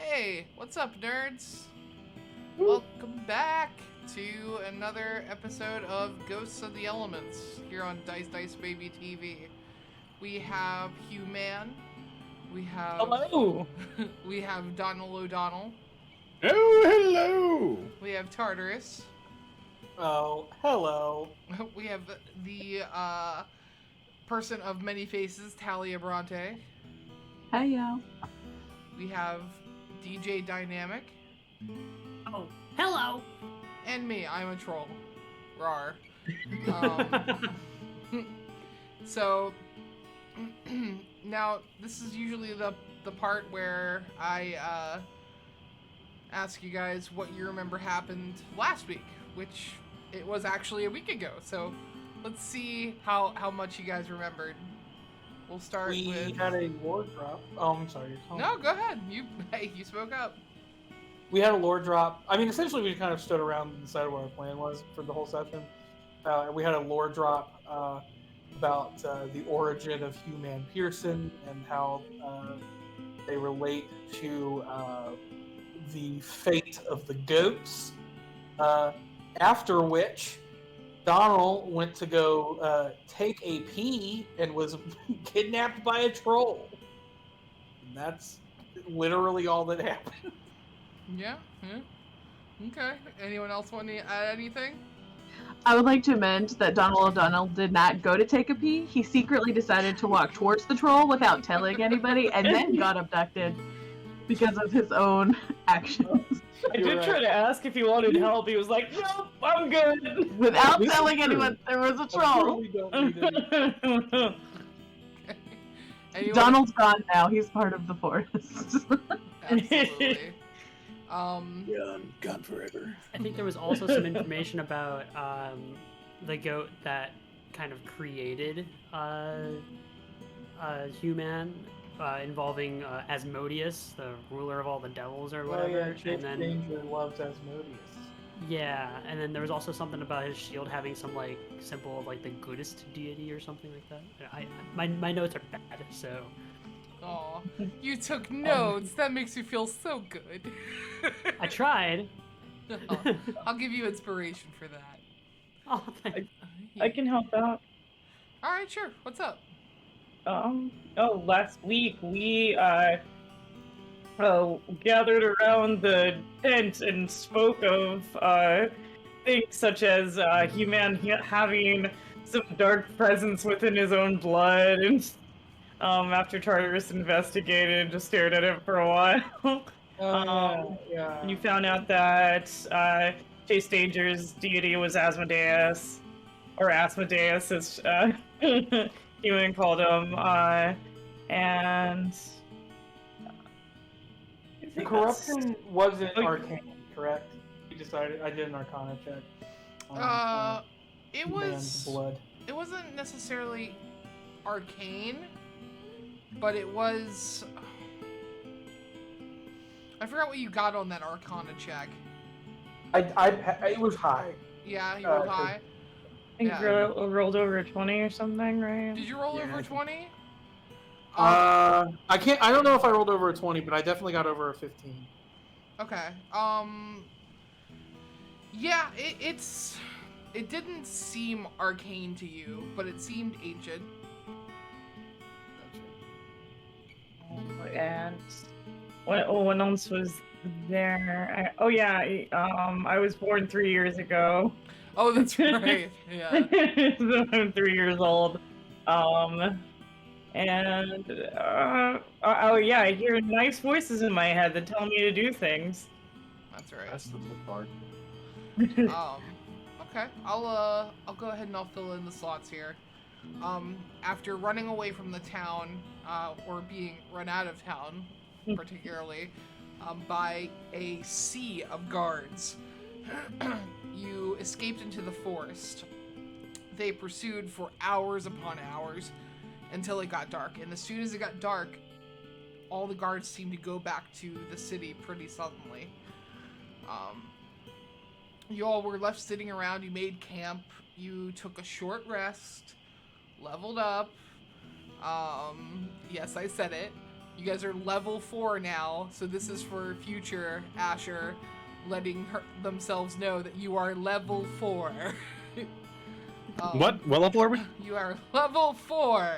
Hey, what's up, nerds? Welcome back to another episode of Ghosts of the Elements here on Dice Dice Baby TV. We have Hugh-Man, we have Hello. we have Donald O'Donnell, Oh, hello! we have Tartarus, Oh, hello. we have the person of many faces, Talia Bronte, Hey, yo. we have DJ Dynamic, Oh, hello. and me, I'm a troll. Rar. Um, so now this is usually the part where I ask you guys what you remember happened last week, which it was actually a week ago. So let's see how much you guys remembered. We'll start We with. had a lore drop. Oh, I'm sorry. No, go ahead. You spoke up. We had a lore drop. I mean, essentially, we kind of stood around and decided what our plan was for the whole session. We had a lore drop about the origin of Hugh-Man Pearson and how they relate to the fate of the goats. After which, Donald went to go take a pee and was kidnapped by a troll. And that's literally all that happened. Yeah. Okay. Anyone else want to add anything? I would like to amend that Donald O'Donnell did not go to take a pee. He secretly decided to walk towards the troll without telling anybody and then got abducted because of his own actions. I did try to ask if he wanted help. He was like, "Nope, I'm good." Without This is telling true. anyone there was a I troll. really don't need any- Anyone? Donald's gone now. He's part of the forest. Absolutely. Yeah, I'm gone forever. I think there was also some information about the goat that kind of created Human, involving Asmodeus, the ruler of all the devils or Oh whatever. yeah, Chase and then Danger loves Asmodeus. yeah, and then there was also something about his shield having some like symbol of like the goodest deity or something like that. My notes are bad, so Aw, you took notes. That makes me feel so good. I tried. I'll give you inspiration for that. Oh, thanks. I can help out. All right, sure. What's up? Last week we gathered around the tent and spoke of things such as He-Man having some dark presence within his own blood, and after Tartarus investigated and just stared at it for a while. Yeah. And you found out that Chase Danger's deity was Asmodeus, or Asmodeus as Human called him, and I The think corruption wasn't Oh, arcane, correct? You decided. I did an Arcana check. It Man's was. blood. It wasn't necessarily arcane, but it was. I forgot what you got on that Arcana check. It was high. Yeah, you rolled Uh, high. I think Yeah. rolled over a 20 or something, right? Did you roll Yeah, I over think- 20? I can't. I don't know if I rolled over a 20, but I definitely got over a 15. Okay. Yeah, it didn't seem arcane to you, but it seemed ancient. And what else was there? I was born 3 years ago. Oh, that's right. Yeah. So I'm 3 years old. I hear nice voices in my head that tell me to do things. That's right. That's the part. Okay. I'll go ahead and I'll fill in the slots here. After running away from the town, or being run out of town, particularly, by a sea of guards, you escaped into the forest. They pursued for hours upon hours until it got dark. And as soon as it got dark, all the guards seemed to go back to the city pretty suddenly. You all were left sitting around. You made camp. You took a short rest, leveled up. Yes, I said it. You guys are level 4 now, so this is for future Asher, letting themselves know that you are level 4. What level are we? You are level 4.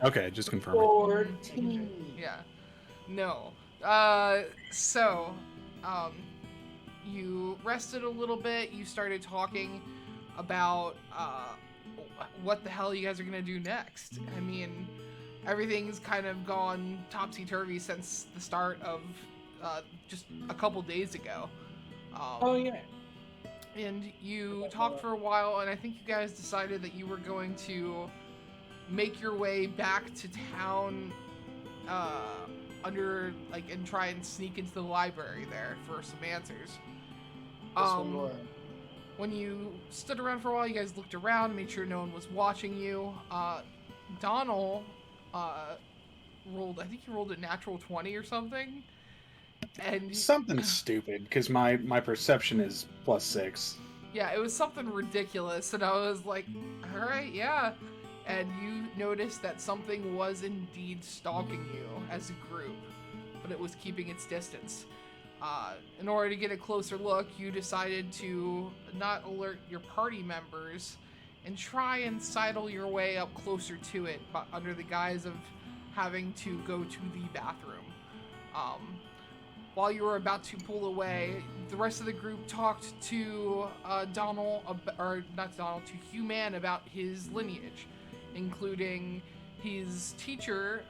Okay, just confirm. 14. Yeah. No. You rested a little bit. You started talking about what the hell you guys are gonna do next. I mean, everything's kind of gone topsy-turvy since the start of just a couple days ago. Oh yeah. And you talked for a while, and I think you guys decided that you were going to make your way back to town and try and sneak into the library there for some answers. When you stood around for a while, you guys looked around, made sure no one was watching you. Donald rolled, I think he rolled a natural 20 or something. And Something stupid, because my perception is +6. yeah, it was something ridiculous, and I was like, all right, yeah. And you noticed that something was indeed stalking you as a group, but it was keeping its distance. In order to get a closer look, you decided to not alert your party members and try and sidle your way up closer to it, but under the guise of having to go to the bathroom. While you were about to pull away, the rest of the group talked to to Human about his lineage, including his teacher,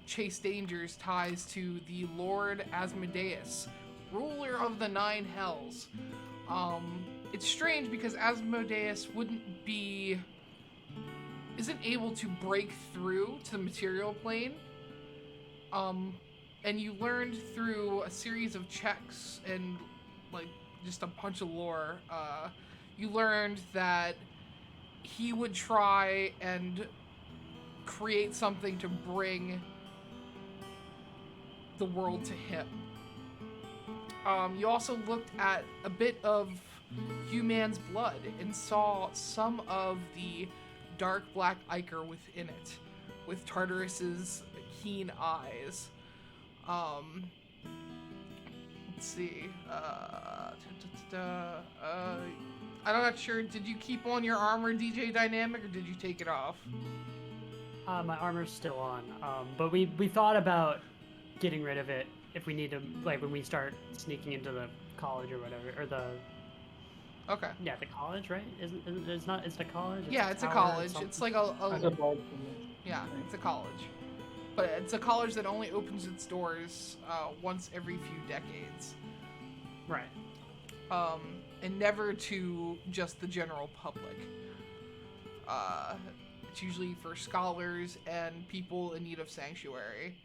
Chase Danger's ties to the Lord Asmodeus, ruler of the 9 hells. It's strange because Asmodeus isn't able to break through to the material plane. And you learned through a series of checks and like just a bunch of lore, you learned that he would try and create something to bring the world to him. You also looked at a bit of Human's blood and saw some of the dark black ichor within it, with Tartarus's keen eyes. Let's see. I'm not sure. Did you keep on your armor, DJ Dynamic, or did you take it off? My armor's still on, but we thought about getting rid of it if we need to, like when we start sneaking into the college or whatever, or the. Okay. Yeah, the college, right? It's not? It's the college. Yeah, it's a tower or college. something. It's like yeah, it's a college. But it's a college that only opens its doors once every few decades. Right. And never to just the general public. It's usually for scholars and people in need of sanctuary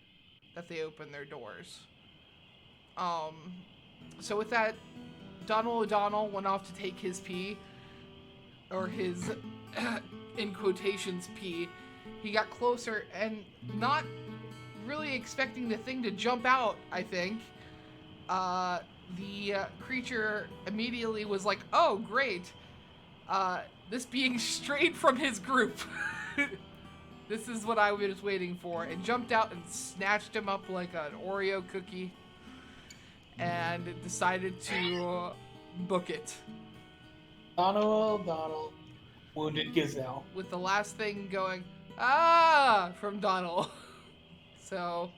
that they open their doors. So with that, Donald O'Donnell went off to take his pee, or his, in quotations, pee. He got closer and not really expecting the thing to jump out, I think. The creature immediately was like, oh, great. This being straight from his group. This is what I was waiting for. And jumped out and snatched him up like an Oreo cookie. And decided to book it. Donald, wounded gazelle. With the last thing going, from Donald. So,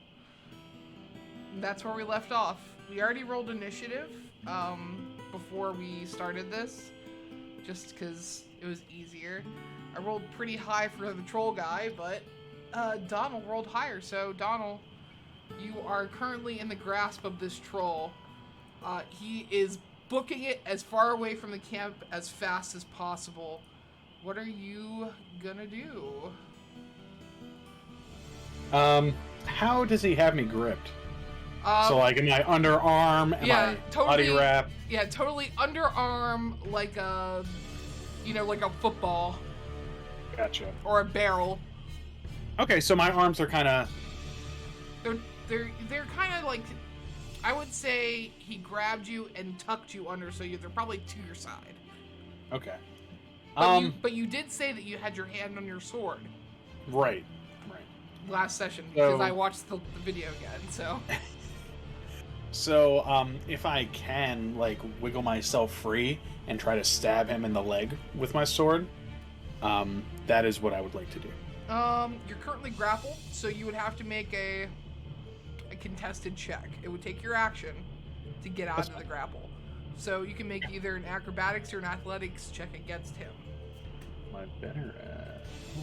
that's where we left off. We already rolled initiative before we started this, just because it was easier. I rolled pretty high for the troll guy, but Donald rolled higher. So, Donald, you are currently in the grasp of this troll. He is booking it as far away from the camp as fast as possible. What are you gonna do? How does he have me gripped? So, like, am I underarm? Am yeah, I totally, body wrap? Yeah, totally underarm, like a, like a football Gotcha. or a barrel. Okay, so my arms are kind of... They're kind of like, I would say he grabbed you and tucked you under, so they're probably to your side. Okay. But you did say that you had your hand on your sword. Right. last session because So- I watched the video again. So So, if I can, like, wiggle myself free and try to stab him in the leg with my sword, that is what I would like to do. you're currently grappled, so you would have to make a contested check. It would take your action to get out That's of the fine. grapple. So you can make either an acrobatics or an athletics check against him. Am I better at? Oh,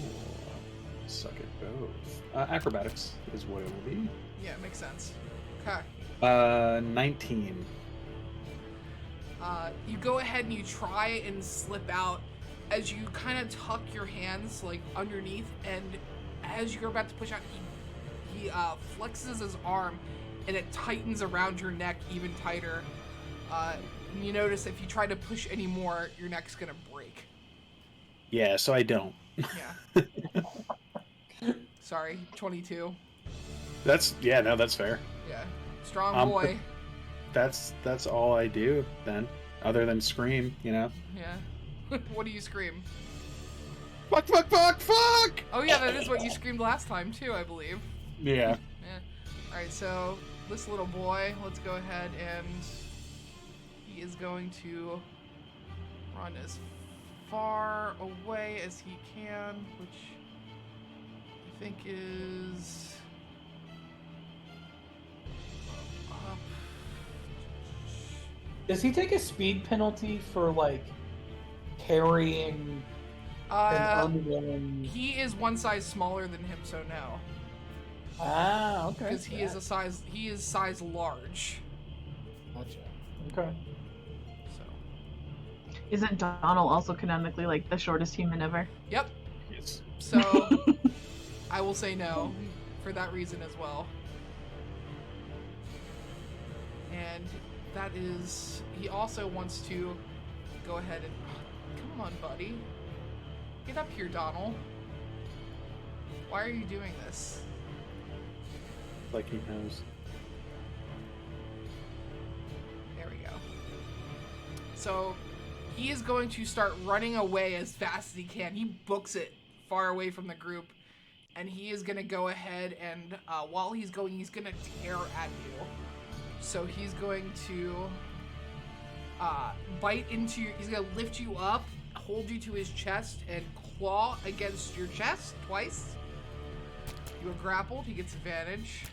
suck at both. Acrobatics is what it will be. Yeah, makes sense. Okay. 19. You go ahead and you try and slip out as you kind of tuck your hands like underneath, and as you're about to push out, he flexes his arm, and it tightens around your neck even tighter. And you notice if you try to push any more, your neck's gonna break. Yeah, so I don't. Yeah. Sorry, 22. That's fair. Yeah, strong boy. That's all I do then, other than scream, you know. Yeah. What do you scream? Fuck! Fuck! Fuck! Fuck! Oh yeah, that is what you screamed last time too, I believe. Yeah. Yeah. All right, so this little boy, let's go ahead and he is going to run as far away as he can, which I think is up. Does he take a speed penalty for like carrying an unwilling? He is one size smaller than him, so no, Ah, okay. because he is size large. Gotcha. Okay. So, Isn't Donald also canonically like the shortest human ever? yep. Yes. So I will say no for that reason as well. And that is, he also wants to go ahead and, come on, buddy. Get up here, Donald. Why are you doing this? Like he knows. There we go. So he is going to start running away as fast as he can. He books it far away from the group, and he is going to go ahead and while he's going, he's going to tear at you. So he's going to bite into your, he's going to lift you up, hold you to his chest, and claw against your chest twice. You are grappled, he gets advantage.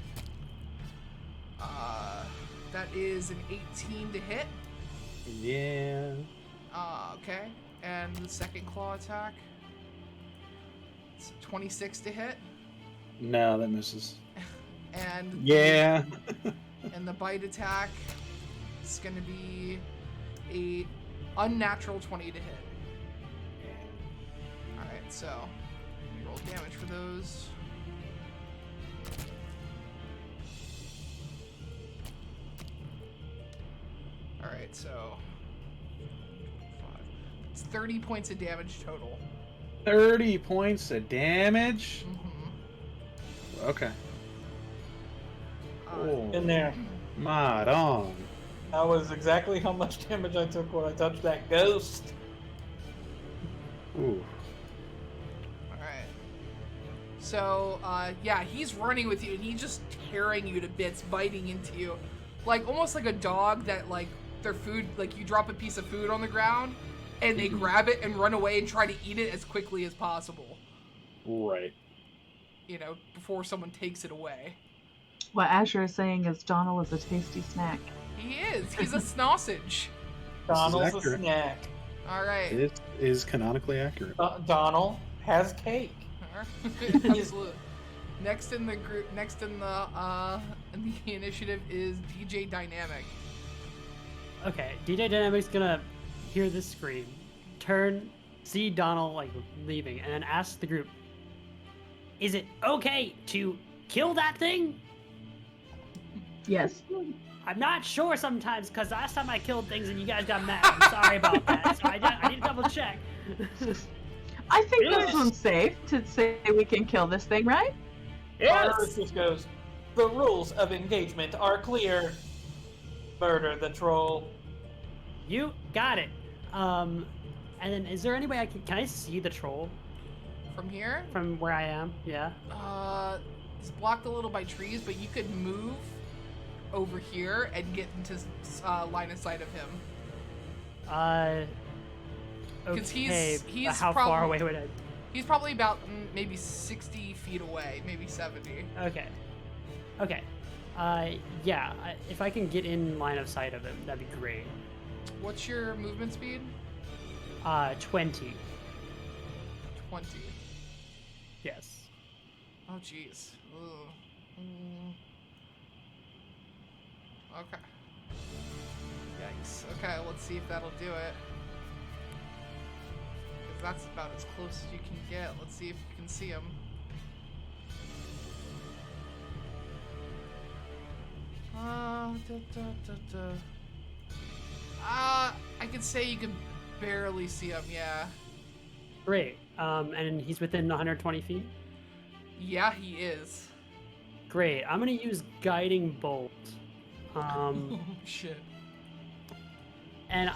That is an 18 to hit. Yeah. Okay. And the second claw attack. It's 26 to hit. No, that misses. And Yeah. and the bite attack is going to be a unnatural 20 to hit. All right, so we roll damage for those. All right, so it's 30 points of damage total. 30 points of damage. Mm-hmm. Okay. Oh, In there. mod on. That was exactly how much damage I took when I touched that ghost. Ooh. Alright. So, yeah, he's running with you and he's just tearing you to bits, biting into you. Like, almost like a dog that, like, their food, like, you drop a piece of food on the ground and they grab it and run away and try to eat it as quickly as possible. Right. You know, before someone takes it away. What Asher is saying is Donald is a tasty snack. He is. He's a sausage. Donald's a accurate. snack. Alright. It is canonically accurate. Donald has cake. Absolutely. Next in the group, next in the initiative is DJ Dynamic. Okay, DJ Dynamic's gonna hear this scream, turn, see Donald like leaving, and then ask the group, "Is it okay to kill that thing?" Yes. I'm not sure sometimes, because last time I killed things and you guys got mad. I'm sorry about that. So I need to double check. I think Yes. this one's safe to say we can kill this thing, right? Yes. Just goes. The rules of engagement are clear. Murder the troll. You got it. And then is there any way can I see the troll? From here? From where I am, yeah. It's blocked a little by trees, but you could move over here and get into line of sight of him. Okay. he's how far away would I? He's probably about maybe 60 feet away, maybe 70. Okay. Okay. Yeah. If I can get in line of sight of him, that'd be great. What's your movement speed? 20. 20. Yes. Oh, jeez. Okay. Yikes. Okay, let's see if that'll do it. Because that's about as close as you can get. Let's see if you can see him. I could say you can barely see him, yeah. Great. And he's within 120 feet? Yeah, he is. Great. I'm gonna use Guiding Bolt. Oh, shit. And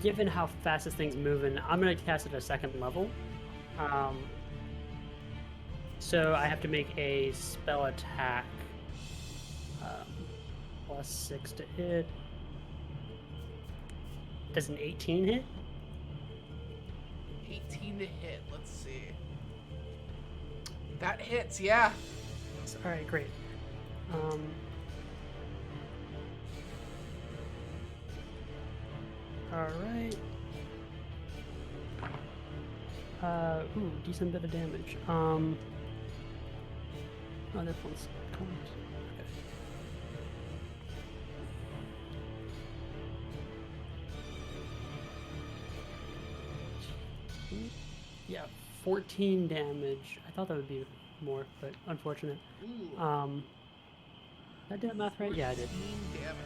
given how fast this thing's moving, I'm gonna cast it at 2nd level. So I have to make a spell attack. +6 to hit. Does an 18 hit? 18 to hit. Let's see. That hits, yeah. All right, great. All right. Ooh, decent bit of damage. Oh, that one's cold. Okay. Yeah, 14 damage. I thought that would be more, but unfortunate. Ooh. Did I do that math right? Yeah, I did. 14 damage.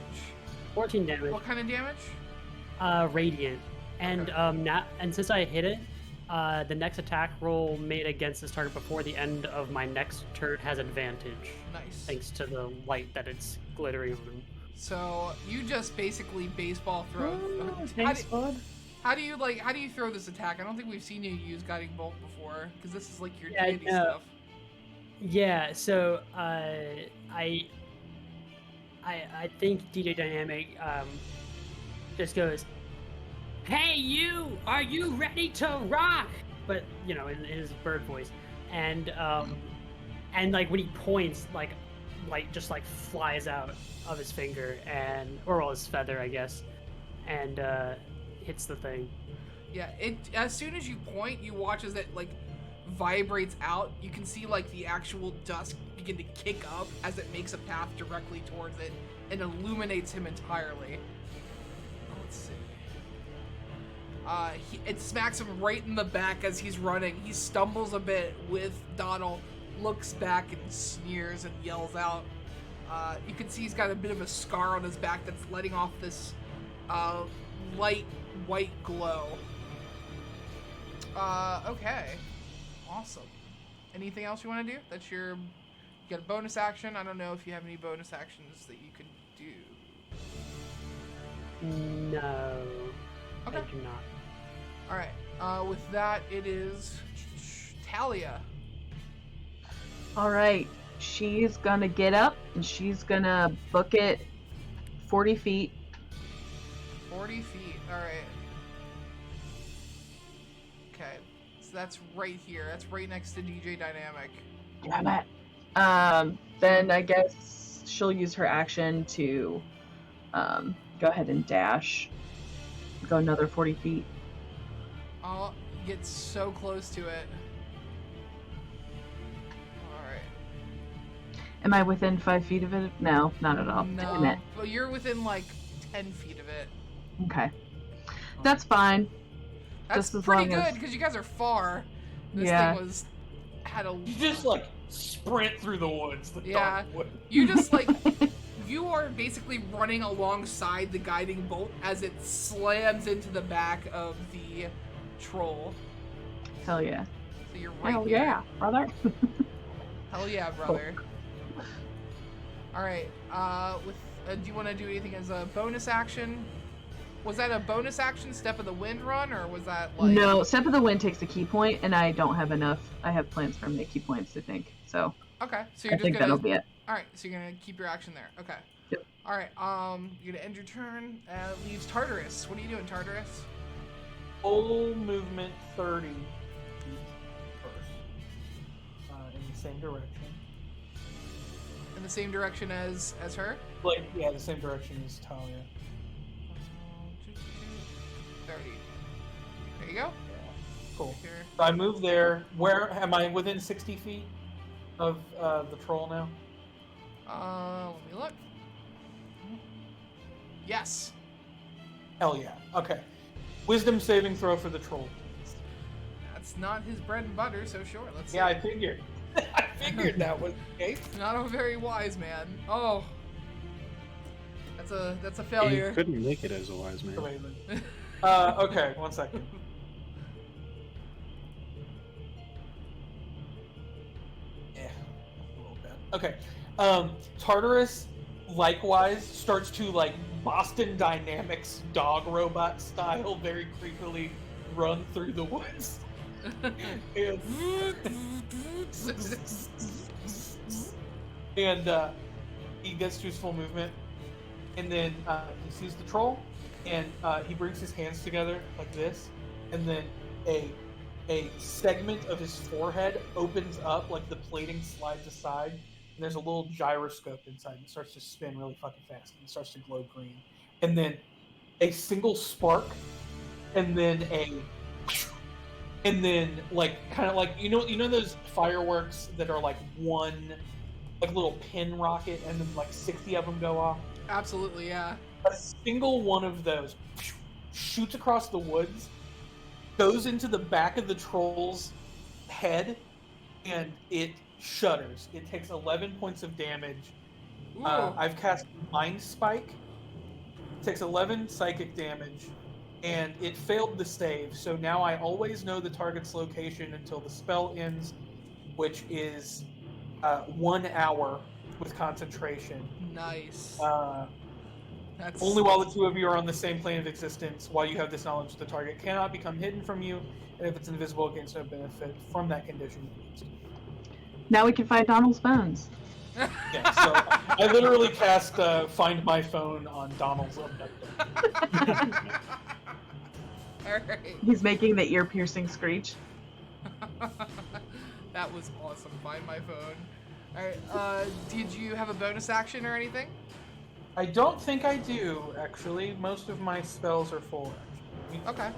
14 damage. What kind of damage? Radiant. And Okay. And since I hit it, the next attack roll made against this target before the end of my next turn has advantage, Nice. thanks to the light that it's glittering on him. So you just basically baseball throw. Thanks, bud. How do you throw this attack? I don't think we've seen you use Guiding Bolt before, because this is like your Yeah, deity no. stuff. Yeah, so I think DJ Dynamic just goes, "Hey you, are you ready to rock?" But in his bird voice, and like when he points, like just like flies out of his finger or his feather, I guess, and hits the thing. Yeah, as soon as you point, you watch as it like vibrates out. You can see like the actual dust begin to kick up as it makes a path directly towards it and illuminates him entirely. Let's see. It smacks him right in the back as he's running. He stumbles a bit with Donald, looks back and sneers and yells out. You can see he's got a bit of a scar on his back that's letting off this light white glow. Okay. Awesome. Anything else you want to do? You got a bonus action. I don't know if you have any bonus actions that you could do. No, Okay. I do not. All right. With that, it is Talia. All right. She's gonna get up and she's gonna book it 40 feet. 40 feet. All right. Okay. So that's right here. That's right next to DJ Dynamic. Damn it. Then I guess she'll use her action to go ahead and dash. Go another 40 feet. I'll get so close to it. Alright. Am I within 5 feet of it? No, not at all. Damn No. it. But you're within like 10 feet of it. Okay. That's fine. That's Just as pretty long as- good because you guys are far. This Yeah. thing had a. You just like sprint through the woods. The Yeah. dark wood. You just like. You are basically running alongside the guiding bolt as it slams into the back of the troll. Hell yeah. So you're right Hell here. yeah, brother. Hell yeah, brother. All right. Do you want to do anything as a bonus action? Was that a bonus action, Step of the Wind run, or was that like? No, Step of the Wind takes a key point, and I don't have enough. I have plans for many key points, I think. So Okay, so I you're just think gonna. that'll be it. All right, so you're gonna keep your action there. Okay. Yep. All right. You're gonna end your turn. Leaves Tartarus. What are you doing, Tartarus? Full movement 30 feet first. In the same direction. In the same direction as her. Like, yeah, the same direction as Talia. 30. There you go. Cool. Here. So I move there. Where am I? Within 60 feet of the troll now? Let me look. Yes. Hell yeah. Okay. Wisdom saving throw for the troll. That's not his bread and butter, so sure. Let's see. Yeah, I figured. I figured that was the case. Not a very wise man. Oh. That's a He failure. couldn't make it as a wise man. Amazing. Okay, 1 second. Yeah, a little bit. Okay. Tartarus likewise starts to like Boston Dynamics dog robot style, very creepily run through the woods. And he gets to his full movement, and then he sees the troll, and he brings his hands together like this, and then a segment of his forehead opens up, like the plating slides aside, and there's a little gyroscope inside. It starts to spin really fucking fast, and it starts to glow green, and then a single spark, and then like kind of like you know those fireworks that are like one like little pin rocket, and then like 60 of them go off. Absolutely, yeah. A single one of those shoots across the woods, goes into the back of the troll's head, and it shudders. It takes 11 points of damage. Ooh. I've cast Mind Spike. It takes 11 psychic damage, and it failed the save. So now I always know the target's location until the spell ends, which is 1 hour with concentration. Nice. That's Only while the two of you are on the same plane of existence, while you have this knowledge, the target cannot become hidden from you, and if it's invisible, it gains no benefit from that condition. Now we can find Donald's bones. Yeah, so I literally cast Find My Phone on Donald's abductor. Alright. He's making the ear-piercing screech. That was awesome. Find my phone. Alright, did you have a bonus action or anything? I don't think I do, actually. Most of my spells are full action. Okay.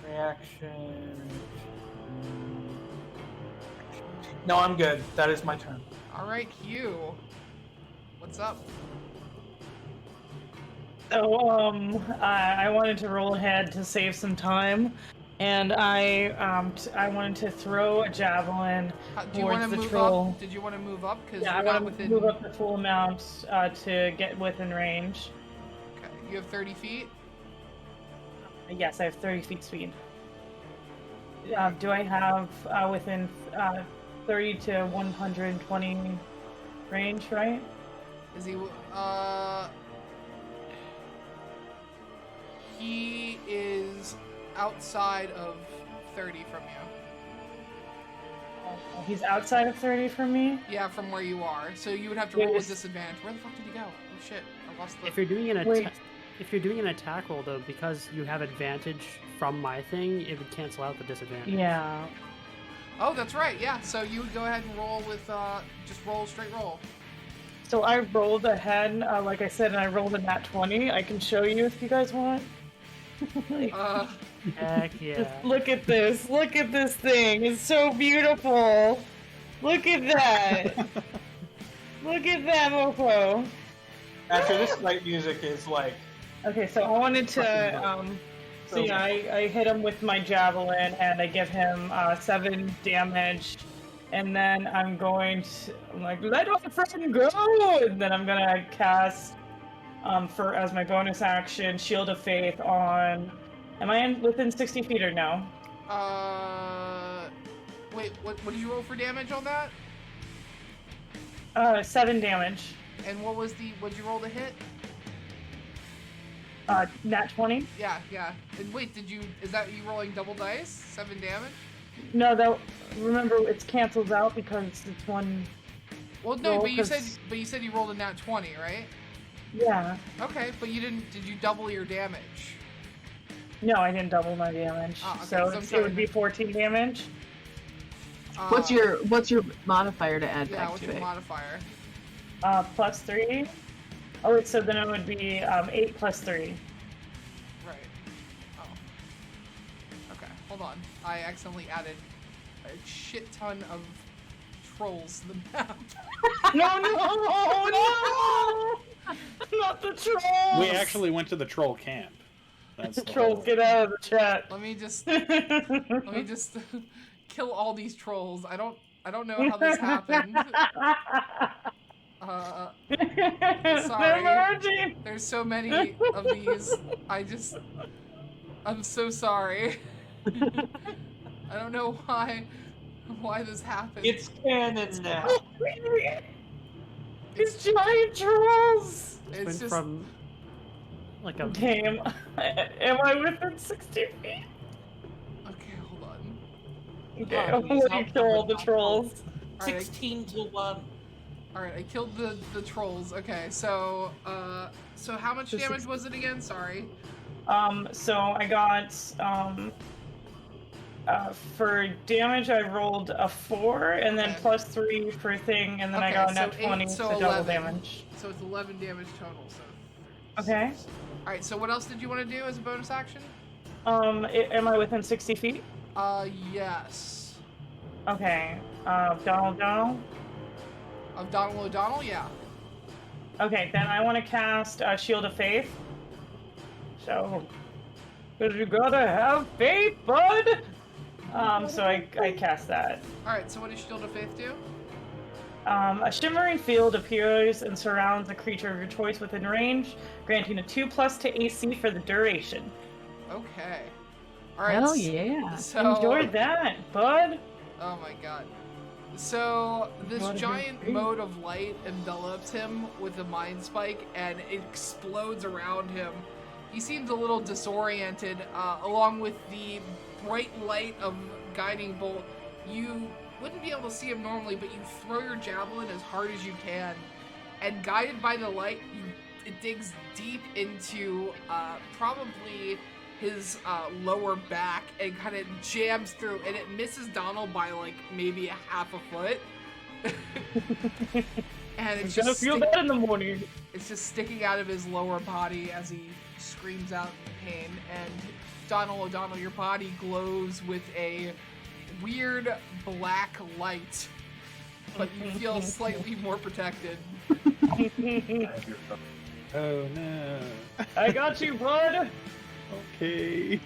Reaction. No, I'm good. That is my turn. Alright, Hugh. What's up? So, I wanted to roll ahead to save some time, and I wanted to throw a javelin Do you want towards to the move troll. up? Did you want to move up? Because Yeah, I you're not want to within. move up the full amount to get within range. Okay. You have 30 feet. Yes, I have 30 feet speed. Do I have within 30 to 120 range, right? Is he? He is outside of 30 from you. He's outside of 30 from me. Yeah, from where you are. So you would have to Wait, roll with is- disadvantage. Where the fuck did he go? Oh shit! I lost the. If you're doing an Wait. if you're doing an attack roll though, because you have advantage from my thing, it would cancel out the disadvantage. Yeah. Oh, that's right. Yeah. So you would go ahead and roll with just roll straight roll. So I rolled ahead, like I said, and I rolled a nat 20. I can show you if you guys want. Like, Heck yeah. just look at this. Look at this thing. It's so beautiful. Look at that. Look at that, mofo. After this fight music is like, Okay, so I wanted to, so yeah, I hit him with my javelin, and I give him 7 damage, and then I'm like, let our friend go! And then I'm gonna cast, as my bonus action, Shield of Faith on, am I within 60 feet or no? Wait, what did you roll for damage on that? 7 damage. And what did you roll to hit? Nat 20. Yeah, yeah. And wait, is that you rolling double dice? 7 damage? No, remember it's cancels out because it's one. Well, no, roll, but you said 'cause- you rolled a nat 20, right? Yeah. Okay, but did you double your damage? No, I didn't double my damage. Oh, okay, So so I'm it sorry. would be 14 damage. What's your modifier to add Yeah, back what's to your it? modifier? Plus 3. Oh, wait, so then it would be 8 plus 3. Right. Oh. Okay, hold on. I accidentally added a shit ton of trolls to the map. No! Not the trolls! We actually went to the troll camp. That's the Trolls, whole- get out of the chat. Let me just kill all these trolls. I don't know how this happened. Sorry. They're merging. There's so many of these. I'm so sorry. I don't know why this happened. It's canon now. It's giant trolls! It's Went just from like a Damn. Am I within 60 feet? okay. Hold on. Okay, Oh, I'm please gonna help kill all them. the trolls. All right, 16 to 1. all right. I killed the trolls. Okay, so how much Just damage was it again? Sorry. So I got, for damage I rolled a 4, and then Okay. plus 3 for thing, and then I Okay, got a so nat 8, 20, so so double 11. damage. So it's 11 damage total. So. Okay. All right. So what else did you want to do as a bonus action? Am I within 60 feet? Yes. Okay. Donald? Of Donald O'Donnell, yeah. Okay, then I want to cast Shield of Faith. So, because you gotta have faith, bud! So I cast that. Alright, so what does Shield of Faith do? A shimmering field appears and surrounds a creature of your choice within range, granting a 2+ to AC for the duration. Okay. Alright. Hell yeah. So, Enjoy that, bud! oh my god. So, this What a giant great- mode of light envelops him with a mind spike and it explodes around him. He seems a little disoriented, along with the bright light of Guiding Bolt. You wouldn't be able to see him normally, but you throw your javelin as hard as you can, and guided by the light, it digs deep into probably his lower back and kind of jams through, and it misses Donald by like maybe a half a foot. And it's You're gonna just feel that in the morning. it's just sticking out of his lower body as he screams out in pain. And Donald O'Donnell, your body glows with a weird black light, but you feel slightly more protected. Oh no. I got you, bud! Okay.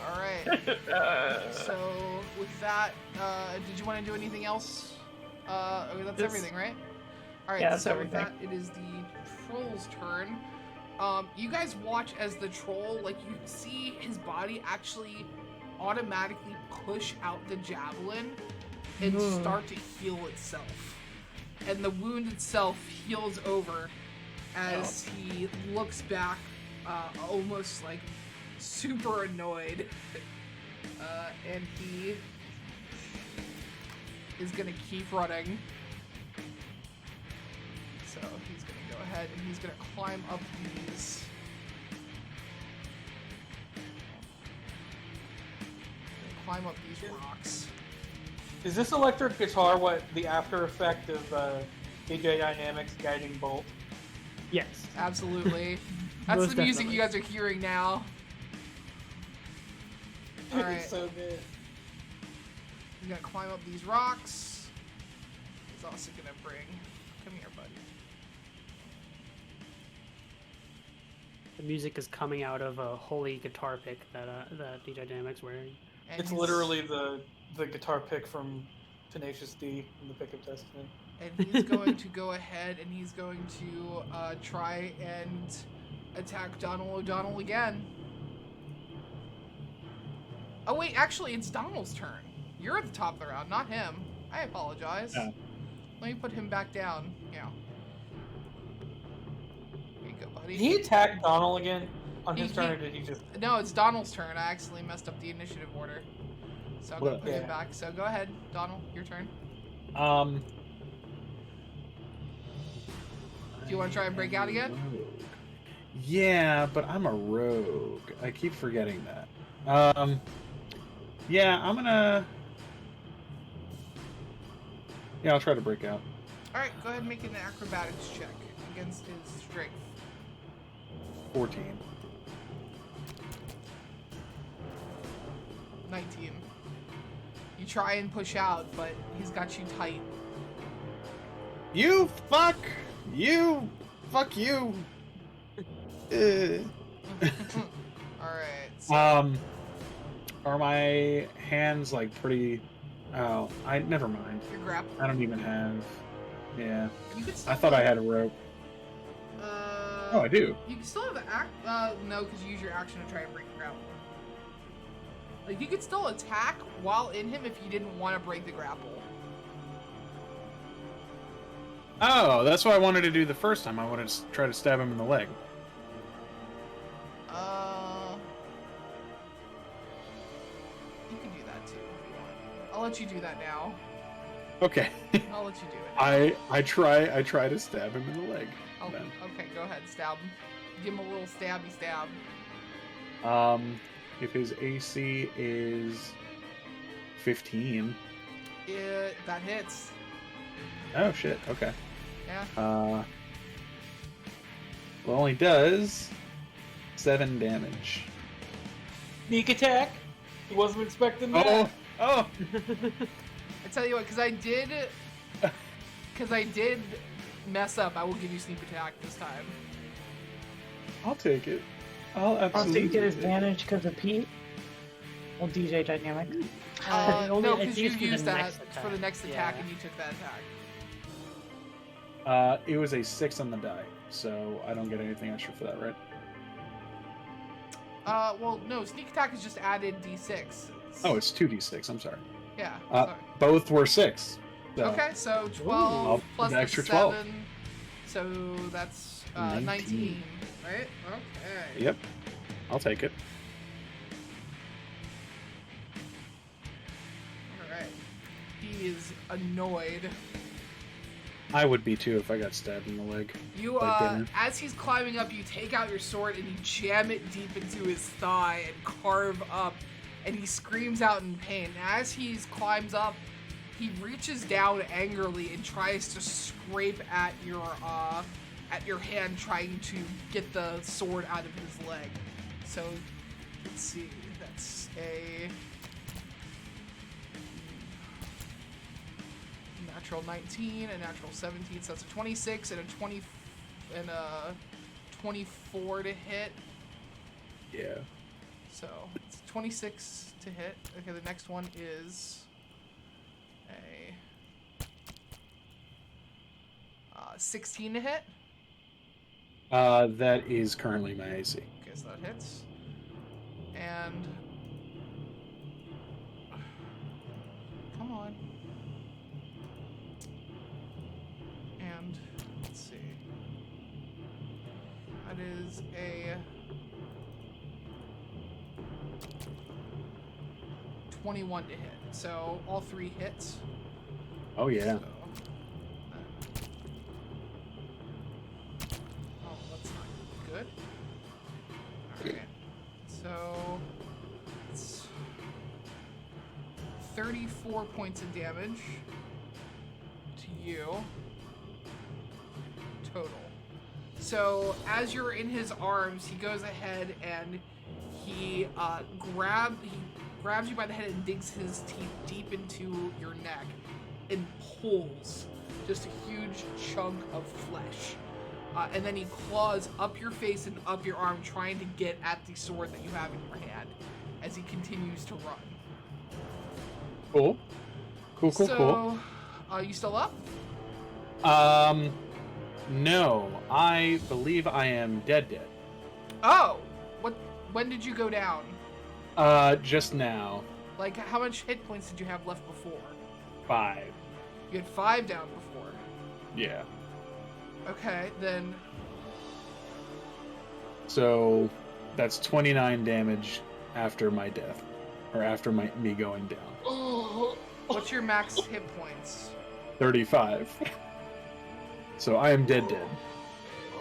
Alright, so with that, did you want to do anything else? Okay, that's This- everything, right? Alright, Yeah, that's so everything. with that, it is the troll's turn. You guys watch as the troll, like, you see his body actually automatically push out the javelin and Hmm. start to heal itself. And the wound itself heals over as he looks back, almost like super annoyed. And he is gonna keep running. So he's gonna go ahead and he's gonna climb up these. Climb up these rocks. Is this electric guitar what the after effect of DJ Dynamics Guiding Bolt? yes. Absolutely. That's Most the music definitely. you guys are hearing now. Alright. It's so good. He's gonna climb up these rocks. He's also gonna bring. Come here, buddy. The music is coming out of a holy guitar pick that DJ Dynamic's wearing. And It's he's- literally the guitar pick from Tenacious D in the Pick of Destiny. And he's going to go ahead and he's going to try and attack Donald O'Donnell again. Oh wait, actually it's Donald's turn. You're at the top of the round, not him. I apologize. Oh. Let me put him back down. Yeah. There you Did he attack Donald again on his He- turn, or did he just? No, it's Donald's turn. I accidentally messed up the initiative order. So I'm gonna What? put him Yeah. back. So go ahead, Donald, your turn. Do you want to try and break out again? Rogue. Yeah, but I'm a rogue. I keep forgetting that. Yeah, I'm gonna. Yeah, I'll try to break out. All right, go ahead and make an acrobatics check against his strength. 14. 19. You try and push out, but he's got you tight. You fuck! You! Fuck you! Alright. So, Are my hands like pretty? Oh, never mind. you're grappled. I don't even have. Yeah, You could still I thought I had a rope. Oh, I do. You can still have the act. No, because you use your action to try and break the grapple. Like, you could still attack while in him if you didn't want to break the grapple. Oh, that's what I wanted to do the first time. I wanted to try to stab him in the leg. You can do that too if you want. I'll let you do that now. Okay. I'll let you do it. I try to stab him in the leg. Oh, then. okay, go ahead, stab him. Give him a little stabby stab. If his AC is 15. That hits. Oh shit. Okay. Yeah. Well, only does 7 damage. Sneak attack. He wasn't expecting that. Oh. I tell you what, because I did mess up, I will give you sneak attack this time. I'll take it. I'll Also, absolutely. you get take it. advantage because of Pete. Well, DJ Dynamic. only- No, I because think you it's for the used that next for the attack. next attack Yeah. and you took that attack. It was a 6 on the die, so I don't get anything extra for that, right? Well, no, sneak attack is just added d6. Oh, it's 2d6. I'm sorry. Yeah. Uh, Both were 6. So. Okay, so 12 Ooh. plus The the extra 7. 12. So that's 19. 19, right? Okay. Yep. I'll take it. Alright. He is annoyed. I would be too if I got stabbed in the leg. You, Like dinner. as he's climbing up, you take out your sword and you jam it deep into his thigh and carve up, and he screams out in pain. As he climbs up, he reaches down angrily and tries to scrape at your hand, trying to get the sword out of his leg. So, let's see, that's a natural 19, a natural 17, so that's a 26 and a 20 and a 24 to hit. Yeah. So it's 26 to hit. Okay, the next one is a 16 to hit. That is currently my AC. Okay, so that hits. And come on. And let's see. That is a 21 to hit. So all 3 hits. Oh yeah. So, oh, that's not good. Alright. So it's 34 points of damage to you total. So as you're in his arms, he goes ahead and he grabs you by the head and digs his teeth deep into your neck and pulls just a huge chunk of flesh. And then he claws up your face and up your arm, trying to get at the sword that you have in your hand as he continues to run. Cool. Cool. So, you still up? No. I believe I am dead. Oh! When did you go down? Just now. Like, how much hit points did you have left before? 5. You had 5 down before. Yeah. Okay, then So that's 29 damage after my death, or after me going down. What's your max hit points? 35. So I am dead.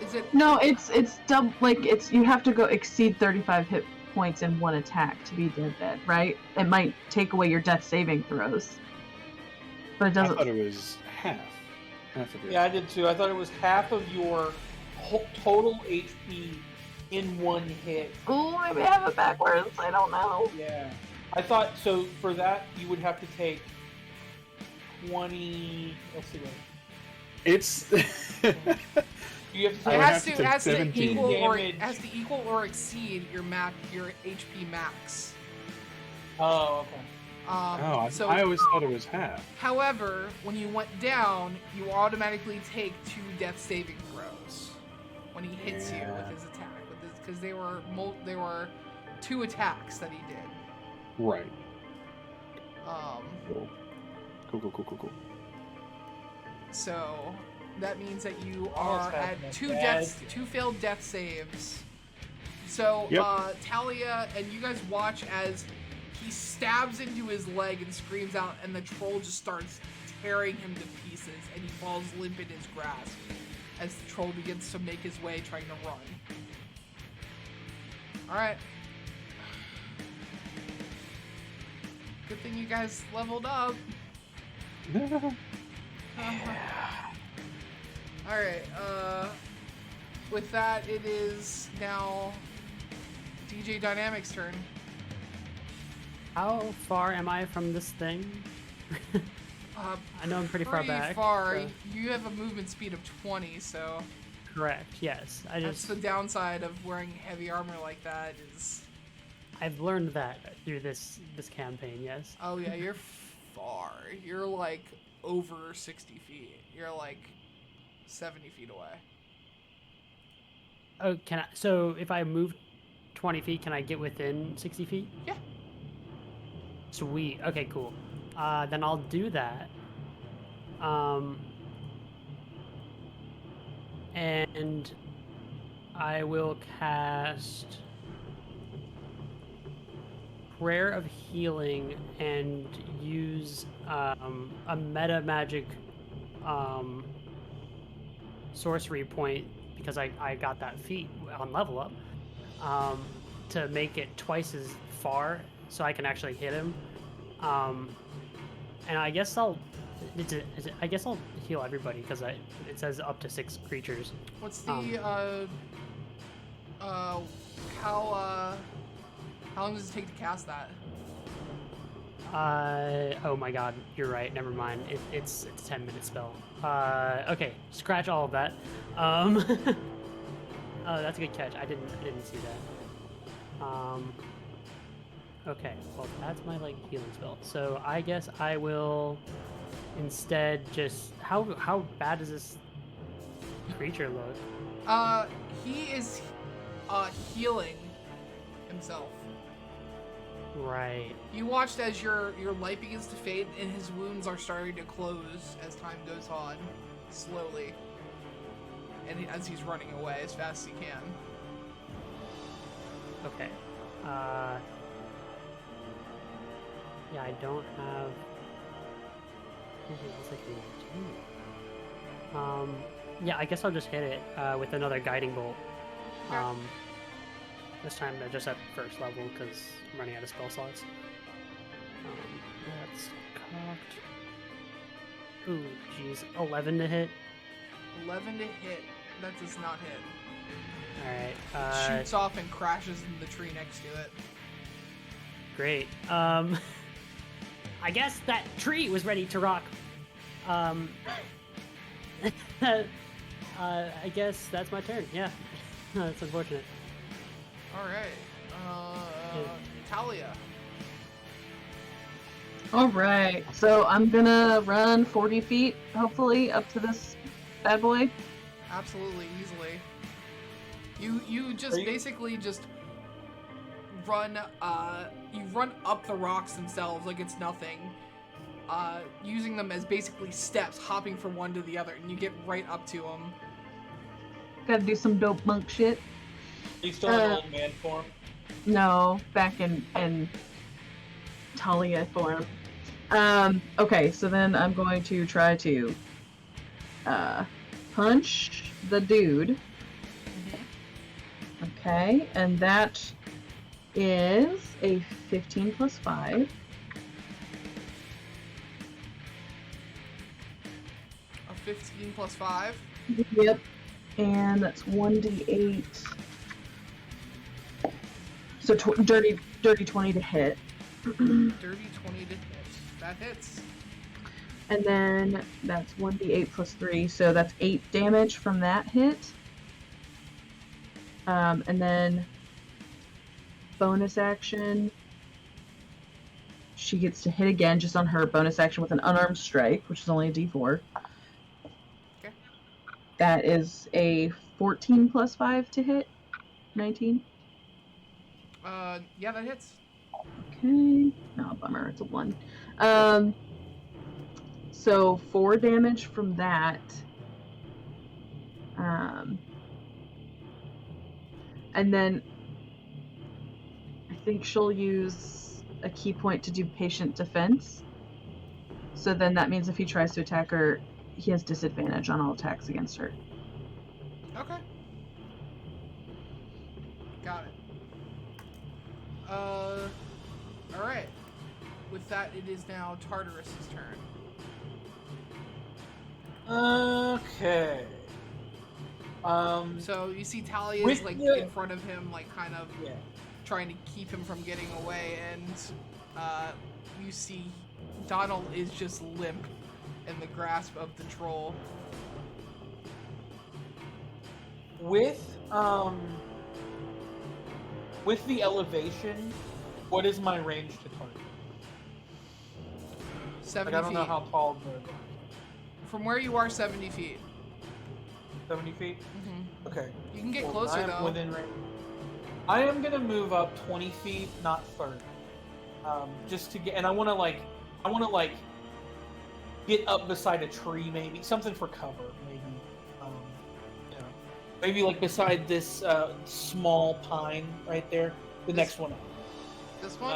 Is it No, it's double. Like it's you have to go exceed 35 hit points in one attack to be dead, right? It might take away your death saving throws, but it I doesn't. thought it was half. Half of it. Yeah, I did too. I thought it was half of your total HP in one hit. Oh, maybe I have it backwards. I don't know. Yeah. I thought so. For that, you would have to take 20. Let's see. What, It's. you have to I take. would have to take has to 17 equal or damage. has to equal or exceed your HP max. Oh, okay. So, I always thought it was half. however, when you went down, you automatically take 2 death saving throws when he hits you with his attack, because they were 2 attacks that he did. Right. Cool. So that means that you Almost are had at my 2 bad. 2 failed death saves. So Yep. Talia and you guys watch as he stabs into his leg and screams out, and the troll just starts tearing him to pieces, and he falls limp in his grasp as the troll begins to make his way, trying to run. Alright. Good thing you guys leveled up. Alright, with that, it is now DJ Dynamics' turn. How far am I from this thing? I know I'm pretty far back. Far. so- You have a movement speed of 20, so Correct. Yes. I that's just the downside of wearing heavy armor like that is... I've learned that through this campaign. Yes. Oh yeah, you're far. You're like over 60 feet. You're like 70 feet away. Oh, can I? So if I move 20 feet, can I get within 60 feet? Yeah. Sweet. Okay. Cool. Then I'll do that. And I will cast Prayer of Healing and use a meta magic sorcery point, because I got that feat on level up, to make it twice as far so I can actually hit him. And I guess I'll heal everybody, because it says up to 6 creatures. What's the how long does it take to cast that? Oh my god, you're right. Never mind. It's a 10-minute spell. Okay, scratch all of that. Oh, that's a good catch. I didn't see that. Okay, well that's my healing spell. So I guess I will instead just how bad does this creature look? He is healing himself. Right. You watched as your life begins to fade and his wounds are starting to close as time goes on, slowly. And as he's running away as fast as he can. Okay. Yeah, I don't have anything else I can do. Yeah, I guess I'll just hit it with another guiding bolt. This time they're just at first level because I'm running out of spell slots. That's cocked. Ooh, jeez. 11 to hit. 11 to hit. That does not hit. Alright. Shoots off and crashes into the tree next to it. Great. I guess that tree was ready to rock. I guess that's my turn. Yeah. That's unfortunate. Alright. Talia. Alright, so I'm gonna run 40 feet, hopefully, up to this bad boy. Absolutely, easily. You just Are you- basically just run, you run up the rocks themselves like it's nothing, using them as basically steps, hopping from one to the other, and you get right up to them. Gotta do some dope monk shit. He's still in old man form. No, back in Talia form. Okay, so then I'm going to try to punch the dude. Okay, and that is a 15 plus 5. A 15 plus 5. Yep. And that's 1d8. So dirty 20 to hit. Dirty 20 to hit. That hits. And then that's 1d8 plus 3, so that's 8 damage from that hit. And then bonus action, she gets to hit again just on her bonus action with an unarmed strike, which is only a d4. Okay. That is a 14 plus 5 to hit. 19. Yeah, that hits. Okay. No, bummer. It's a 1. So 4 damage from that. And then I think she'll use a key point to do patient defense. So then that means if he tries to attack her, he has disadvantage on all attacks against her. Okay. Got it. Alright. With that, it is now Tartarus' turn. Okay. So you see Talia is with like the- in front of him, like kind of Yeah. trying to keep him from getting away, and you see Donald is just limp in the grasp of the troll. With the elevation, what is my range to target? 70 Like, I don't feet. know how tall the From where you are, 70 feet. 70 feet. Mm-hmm. Okay. You can get Well, closer I am though. within range. I am gonna move up 20 feet, not 30. Just to get, and I want to like get up beside a tree, maybe something for cover, maybe. You know, maybe like beside this small pine right there. The This- next one up. This one?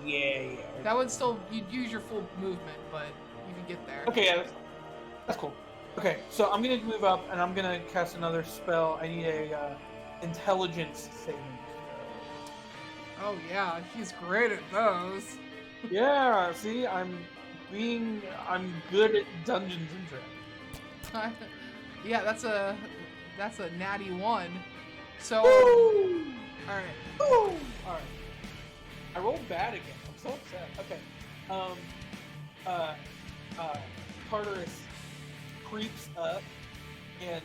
Yeah. That would still, you'd use your full movement, but you can get there. Okay, yeah, that's cool. Okay, so I'm gonna move up and I'm gonna cast another spell. I need a intelligence saving. Oh yeah, he's great at those. Yeah, see, I'm good at Dungeons and Dragons. Yeah, that's a natty 1. So, Woo! alright. Woo! All right. I rolled bad again. I'm so upset. Okay. Tartarus creeps up, and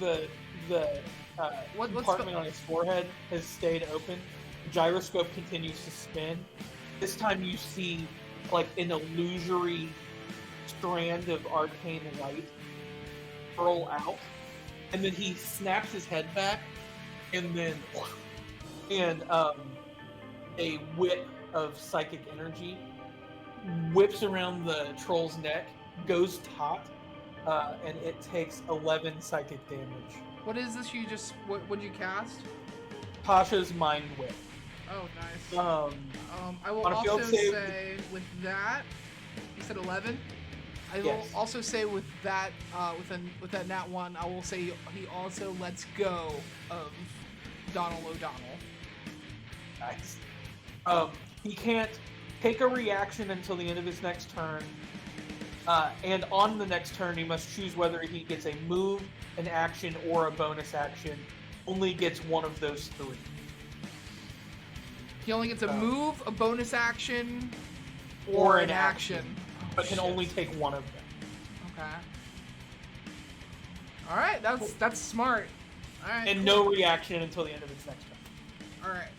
the What's compartment on his forehead has stayed open. The gyroscope continues to spin. This time you see like an illusory strand of arcane light curl out, and then he snaps his head back, and then a whip of psychic energy whips around the troll's neck, goes taut, and it takes 11 psychic damage. What is this you just, what'd you cast? Tasha's mind whip. Oh, nice. I will on a field also save- say with that, you said 11? I will Yes. also say with that, with that nat 1, I will say he also lets go of Donald O'Donnell. Nice. He can't take a reaction until the end of his next turn. And on the next turn, he must choose whether he gets a move, an action, or a bonus action. Only gets one of those three. He only gets a move, a bonus action, Or or an an action. but Oh, can shit. only take one of them. Okay. All right, that's smart. All right. And cool. no reaction until the end of its next turn. All right.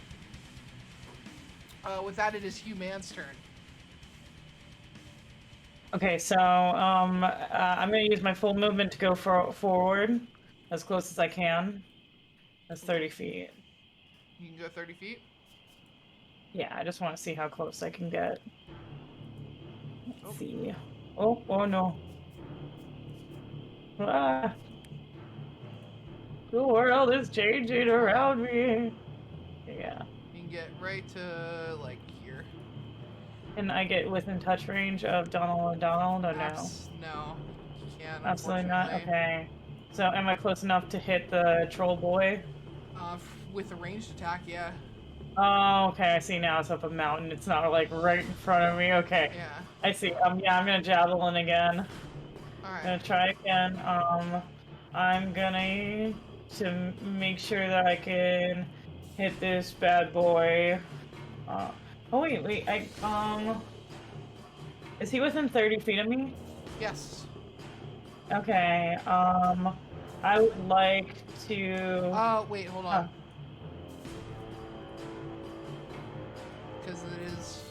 With that, it is Hugh Man's turn. Okay, so I'm gonna use my full movement to go forward as close as I can. That's 30 feet. You can go 30 feet. Yeah, I just want to see how close I can get. Let's Oh. see. Oh no. Ah. The world is changing around me. Yeah. You can get right to like here. And I get within touch range of Donald O'Donnell? No, no. No, you can't. Absolutely not? Unfortunately. Okay. So am I close enough to hit the troll boy? With a ranged attack, yeah. Oh, okay. I see now. It's up a mountain. It's not like right in front of me. Okay. Yeah. I see. Yeah, I'm gonna javelin again. All I'm right. gonna try again. I'm gonna to make sure that I can hit this bad boy. Oh wait. Is he within 30 feet of me? Yes. Okay. I would like to. Wait, hold on. Because it is.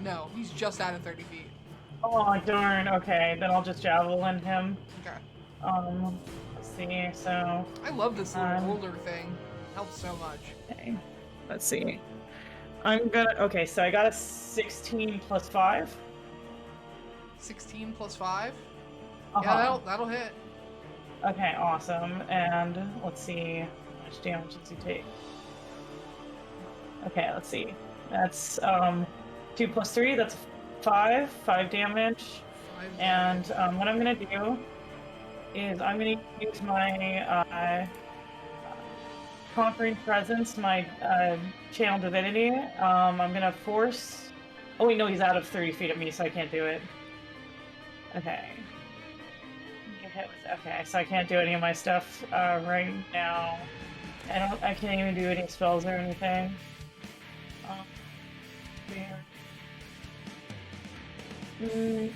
No, he's just out of 30 feet. Oh darn. Okay, then I'll just javelin him. Okay. Let's see. So. I love this little roller thing. Helps so much. Okay. Let's see. I'm gonna. Okay, so I got a 16 plus 5. 16 plus 5? Uh-huh. Yeah, that'll hit. Okay, awesome. And let's see, how much damage does he take? Okay, let's see. That's 2 plus 3. That's 5 damage. 5 And what I'm gonna do is I'm gonna use my Conquering Presence, my Channel Divinity. I'm gonna force. Oh wait, no, he's out of 30 feet of me, so I can't do it. Okay. Okay, so I can't do any of my stuff right now. I can't even do any spells or anything.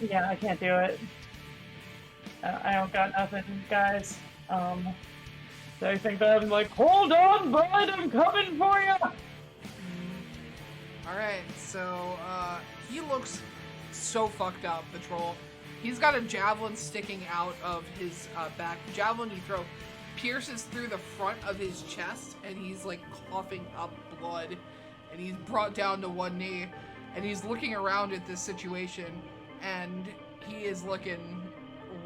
Yeah, I can't do it. I don't got nothing, guys. They think that I'm like, hold on, bud, I'm coming for you. Alright, so, he looks so fucked up, the troll. He's got a javelin sticking out of his back. The javelin you throw pierces through the front of his chest, and he's like coughing up blood. And he's brought down to one knee, and he's looking around at this situation, and he is looking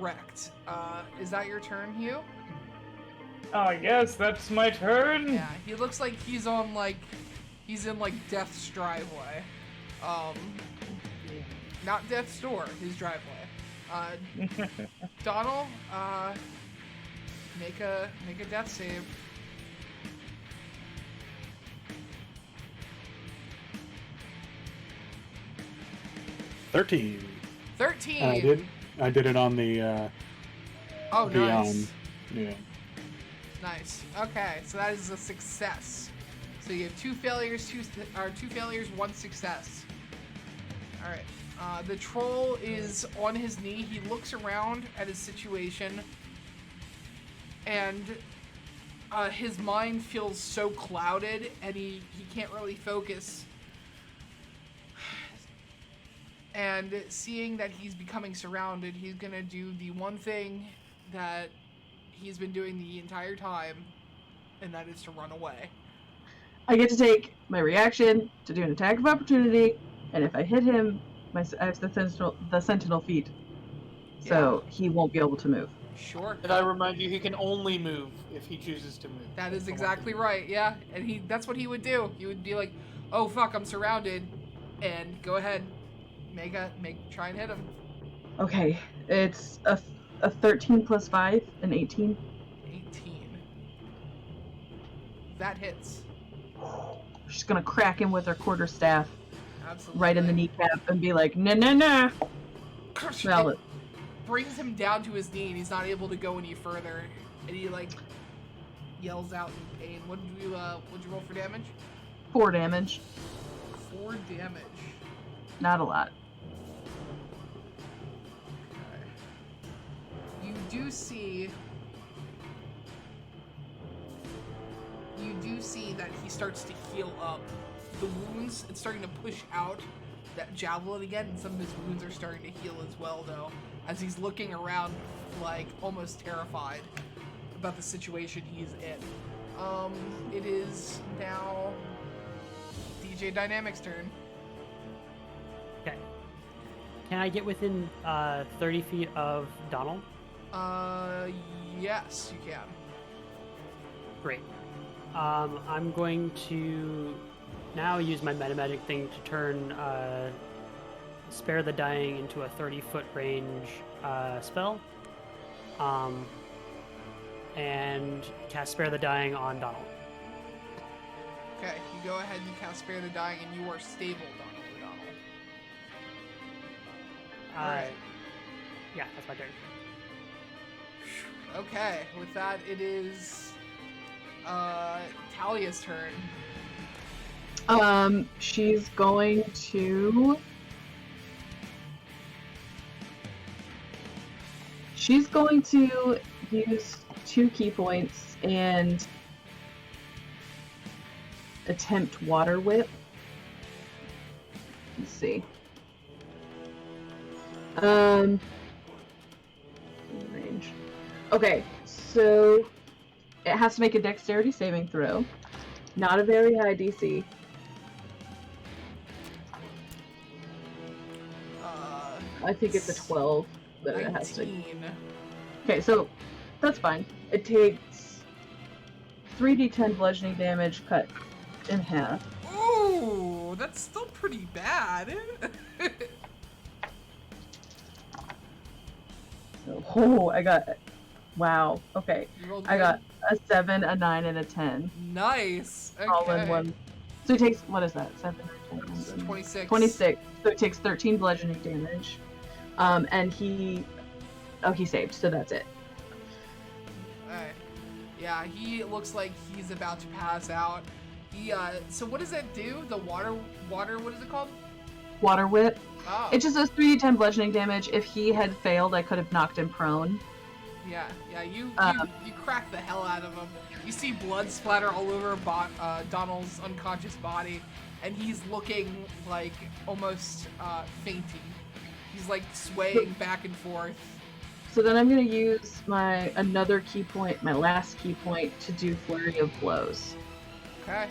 wrecked. Is that your turn, Hugh? Oh, yes, that's my turn. Yeah, he looks like he's on like he's in like Death's driveway. Not Death's door, his driveway. Donald, make a death save. $13. 13. I did it on the Oh, nice. yeah. Nice. Okay, so that is a success. So you have 2 failures, 2 failures, 1 success. All right. The troll is on his knee. He looks around at his situation, and his mind feels so clouded, and he can't really focus. And seeing that he's becoming surrounded, he's gonna do the one thing that he's been doing the entire time, and that is to run away. I get to take my reaction to do an attack of opportunity, and if I hit him, I have the sentinel feet, so he won't be able to move. Sure. And I remind you, he can only move if he chooses to move. That is exactly right, yeah. And that's what he would do. He would be like, oh fuck, I'm surrounded, and go ahead, try and hit him. Okay, it's a 13 plus 5, an 18. 18. That hits. She's gonna crack him with her quarterstaff Absolutely. right in the kneecap and be like, nah. Well, It brings him down to his knee, and he's not able to go any further. And he like yells out in pain. What'd you roll for damage? 4 damage. 4 damage. Not a lot. Okay. You do see that he starts to heal up. The wounds, it's starting to push out that javelin again, and some of his wounds are starting to heal as well, though, as he's looking around, like, almost terrified about the situation he's in. It is now DJ Dynamic's turn. Okay. Can I get within 30 feet of Donald? Yes, you can. Great. I'm going to now use my metamagic thing to turn Spare the Dying into a 30-foot range spell. And cast Spare the Dying on Donald. Okay, you go ahead and cast Spare the Dying, and you are stable, Donald. Alright. Yeah, that's my turn. Okay, with that, it is Talia's turn. She's going to. She's going to use 2 key points and attempt Water Whip. Let's see. Range. Okay, so it has to make a dexterity saving throw. Not a very high DC. I think it's a 12 that it has to. 19. Okay, so that's fine. It takes 3d10 bludgeoning damage cut in half. Ooh, that's still pretty bad. So, I got. Wow. Okay. You rolled I good? got a 7, a 9, and a 10. Nice. Okay. All in one. So he takes. What is that? 7, 10, 26. 26. So it takes 13 bludgeoning damage. And he. Oh, he saved, so that's it. Alright. Yeah, he looks like he's about to pass out. He, so what does that do? The water, what is it called? Water Whip. Oh. It just does 3d10 bludgeoning damage. If he had failed, I could have knocked him prone. Yeah, you crack the hell out of him. You see blood splatter all over Donald's unconscious body, and he's looking like almost fainting. He's like swaying back and forth. So then I'm going to use my another key point, my last key point, to do Flurry of Blows. Okay.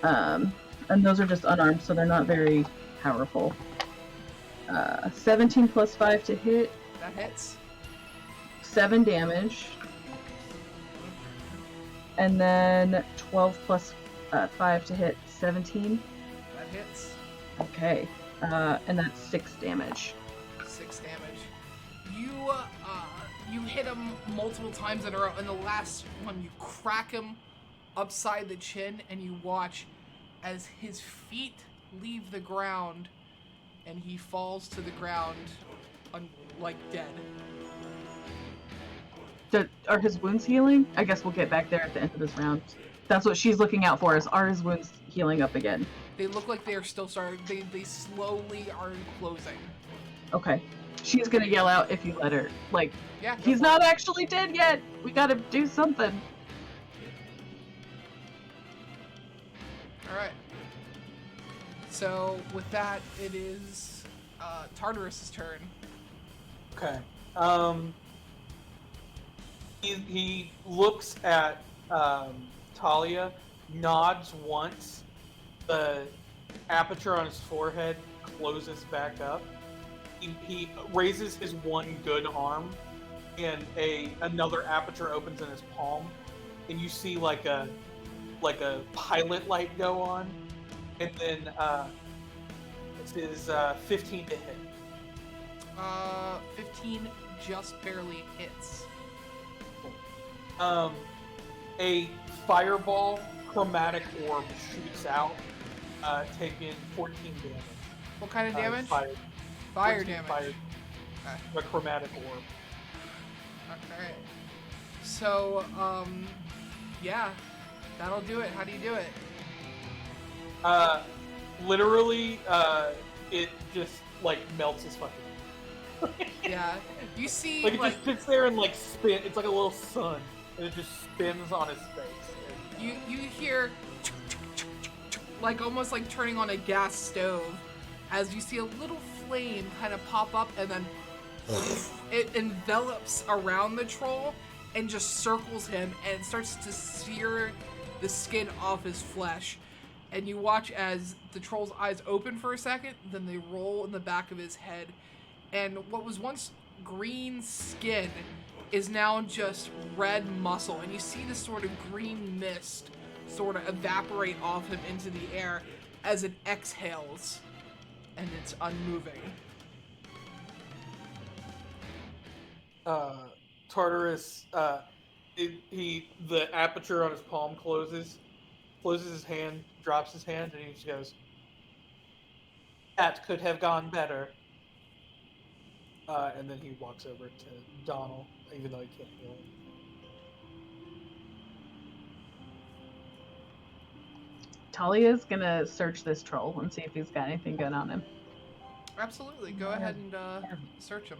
And those are just unarmed, so they're not very powerful. 17 plus 5 to hit, That hits. 7 damage. And then 12 plus 5 to hit, 17. That hits. Okay. And that's 6 damage. 6 damage. You hit him multiple times in a row, and the last one you crack him upside the chin, and you watch as his feet leave the ground, and he falls to the ground, like dead. Are his wounds healing? I guess we'll get back there at the end of this round. That's what she's looking out for, is are his wounds healing up again? They look like they are still starting. They slowly are closing. Okay. She's gonna yell out if you let her. Like, Yeah. go he's for not it. actually dead yet! We gotta do something. All right. So with that, it is Tartarus's turn. Okay. He looks at Talia, nods once, the aperture on his forehead closes back up. He raises his one good arm, and another aperture opens in his palm, and you see like a pilot light go on, and then it is 15 to hit. 15 just barely hits. A fireball chromatic orb shoots out, taking 14 damage. What kind of damage? Fire Fire 14 damage. Fire, a chromatic orb. Okay. So, yeah, that'll do it. How do you do it? Literally, it just like melts his fucking. Yeah, you see, Like it just sits there and like spin. It's like a little sun, and it just spins on his face. you hear like almost like turning on a gas stove as you see a little flame kind of pop up, and then it envelops around the troll and just circles him and starts to sear the skin off his flesh. and you watch as the troll's eyes open for a second, then they roll in the back of his head, and what was once green skin is now just red muscle, and you see this sort of green mist sort of evaporate off him into the air as it exhales, and it's unmoving. Tartarus, the aperture on his palm closes his hand, drops his hand, and he just goes, "That could have gone better." And then he walks over to Donald, even though he can't heal him. Talia's gonna search this troll and see if he's got anything good on him. Absolutely, go ahead and search him.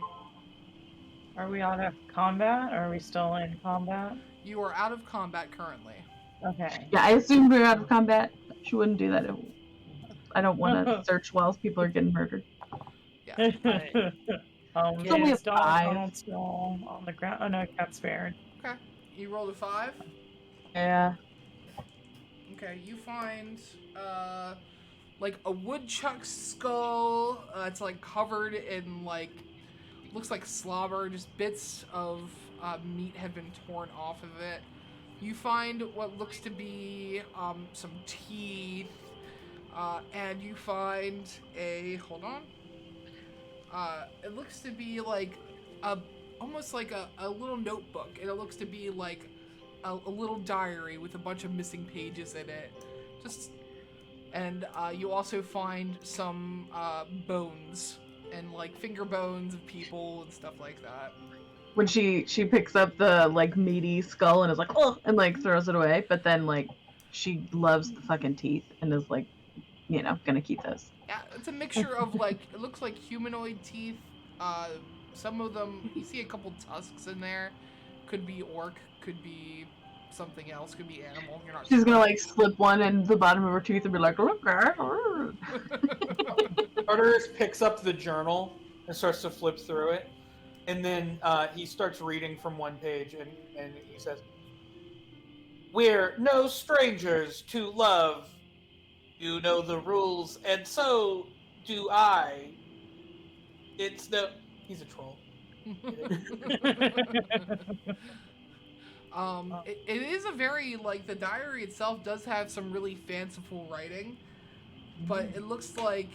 Are we out of combat? Or are we still in combat? You are out of combat currently. Okay. Yeah, I assumed we were out of combat. She wouldn't do that. I don't want to search while people are getting murdered. Yeah. It's only a Is 5. Donald still on the ground? Oh no, Cat's spared. Okay. You rolled a 5. Yeah. Okay, you find like a woodchuck skull. It's like covered in like looks like slobber. Just bits of meat have been torn off of it. You find what looks to be some teeth, and you find a hold on. It looks to be like almost like a little notebook, and it looks to be like a little diary with a bunch of missing pages in it. And you also find some bones and like finger bones of people and stuff like that. When she picks up the like meaty skull and is like, oh, and like throws it away, but then like she loves the fucking teeth and is like, gonna keep those. Yeah, it's a mixture of like it looks like humanoid teeth. Some of them you see a couple tusks in there. Could be orc, could be something else, could be animal. You're not She's sure. gonna like slip one in the bottom of her tooth and be like, look. Tartarus picks up the journal and starts to flip through it, and then he starts reading from one page, and he says, "We're no strangers to love. You know the rules, and so do I. It's no..." He's a troll. It is a very like the diary itself does have some really fanciful writing, but it looks like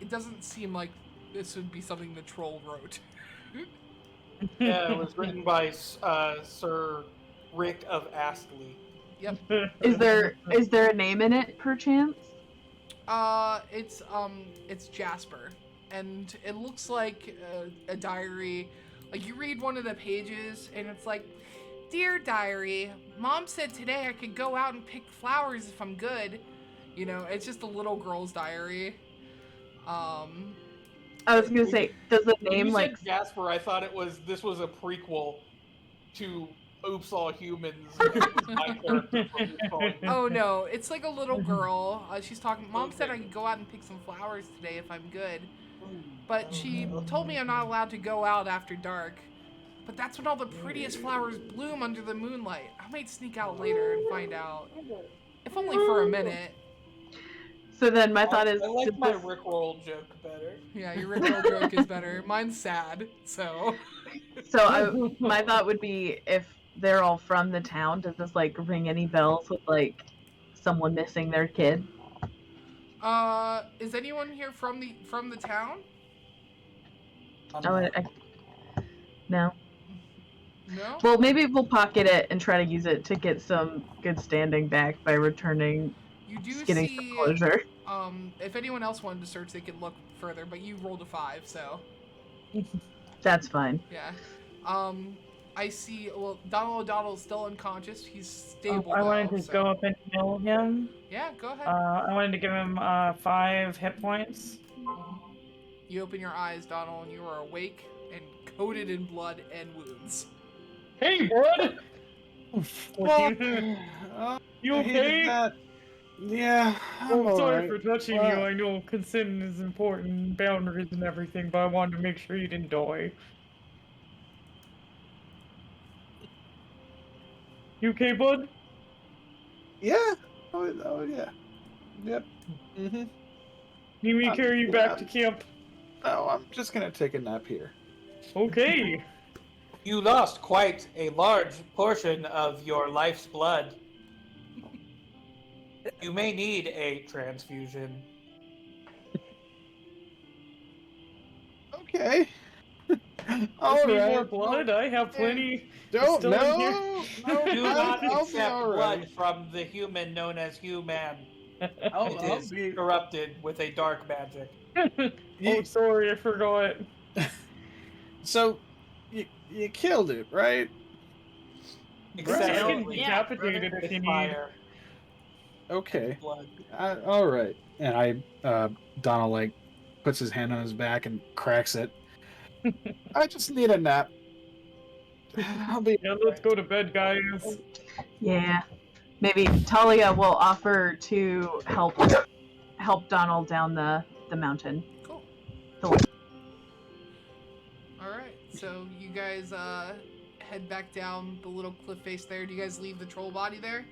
it doesn't seem like this would be something the troll wrote. Yeah, it was written by Sir Rick of Astley. Yep. Is there a name in it, perchance? It's Jasper, and it looks like a diary. Like you read one of the pages, and it's like, "Dear diary, Mom said today I could go out and pick flowers if I'm good." It's just a little girl's diary. I was gonna say, does the When name you like said Jasper, I thought this was a prequel to Oops All Humans. My character from Falling. Oh no, it's like a little girl. She's talking. Mom said I could go out and pick some flowers today if I'm good, but she told me I'm not allowed to go out after dark. But that's when all the prettiest flowers bloom under the moonlight. I might sneak out later and find out, if only for a minute. So then my thought is, I like did my this- Rickroll joke better. Yeah, your Rickroll joke is better. Mine's sad, so. my thought would be, if they're all from the town, does this like ring any bells with like someone missing their kid? Is anyone here from the town? No. No? Well, maybe we'll pocket it and try to use it to get some good standing back by returning, You do getting see, some closure. if anyone else wanted to search, they could look further, but you rolled a 5, so. That's fine. Yeah. I see, well, Donald O'Donnell's still unconscious. He's stable I wanted now, to so- go up and heal him. Yeah, go ahead. I wanted to give him 5 hit points. You open your eyes, Donald, and you are awake and coated in blood and wounds. Hey, bud! You I hated okay? that. Yeah, I'm I'm sorry alright. for touching you. I know consent is important, boundaries and everything, but I wanted to make sure you didn't die. You okay, bud? Yeah, Oh yeah. Yep. Mm-hmm. Need me to carry you back to Yeah. camp? Oh, I'm just gonna take a nap here. Okay. You lost quite a large portion of your life's blood. You may need a transfusion. Okay. All Just need right. more blood? I have plenty. Don't still in here. no. Do not I'll be accept all blood right. from the human known as human. I'll It is be. corrupted with a dark magic. Oh, sorry, I forgot. So, you killed it, right? Excessively Decapitated with if you need. fire. Okay. Blood. All right. And Donald like puts his hand on his back and cracks it. I just need a nap. I'll be. Yeah, let's go to bed, guys. Yeah. Maybe Talia will offer to help Donald down the mountain. Cool. Cool. All right. So you guys head back down the little cliff face there. Do you guys leave the troll body there?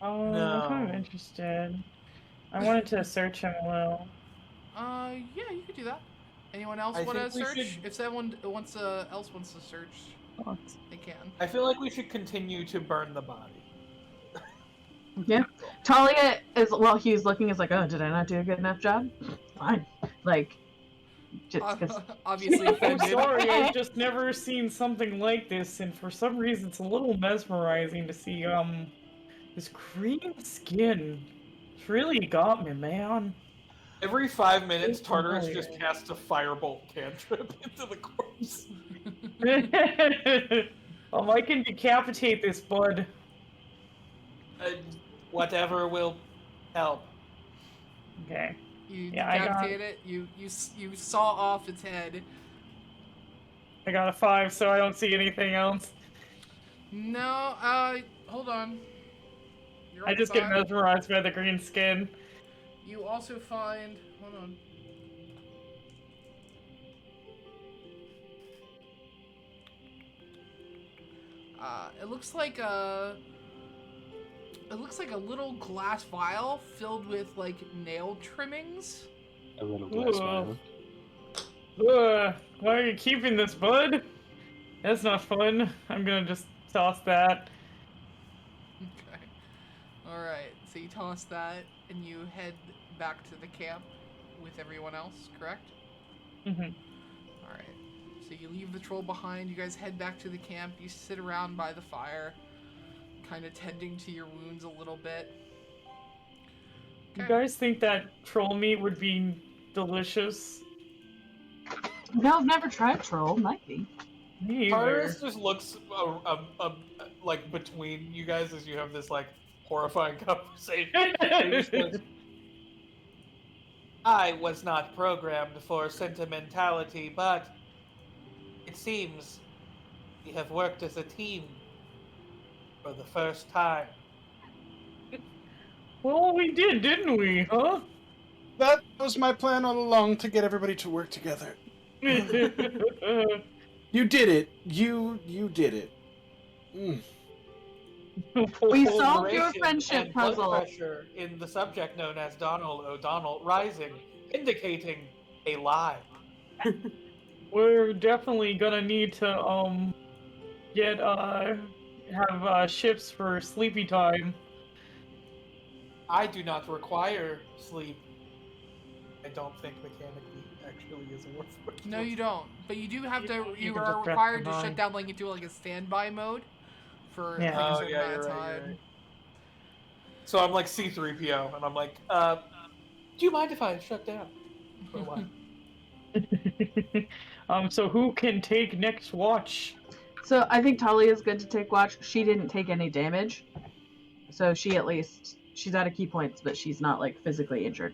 Oh, No. I'm kind of interested. I wanted to search him a little. Yeah, you could do that. Anyone else I want to think we search? should- If someone else wants to search, they can. I feel like we should continue to burn the body. Talia is while he's looking is like, oh, did I not do a good enough job? Fine. Like, just 'cause- Obviously I'm offended. sorry, I've just never seen something like this, and for some reason it's a little mesmerizing to see this green skin. It's really got me, man. Every 5 minutes, It's Tartarus familiar. just casts a firebolt cantrip into the corpse. I can decapitate this bud. Whatever will help. Okay. You Yeah, I got- decapitate it. You saw off its head. I got a 5, so I don't see anything else. No, hold on. You're I on just get side. mesmerized by the green skin. You also find. Hold on. It looks like a. It looks like a little glass vial filled with like nail trimmings. A little glass vial. Ugh, why are you keeping this, bud? That's not fun. I'm gonna just toss that. Okay. All right. So you toss that and you head back to the camp with everyone else, correct? hmm All right. So you leave the troll behind. You guys head back to the camp. You sit around by the fire, kind of tending to your wounds a little bit. You Okay. guys think that troll meat would be delicious? No, I've never tried troll. Might be. Me either. Tartarus just looks like between you guys as you have this like horrifying conversation. He just goes, I was not programmed for sentimentality, but it seems we have worked as a team for the first time. Well, we did, didn't we? Huh? That was my plan all along, to get everybody to work together. You did it. You did it. Mm. We solved your Ulceration friendship and blood puzzle. pressure in the subject known as Donald O'Donnell rising, indicating a lie. We're definitely gonna need to get have ships for sleepy time. I do not require sleep. I don't think mechanically actually is a word for it. No, you don't. But you do have to. You You can are just press required to combine. shut down like into like a standby mode for Yeah. like, a Oh, certain yeah, amount of you're right, time. you're right. So I'm like C3PO, and I'm like, do you mind if I shut down for a while? So who can take next watch? So I think Talia's good to take watch. She didn't take any damage, so she's out of key points, but she's not like physically injured.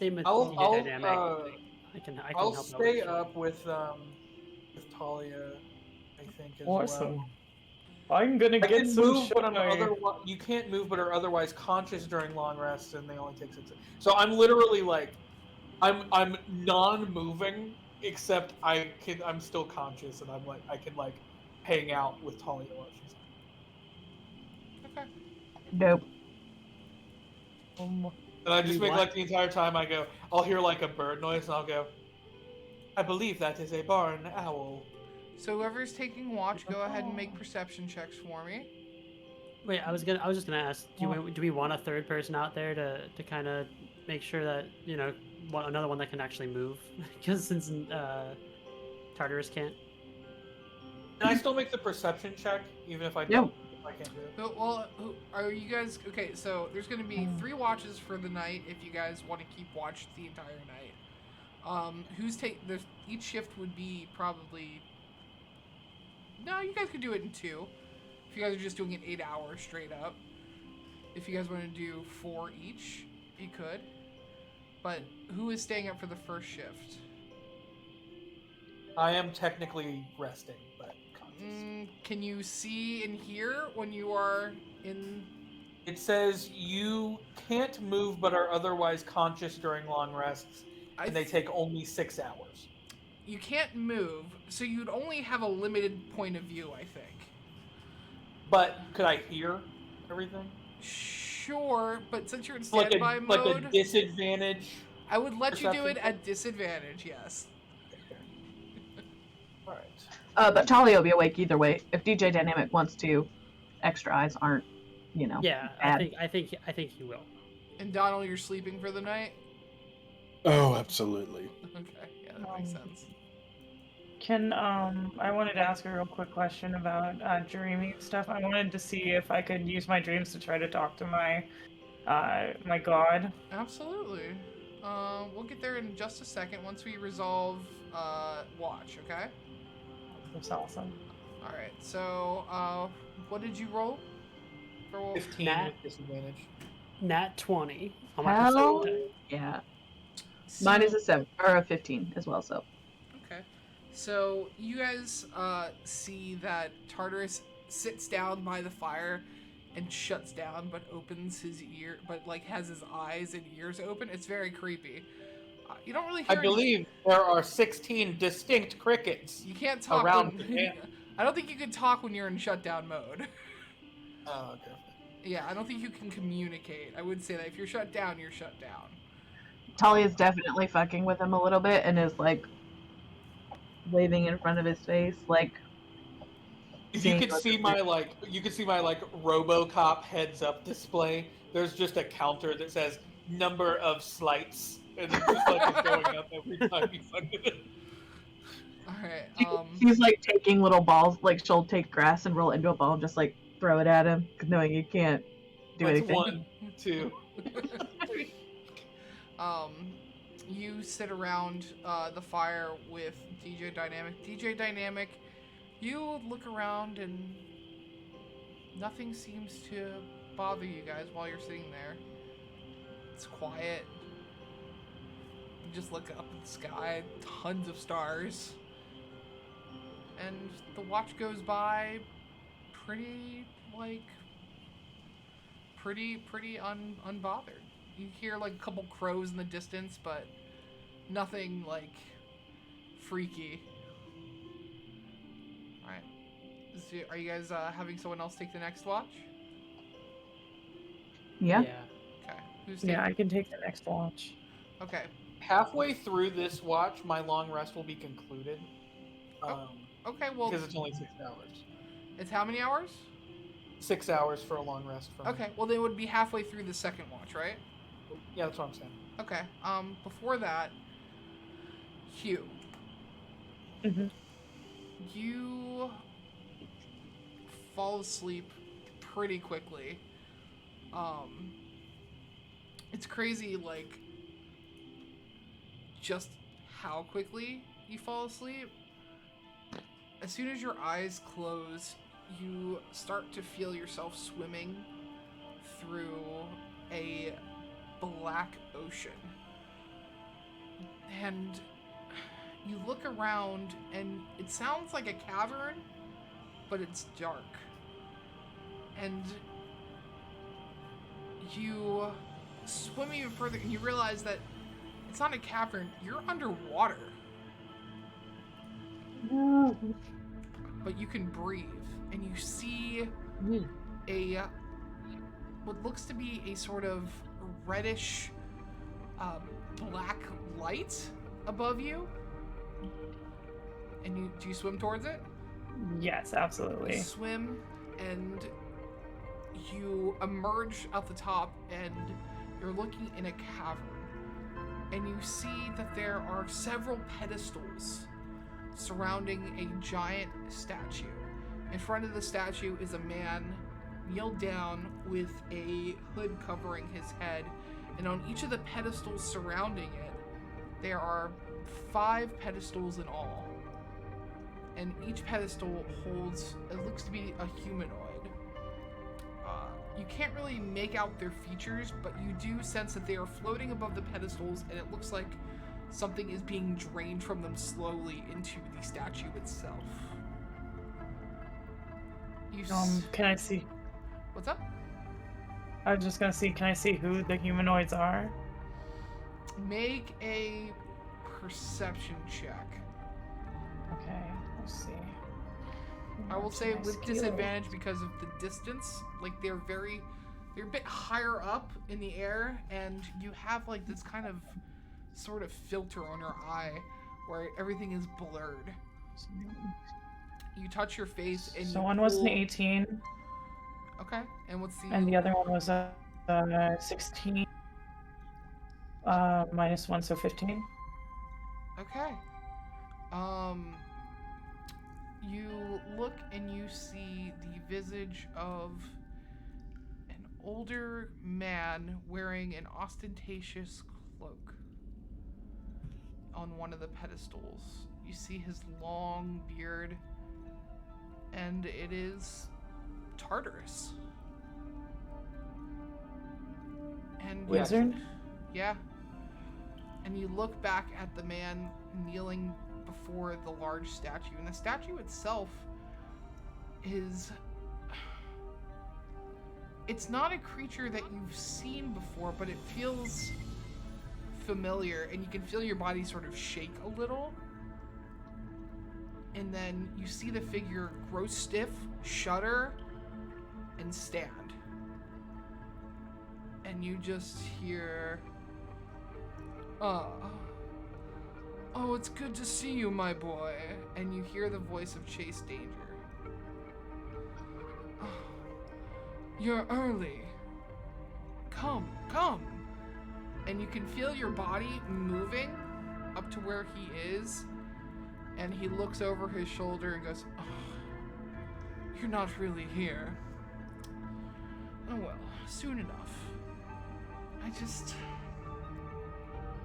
Same with I'll DJ Dynamic. I can I'll help stay out. up with Talia, I think as Awesome. well. I'm gonna I get can some move, but I'm shine. you can't move, but are otherwise conscious during long rests, and they only take 6. So I'm literally like, I'm non-moving, except I'm still conscious, and I can like hang out with Talia while she's. Okay. Nope. And I just You make what? like the entire time I go, I'll hear like a bird noise and I'll go, I believe that is a barn owl. So whoever's taking watch, go ahead and make perception checks for me. Wait, I was just gonna ask, do we want a third person out there to kind of make sure that another one that can actually move? Because since Tartarus can't. Can I still make the perception check, even if I Yep. don't? If I can't do it. Well, are you guys okay? So there's going to be 3 watches for the night if you guys want to keep watch the entire night. There's each shift would be probably. No, you guys could do it in 2. If you guys are just doing it 8 hours straight up. If you guys want to do 4 each, you could. But who is staying up for the first shift? I am technically resting, but conscious. Can you see and hear when you are in? It says you can't move but are otherwise conscious during long rests, and they take only 6 hours. You can't move, so you'd only have a limited point of view, I think. But could I hear everything? Sure, but since you're in Like standby mode, like a disadvantage. I would let you do it perception? at disadvantage, yes. All right. But Talia will be awake either way. If DJ Dynamic wants to, extra eyes aren't, Yeah, bad. I think he will. And Donald, you're sleeping for the night? Oh, absolutely. Okay, yeah, that makes sense. Can I wanted to ask a real quick question about dreaming stuff. I wanted to see if I could use my dreams to try to talk to my my god. Absolutely. We'll get there in just a second once we resolve watch, okay? That's awesome. Alright, so what did you roll? For 15 Nat. with disadvantage. Nat 20 on my Hell perception. yeah. So- Mine is a 7 or a 15 as well. So Okay. So you guys see that Tartarus sits down by the fire and shuts down, but opens his ear, but like has his eyes and ears open. It's very creepy. You don't really I hear. believe there are 16 distinct crickets. You can't talk around when, the camp. I don't think you can talk when you're in shutdown mode. Oh, okay. Yeah, I don't think you can communicate. I would say that if you're shut down, you're shut down. Talia's definitely fucking with him a little bit and is like waving in front of his face, like. If you seeing could what see the- my RoboCop heads up display, there's just a counter that says number of slights, and it's just like it's going up every time you fuck with it. All right. She's like taking little balls, like she'll take grass and roll it into a ball and just like throw it at him, knowing you can't do That's anything. 1, 2. You sit around the fire with DJ Dynamic. DJ Dynamic, you look around and nothing seems to bother you guys while you're sitting there. It's quiet. You just look up at the sky, tons of stars. And the watch goes by pretty unbothered. You hear like a couple crows in the distance, but nothing like freaky. Alright. Are you guys having someone else take the next watch? Yeah. Okay. Who's taking? Yeah, I can take the next watch. Okay. Halfway through this watch, my long rest will be concluded. Okay, well, Because it's only 6 hours. it's how many hours? 6 hours for a long rest from Okay, well, they would be halfway through the second watch, right? Yeah, that's what I'm saying. Okay, before that, Hugh. Mhm. You fall asleep pretty quickly. It's crazy, like, just how quickly you fall asleep. As soon as your eyes close, you start to feel yourself swimming through a black ocean. And you look around, and it sounds like a cavern, but it's dark. And you swim even further, and you realize that it's not a cavern, you're underwater. But you can breathe, and you see a what looks to be a sort of reddish black light above you. And do you swim towards it? Yes, You absolutely. swim and you emerge out the top and you're looking in a cavern. And you see that there are several pedestals surrounding a giant statue. In front of the statue is a man kneeled down with a hood covering his head. And on each of the pedestals surrounding it, there are 5 pedestals in all. And each pedestal holds, it looks to be a humanoid. You can't really make out their features, but you do sense that they are floating above the pedestals, and it looks like something is being drained from them slowly into the statue itself. Can I see? What's up? I was just gonna see. Can I see who the humanoids are? Make a perception check. Okay, let's see. I will say My with skill. disadvantage because of the distance. Like they're a bit higher up in the air, and you have like this kind of sort of filter on your eye where everything is blurred. You touch your face and So you one was an pull- 18, Okay, and what's the and the other one was a 16. Minus 1, so 15. Okay. You look and you see the visage of an older man wearing an ostentatious cloak on one of the pedestals. You see his long beard, and it is Tartarus. And Wizard? Yeah. And you look back at the man kneeling before the large statue, and the statue itself is... It's not a creature that you've seen before, but it feels familiar, and you can feel your body sort of shake a little. And then you see the figure grow stiff, shudder, and stand. And you just hear... Oh, it's good to see you, my boy. And you hear the voice of Chase Danger. Oh, you're early. Come. And you can feel your body moving up to where he is. And he looks over his shoulder and goes, oh, you're not really here. Oh well, soon enough.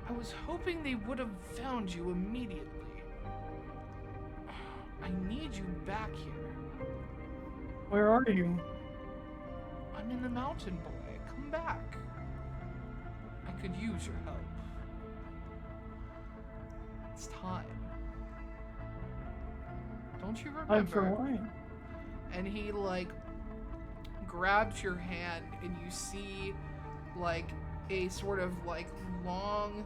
I was hoping they would have found you immediately. I need you back here. Where are you? I'm in the mountain, boy. Come back. I could use your help. It's time. Don't you remember? I'm for what? And he grabs your hand, and you see a sort of long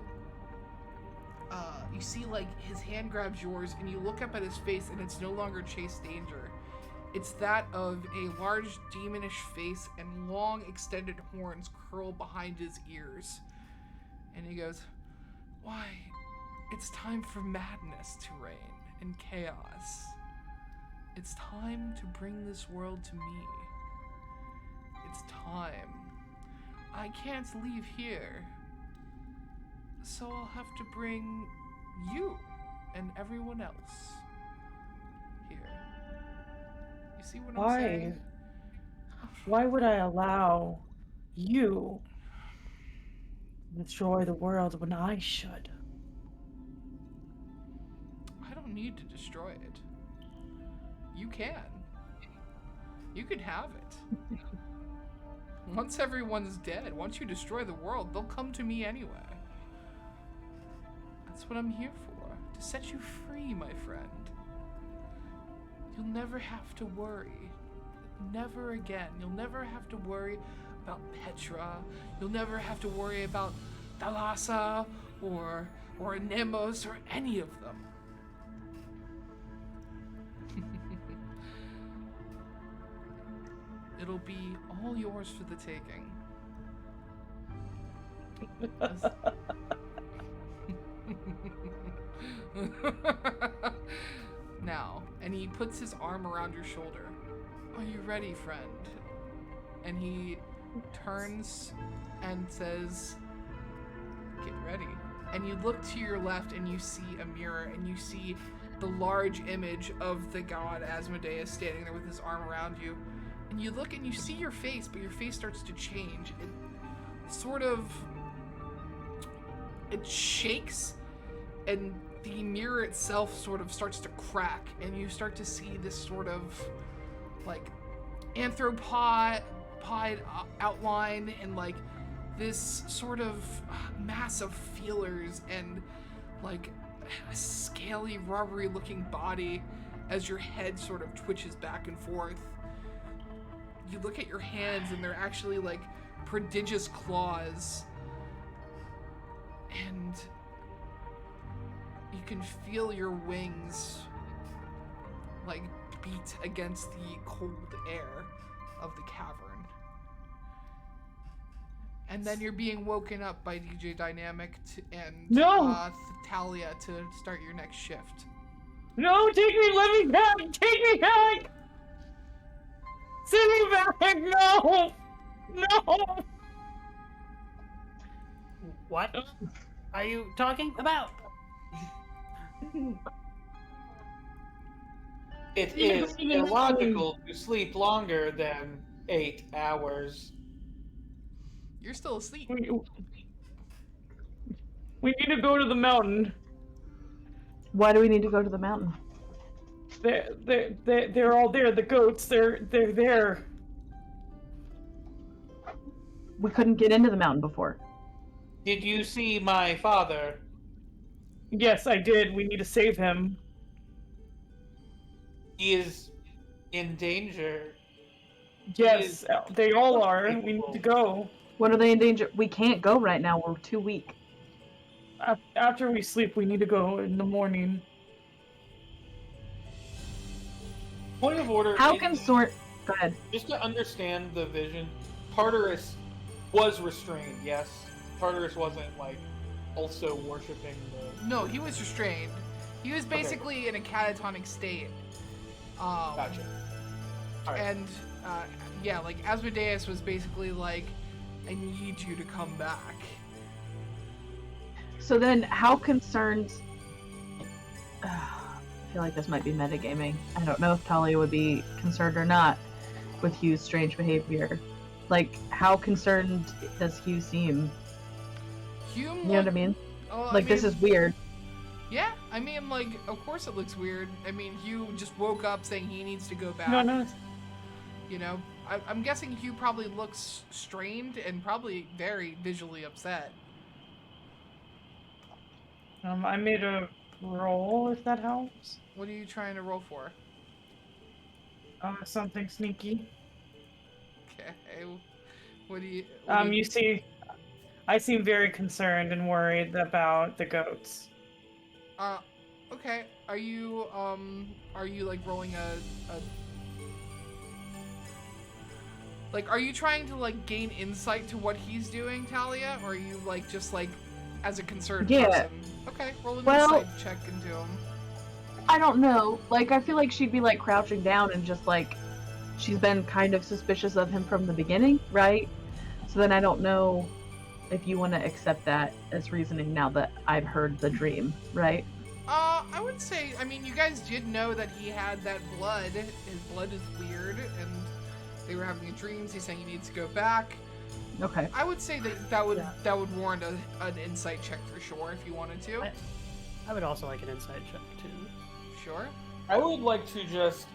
you see his hand grabs yours, and you look up at his face, and it's no longer Chase Danger. It's that of a large demonish face, and long extended horns curl behind his ears. And he goes, why, it's time for madness to reign and chaos. It's time to bring this world to me. It's time. I can't leave here. So I'll have to bring you and everyone else here. You see what I'm Why? saying? Why would I allow you to destroy the world when I should? I don't need to destroy it. You can. You can have it. Once everyone's dead, once you destroy the world, they'll come to me anyway. That's what I'm here for, to set you free, my friend. You'll never have to worry. Never again. You'll never have to worry about Petra. You'll never have to worry about Thalassa or Nemos or any of them. It'll be all yours for the taking. Now, and he puts his arm around your shoulder. Are you ready, friend? And he turns and says, get ready. And you look to your left and you see a mirror and you see the large image of the god Asmodeus standing there with his arm around you. And you look and you see your face, but your face starts to change. It shakes, and the mirror itself sort of starts to crack, and you start to see this sort of like anthropod outline, and like this sort of mass of feelers and like a scaly, rubbery looking body as your head sort of twitches back and forth. You look at your hands and they're actually like prodigious claws, and you can feel your wings like beat against the cold air of the cavern. And then you're being woken up by DJ Dynamic and Talia to start your next shift. No, take me, let me back! Take me back! Send me back! No! No! What are you talking about? It is illogical to sleep longer than 8 hours. You're still asleep. We need to go to the mountain. Why do we need to go to the mountain? They're all there. The goats. They're there. We couldn't get into the mountain before. Did you see my father? Yes, I did. We need to save him. He is in danger. Yes, they all are. We need to go. What are they in danger? We can't go right now. We're too weak. After we sleep, we need to go in the morning. Point of order. How can Go ahead. Just to understand the vision, Tartarus was restrained, yes? Tartarus wasn't, like, also worshipping the... No, he was restrained. He was basically in a catatonic state. Gotcha. All right. And, yeah, like, Asmodeus was basically like, I need you to come back. So then, how concerned... I feel like this might be metagaming. I don't know if Talia would be concerned or not with Hugh's strange behavior. Like, how concerned does Hugh seem? Hugh, You know what I mean? Oh, Like, this is weird. Yeah, I mean, like, of course it looks weird. I mean, Hugh just woke up saying he needs to go back. No. You know, I'm guessing Hugh probably looks strained and probably very visually upset. I made a roll, if that helps. What are you trying to roll for? Something sneaky. Okay. What do you... You see, I seem very concerned and worried about the goats. Okay. Are you like rolling a like, are you trying to like gain insight to what he's doing, Talia? Or are you like just like as a concerned person? Okay, roll an insight check into him. I don't know. Like, I feel like she'd be like crouching down and just like, she's been kind of suspicious of him from the beginning, right? So then I don't know if you want to accept that as reasoning now that I've heard the dream, right? I would say, I mean, you guys did know that he had that blood. His blood is weird, and they were having dreams. He's saying he needs to go back. Okay. I would say that would warrant an insight check for sure if you wanted to. I would also like an insight check too. Sure. I would like to just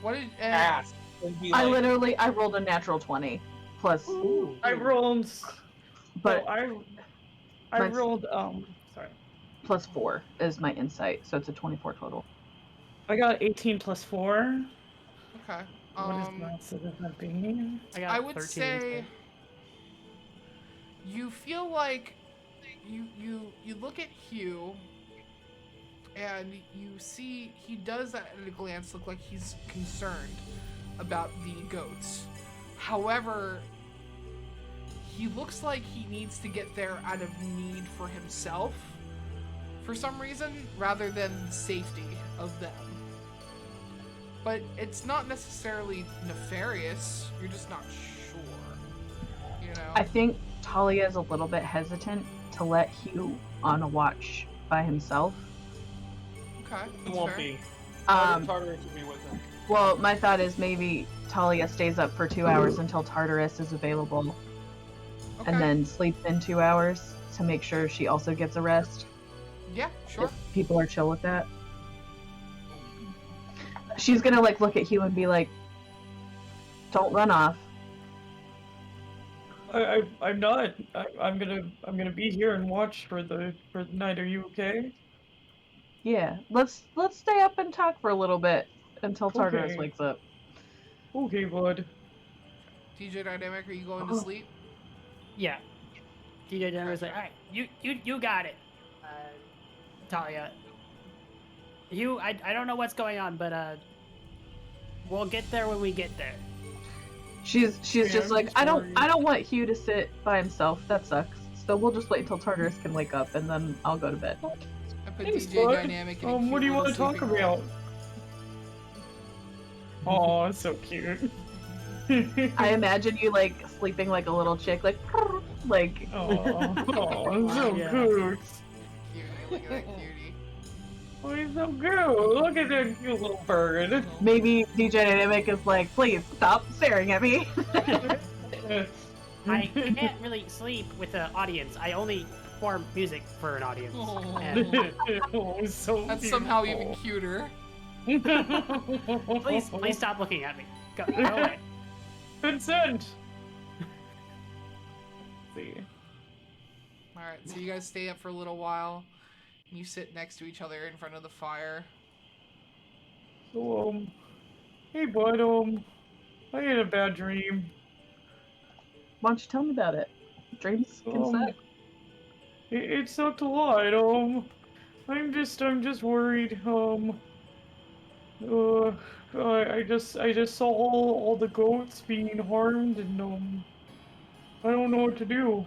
What did ask and be I like... I rolled a natural 20 plus, Ooh. I rolled, but I my- rolled, sorry. plus 4 is my insight, so it's a 24 total. I got 18 plus 4. Okay. What is that? So does that be? I would 13 say insight. you feel like you look at Hugh and you see he does at a glance look like he's concerned about the goats. However, he looks like he needs to get there out of need for himself for some reason, rather than safety of them. But it's not necessarily nefarious, you're just not sure, you know? I think Talia is a little bit hesitant to let Hugh on a watch by himself. Okay, It that's won't fair. be. Um, Tartarus will be with him. Well, my thought is maybe Talia stays up for 2 hours until Tartarus is available, Okay. and then sleeps in 2 hours to make sure she also gets a rest. Yeah, sure. If people are chill with that. She's gonna like look at Hugh and be like, "Don't run off." I'm not. I'm gonna be here and watch for the night. Are you okay? Yeah, let's stay up and talk for a little bit until Tartarus Okay. wakes up. Okay, bud. DJ Dynamic, are you going to sleep? Yeah. DJ Denver's like, all right, you got it, Talia. I don't know what's going on, but we'll get there when we get there. She's Yeah, just I'm like, just I don't worried. want Hugh to sit by himself. That sucks. So we'll just wait until Tartarus can wake up, and then I'll go to bed. I put Thanks, DJ bud. Dynamic in a What cute do you little want to talk sleeping roll. about? Oh, it's so cute. I imagine you like sleeping like a little chick, like, like. Oh, so Yeah. cute. Cutie, look at that cutie. Oh, he's so cute. Look at that cute little bird. Maybe DJ Dynamic is like, please stop staring at me. I can't really sleep with an audience. I only perform music for an audience. And Oh, so That's somehow beautiful. even cuter. please stop looking at me. Go away. Consent. See. Alright, so you guys stay up for a little while. And you sit next to each other in front of the fire. So, hey, bud, I had a bad dream. Why don't you tell me about it? Dreams can suck. It sucked a lot. I'm just worried. I just saw all the goats being harmed, and I don't know what to do.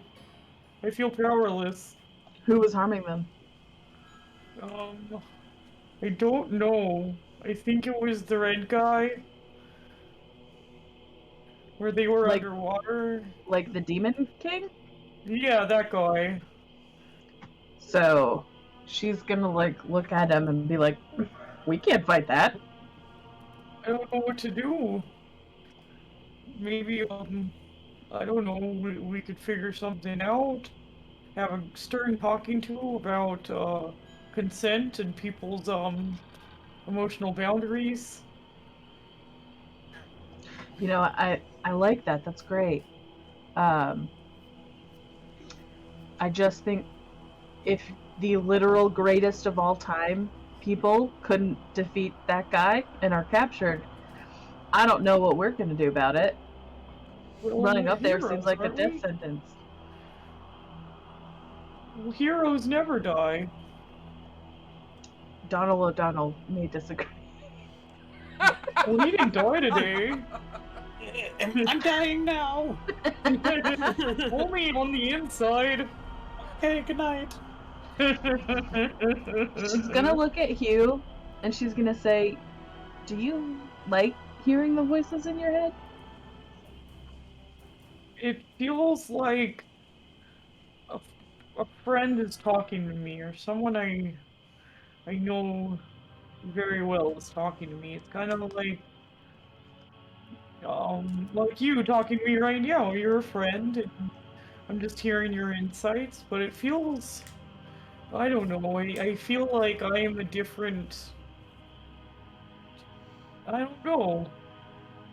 I feel powerless. Who was harming them? I don't know. I think it was the red guy. Where they were Like- underwater. Like the Demon King? Yeah, that guy. So she's gonna like look at him and be like, we can't fight that. I don't know what to do. Maybe, I don't know, we could figure something out. Have a stern talking to about, consent and people's, emotional boundaries. You know, I like that. That's great. I just think if the literal greatest of all time people couldn't defeat that guy and are captured, I don't know what we're gonna do about it. Well, Running we're up there heroes, seems like a aren't death we? sentence. Well, heroes never die. Donald O'Donnell may disagree. Well, he didn't die today. I'm dying now. Only on the inside. Okay, good night. She's gonna look at Hugh and she's gonna say, do you like hearing the voices in your head? It feels like a friend is talking to me, or someone I know very well is talking to me. It's kind of like you talking to me right now. You're a friend, and I'm just hearing your insights. But it feels, I don't know. I feel like I am a different. I don't know.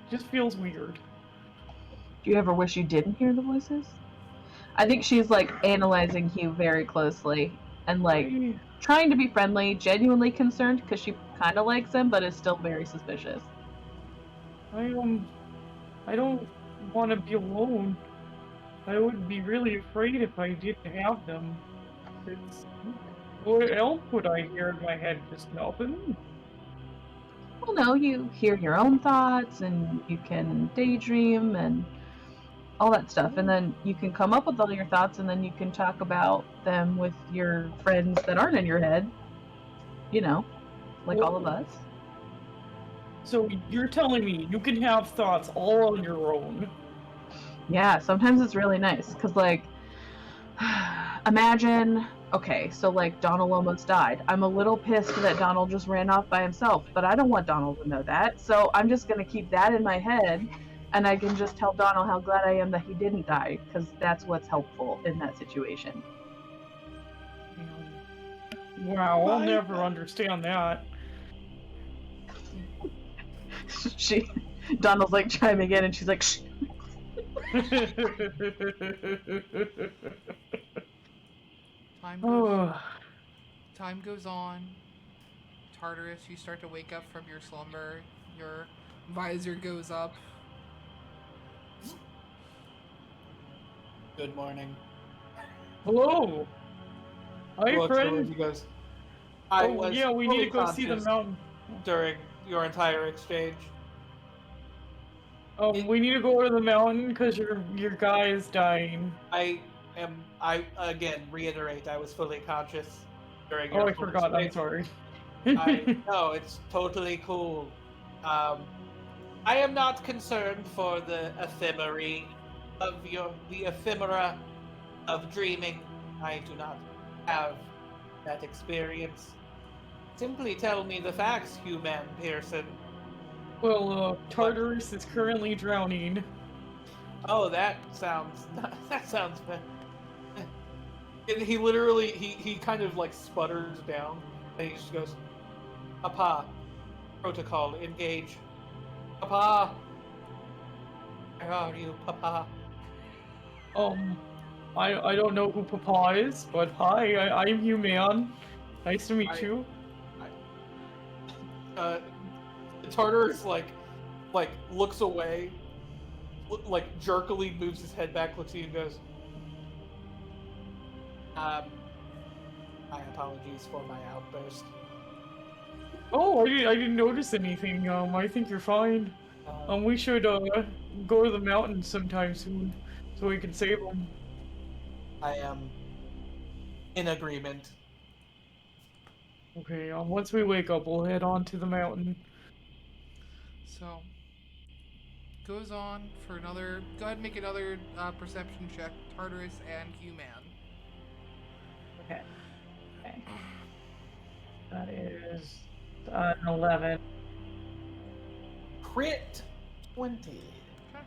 It just feels weird. Do you ever wish you didn't hear the voices? I think she's like analyzing Hugh very closely and like trying to be friendly, genuinely concerned because she kind of likes him, but is still very suspicious. I don't want to be alone. I would be really afraid if I didn't have them. What else would I hear in my head? Just nothing? well, no, you hear your own thoughts and you can daydream and all that stuff. And then you can come up with all your thoughts and then you can talk about them with your friends that aren't in your head, you know, like all of us. So you're telling me you can have thoughts all on your own? Yeah, sometimes it's really nice because, like, imagine, okay, so like Donald almost died. I'm a little pissed that Donald just ran off by himself, but I don't want Donald to know that. So I'm just going to keep that in my head and I can just tell Donald how glad I am that he didn't die because that's what's helpful in that situation. Wow, I'll never understand that. Donald's like chiming in and she's like, shh. Time goes on. Tartarus, you start to wake up from your slumber. Your visor goes up. Good morning. Hello. Hi, Well, friend. he goes, Yeah, we need to go see the conscious mountain. during your entire exchange. We need to go to the mountain because your guy is dying. I again reiterate, I was fully conscious during your Oh, I full forgot. I'm exchange. sorry. No, it's totally cool. I am not concerned for the the ephemera of dreaming. I do not have that experience. Simply tell me the facts, human Pearson. Well, Tartarus is currently drowning. Oh, that sounds bad. And he literally he kind of like sputters down and he just goes, Papa, protocol, engage. Papa, where are you, Papa? I don't know who Papa is, but hi, I'm Human. Nice to meet you. Tartarus like looks away, like jerkily moves his head back, looks at you and goes, my apologies for my outburst. Oh, I didn't notice anything. I think you're fine. We should go to the mountain sometime soon, so we can save him. I am in agreement. Okay. Once we wake up, we'll head on to the mountain. So, goes on for another. Go ahead and make another perception check, Tartarus and Human. Okay. That is an 11. Crit 20. Okay.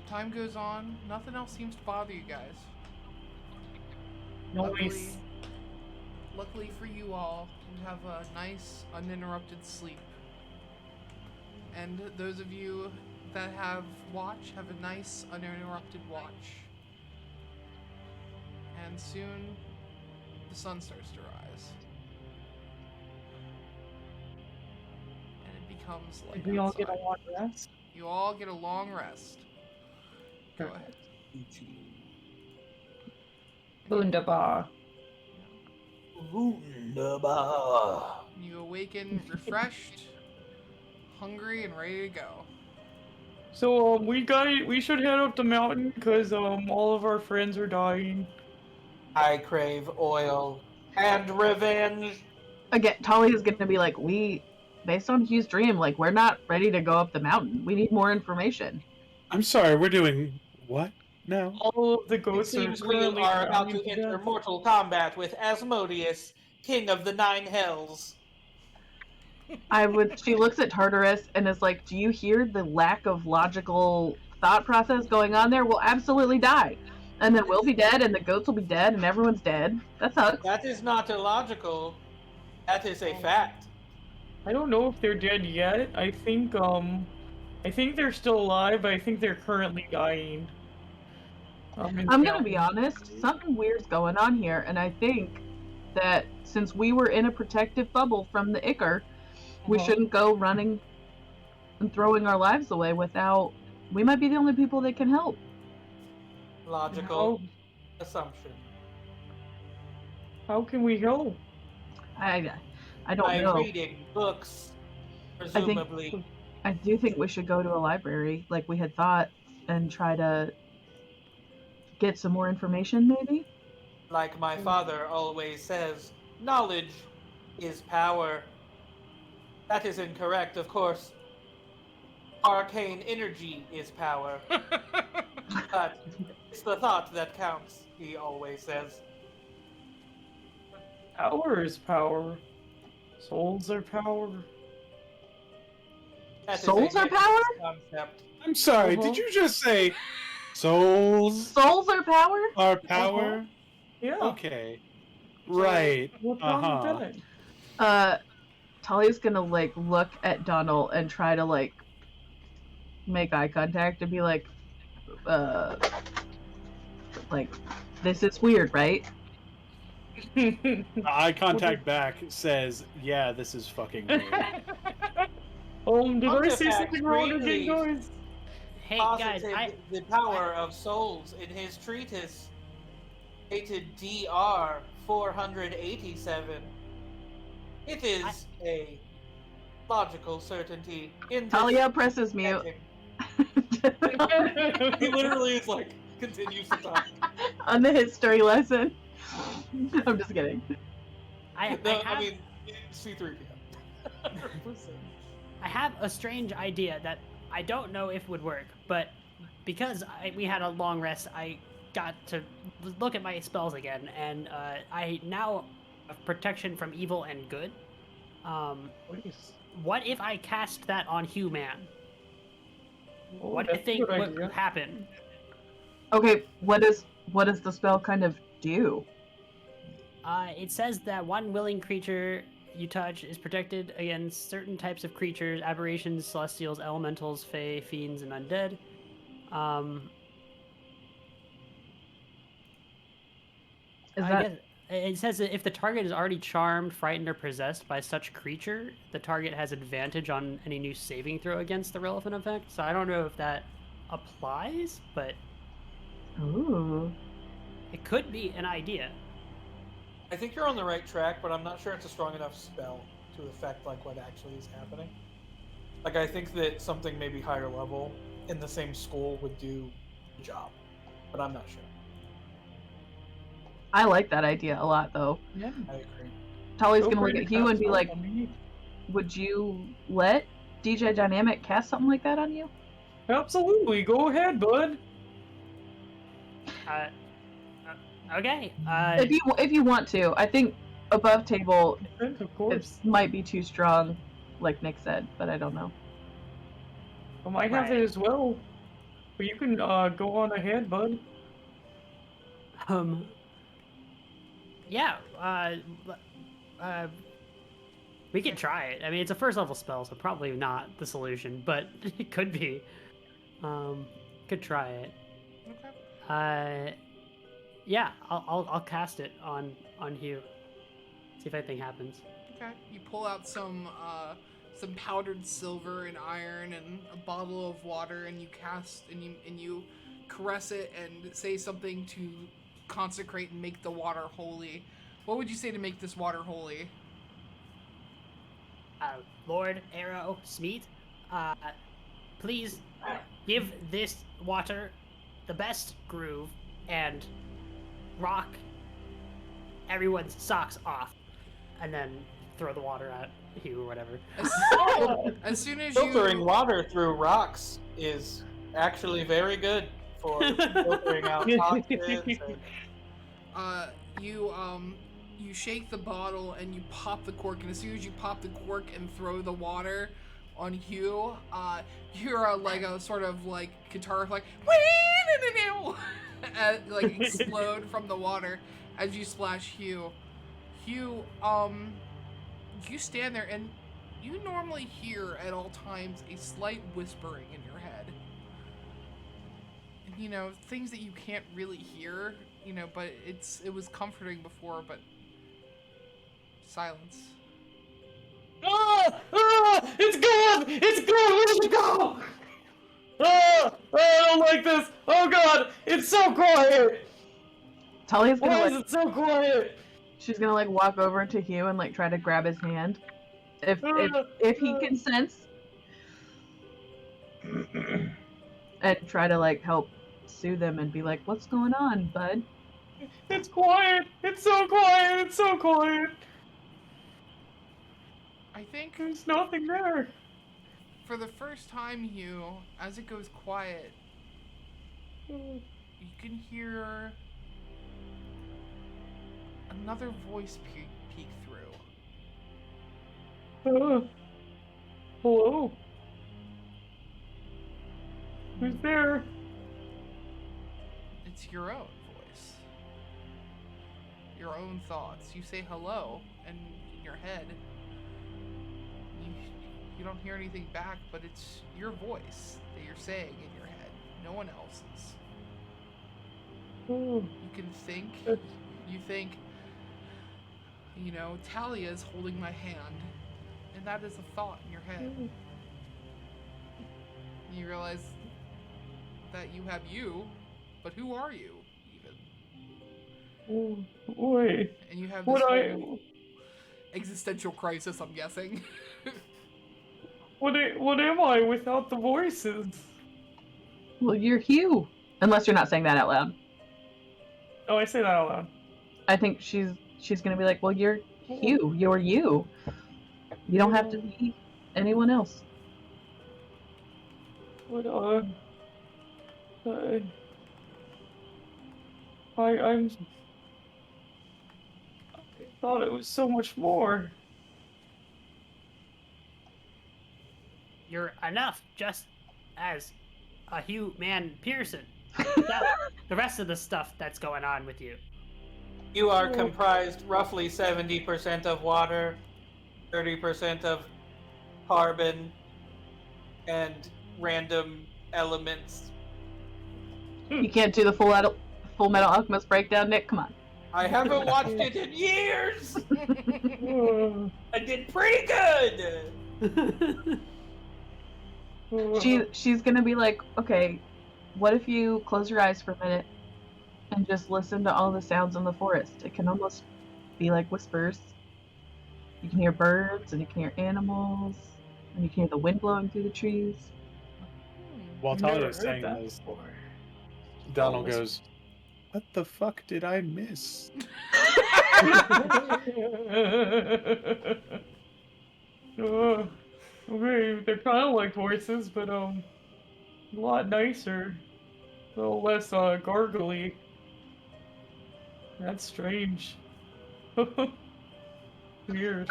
Time goes on. Nothing else seems to bother you guys. Nice. Luckily for you all, you have a nice, uninterrupted sleep. And those of you that have watch have a nice, uninterrupted watch. And soon, the sun starts to rise. And it becomes light Did we all get a outside. long rest? You all get a long rest. Go ahead. Wunderbar. Wunderbar. You awaken refreshed, hungry, and ready to go. So we should head up the mountain because all of our friends are dying. I crave oil and revenge. Again, Tali is going to be like, based on Hugh's dream, like, we're not ready to go up the mountain. We need more information. I'm sorry, we're doing what? No. All of the It ghosts seems are we currently are about drowning to to enter death. mortal combat with Asmodeus, King of the Nine Hells. She looks at Tartarus and is like, do you hear the lack of logical thought process going on there? We'll absolutely die. And then we'll be dead, and the goats will be dead, and everyone's dead. That sucks. That is not illogical. That is a fact. I don't know if they're dead yet. I think they're still alive, but I think they're currently dying. I'm gonna be honest, something weird's going on here, and I think that since we were in a protective bubble from the Ichor, we shouldn't go running and throwing our lives away without. We might be the only people that can help. Logical assumption. How can we help? I don't By know. reading books Presumably, I do think we should go to a library, like we had thought, and try to get some more information, maybe? like my father always says, knowledge is power. That is incorrect, of course. Arcane energy is power. But it's the thought that counts, he always says. Power is power. Souls are power. That is Souls a are power? concept. I'm sorry, Uh-huh. did you just say souls Souls are power? are power? Yeah. Okay. Right. What's wrong Uh-huh. with that? Talia's gonna like look at Donald and try to like make eye contact and be like this is weird, right? Eye contact back says, yeah, this is fucking weird. Did I say Artifacts something wrong again, greatly guys? Hey guys, Posited the power of souls in his treatise, dated DR 487. It is a logical certainty in this Talia presses mute. setting. He literally is like, continues to talk. On the history lesson. I'm just kidding. I No, have, I mean, C3PO. 100%. I have a strange idea that I don't know if would work, but because we had a long rest, I got to look at my spells again, and I now have protection from evil and good. Please. What if I cast that on Hugh Man? Oh, What do you that's a think good would idea. happen? Okay, what does the spell kind of do? It says that one willing creature you touch is protected against certain types of creatures, aberrations, celestials, elementals, fae, fiends, and undead. Is I that guess it says that if the target is already charmed, frightened, or possessed by such creature, the target has advantage on any new saving throw against the relevant effect. So I don't know if that applies, but Ooh. it could be an idea. I think you're on the right track, but I'm not sure it's a strong enough spell to affect like what actually is happening. Like I think that something maybe higher level in the same school would do the job, but I'm not sure. I like that idea a lot though. Yeah. I agree. Talia's Go gonna for look it, at you and be cast like, on me. would you let DJ Dynamic cast something like that on you? Absolutely, go ahead, bud. Okay. If you want to. I think above table Of it course. might be too strong, like Nick said, but I don't know. I might have Right. it as well. But you can go on ahead, bud. Yeah. We could try it. I mean, it's a first level spell, so probably not the solution, but it could be. Could try it. Okay. Yeah, I'll cast it on Hugh. See if anything happens. Okay. You pull out some powdered silver and iron and a bottle of water, and you cast and you caress it and say something to consecrate and make the water holy. What would you say to make this water holy? Lord Arrow Smeet, please give this water the best groove and rock everyone's socks off, and then throw the water at Hugh or whatever. As soon as Filtering you water through rocks is actually very good for filtering out toxins. And you shake the bottle and you pop the cork, and as soon as you pop the cork and throw the water on Hugh, you hear like a sort of like guitar like like explode from the water as you splash Hugh. Hugh, you stand there and you normally hear at all times a slight whispering in your head. And, you know, things that you can't really hear, you know, but it was comforting before, but silence. It's gone! It's gone! Where did it go? I don't like this! Oh god! It's so quiet! Talia's gonna Why is like it so quiet? she's gonna like walk over to Hugh and like try to grab his hand If he can sense and try to like help soothe him and be like, "What's going on, bud?" It's quiet. It's so quiet. It's so quiet. I think There's nothing there. for the first time, Hugh, as it goes quiet, you can hear another voice peek through. Hello? Who's there? It's your own voice. Your own thoughts. You say hello, and in your head, you don't hear anything back, but it's your voice that you're saying in your head. No one else's. You can think, you think, Talia's holding my hand, and that is a thought in your head. You realize that you have you, but who are you, even? Wait. And you have this whole existential crisis, I'm guessing. What am I without the voices? Well, you're Hugh. Unless you're not saying that out loud. Oh, I say that out loud. I think she's gonna be like, "Well, you're Hugh. You're you. You don't have to be anyone else." What I thought it was so much more. You're enough just as a Hugh Man Pearson. The rest of the stuff that's going on with you. You are comprised roughly 70% of water, 30% of carbon, and random elements. You can't do the Full Metal Alchemist breakdown, Nick. Come on. I haven't watched it in years! I did pretty good! She's gonna be like, "Okay, what if you close your eyes for a minute and just listen to all the sounds in the forest? It can almost be like whispers. You can hear birds, and you can hear animals, and you can hear the wind blowing through the trees." While I've never Talia was heard saying that this, before. Donald goes, "What the fuck did I miss?" Okay, they're kind of like voices, but a lot nicer, a little less gargly. That's strange. Weird.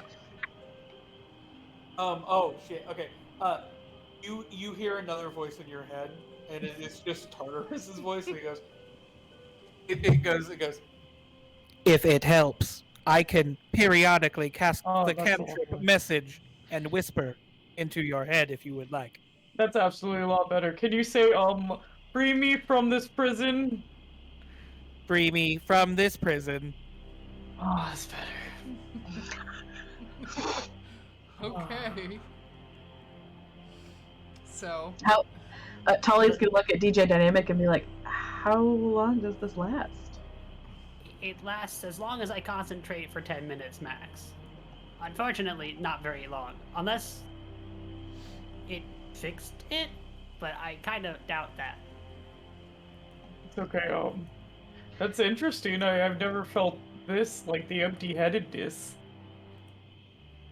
Oh shit, okay. You hear another voice in your head, and it's just Tartarus's voice, and he goes, it goes, "If it helps, I can periodically cast Oh, the that's a lot cantrip better. message and whisper into your head if you would like." That's absolutely a lot better. Can you say, free me from this prison? Free me from this prison. Oh, that's better. Okay. So, Tali's gonna look at DJ Dynamic and be like, "How long does this last?" It lasts as long as I concentrate for 10 minutes max. Unfortunately, not very long. Unless it fixed it, but I kind of doubt that. It's okay, that's interesting. I've never felt this, like the empty-headedness.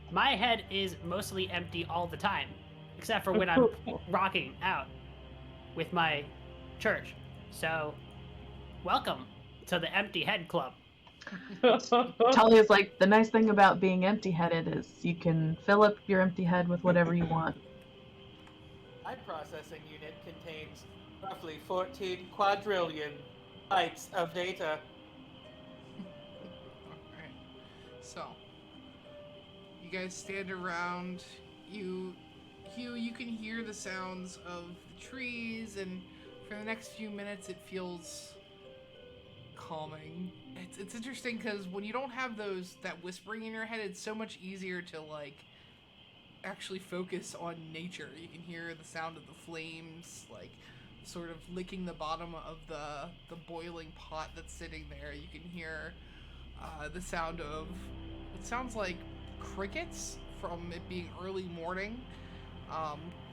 My head is mostly empty all the time, except for when I'm rocking out with my church. So, welcome to the Empty Head Club. Talia's like, "The nice thing about being empty-headed is you can fill up your empty head with whatever you want." My processing unit contains roughly 14 quadrillion bytes of data. alright. So, you guys stand around. Hugh, you can hear the sounds of the trees, and for the next few minutes, it feels calming. It's interesting because when you don't have that whispering in your head, it's so much easier to actually focus on nature. You can hear the sound of the flames, sort of licking the bottom of the boiling pot that's sitting there. You can hear the sound of, it sounds like crickets from it being early morning.